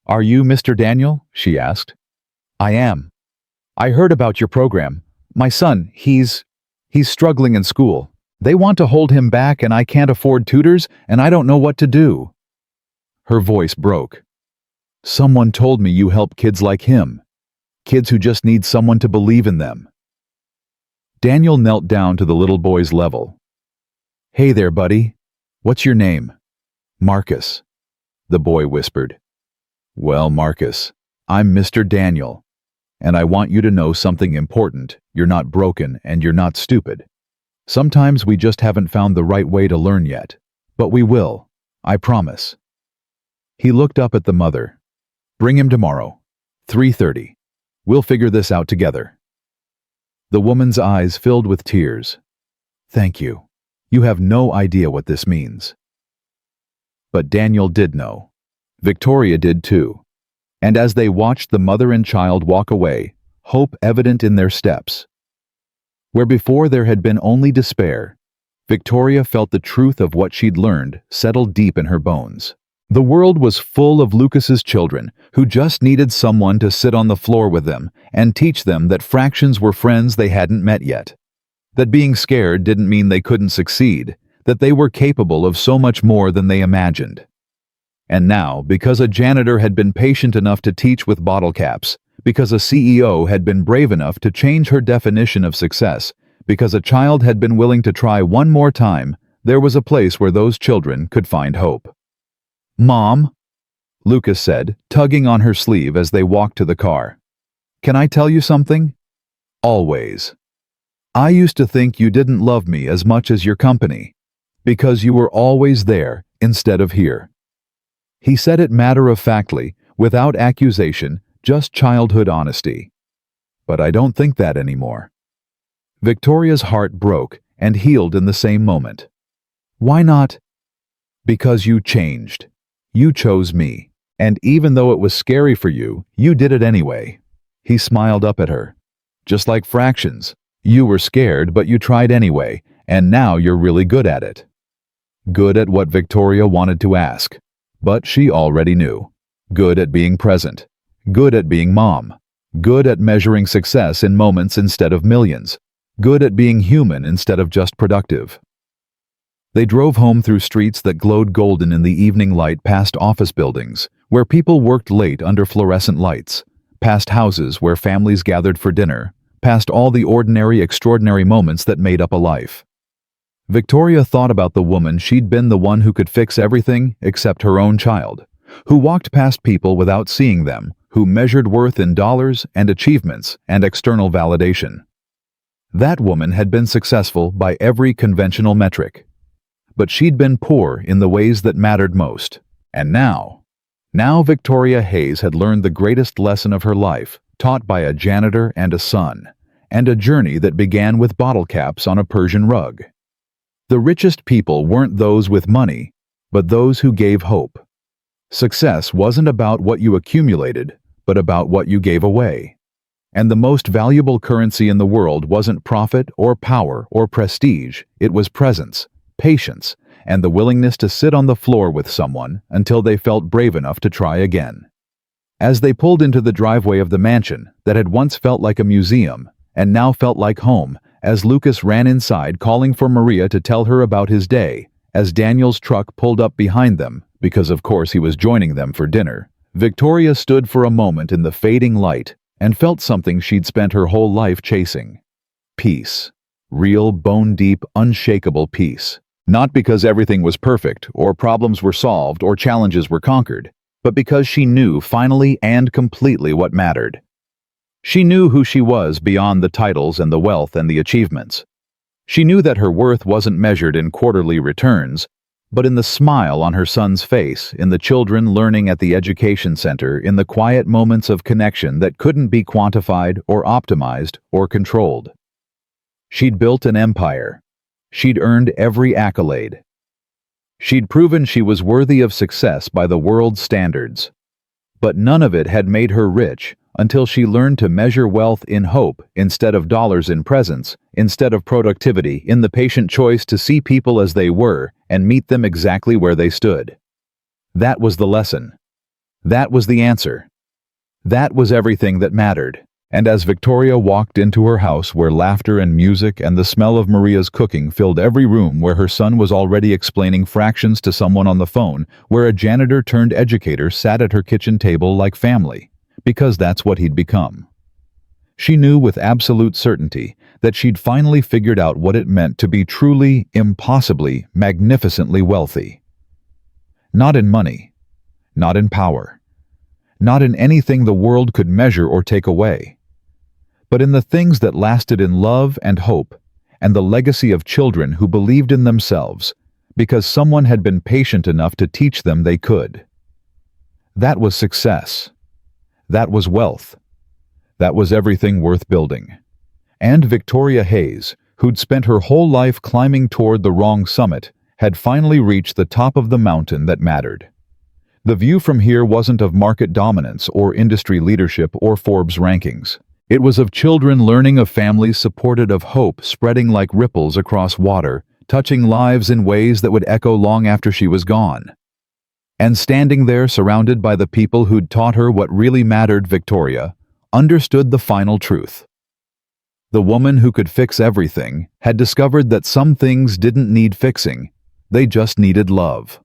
Are you Mr. Daniel? She asked. I am. I heard about your program. My son, he's struggling in school. They want to hold him back and I can't afford tutors and I don't know what to do. Her voice broke. Someone told me you help kids like him. Kids who just need someone to believe in them. Daniel knelt down to the little boy's level. Hey there, buddy. What's your name? Marcus, the boy whispered. Well, Marcus, I'm Mr. Daniel, and I want you to know something important. You're not broken and you're not stupid. Sometimes we just haven't found the right way to learn yet, but we will, I promise. He looked up at the mother. Bring him tomorrow, 3:30. We'll figure this out together. The woman's eyes filled with tears. Thank you. You have no idea what this means. But Daniel did know. Victoria did too. And as they watched the mother and child walk away, hope evident in their steps. Where before there had been only despair, Victoria felt the truth of what she'd learned settle deep in her bones. The world was full of Lucas's children who just needed someone to sit on the floor with them and teach them that fractions were friends they hadn't met yet. That being scared didn't mean they couldn't succeed, that they were capable of so much more than they imagined. And now, because a janitor had been patient enough to teach with bottle caps, because a CEO had been brave enough to change her definition of success, because a child had been willing to try one more time, there was a place where those children could find hope. Mom, Lucas said, tugging on her sleeve as they walked to the car. Can I tell you something? Always. I used to think you didn't love me as much as your company, because you were always there instead of here. He said it matter-of-factly, without accusation, just childhood honesty. But I don't think that anymore. Victoria's heart broke and healed in the same moment. Why not? Because you changed. You chose me. And even though it was scary for you, you did it anyway. He smiled up at her. Just like fractions. You were scared, but you tried anyway, and now you're really good at it. Good at what Victoria wanted to ask, but she already knew. Good at being present. Good at being mom. Good at measuring success in moments instead of millions. Good at being human instead of just productive. They drove home through streets that glowed golden in the evening light, past office buildings, where people worked late under fluorescent lights, past houses where families gathered for dinner, past all the ordinary, extraordinary moments that made up a life. Victoria thought about the woman she'd been, the one who could fix everything except her own child, who walked past people without seeing them, who measured worth in dollars and achievements and external validation. That woman had been successful by every conventional metric. But she'd been poor in the ways that mattered most. And now Victoria Hayes had learned the greatest lesson of her life, taught by a janitor and a son, and a journey that began with bottle caps on a Persian rug. The richest people weren't those with money, but those who gave hope. Success wasn't about what you accumulated, but about what you gave away. And the most valuable currency in the world wasn't profit or power or prestige, it was presence, patience, and the willingness to sit on the floor with someone until they felt brave enough to try again. As they pulled into the driveway of the mansion that had once felt like a museum and now felt like home, as Lucas ran inside calling for Maria to tell her about his day, as Daniel's truck pulled up behind them, because of course he was joining them for dinner, Victoria stood for a moment in the fading light and felt something she'd spent her whole life chasing. Peace. Real, bone-deep, unshakable peace. Not because everything was perfect, or problems were solved, or challenges were conquered, but because she knew finally and completely what mattered. She knew who she was beyond the titles and the wealth and the achievements. She knew that her worth wasn't measured in quarterly returns, but in the smile on her son's face, in the children learning at the education center, in the quiet moments of connection that couldn't be quantified or optimized or controlled. She'd built an empire. She'd earned every accolade. She'd proven she was worthy of success by the world's standards. But none of it had made her rich until she learned to measure wealth in hope instead of dollars in presence, instead of productivity, in the patient choice to see people as they were and meet them exactly where they stood. That was the lesson. That was the answer. That was everything that mattered. And as Victoria walked into her house where laughter and music and the smell of Maria's cooking filled every room, where her son was already explaining fractions to someone on the phone, where a janitor turned educator sat at her kitchen table like family, because that's what he'd become. She knew with absolute certainty that she'd finally figured out what it meant to be truly, impossibly, magnificently wealthy. Not in money, not in power, not in anything the world could measure or take away, but in the things that lasted, in love and hope, and the legacy of children who believed in themselves because someone had been patient enough to teach them they could. That was success. That was wealth. That was everything worth building. And Victoria Hayes, who'd spent her whole life climbing toward the wrong summit, had finally reached the top of the mountain that mattered. The view from here wasn't of market dominance or industry leadership or Forbes rankings. It was of children learning, of families supported, of hope spreading like ripples across water, touching lives in ways that would echo long after she was gone. And standing there surrounded by the people who'd taught her what really mattered, Victoria understood the final truth. The woman who could fix everything had discovered that some things didn't need fixing, they just needed love.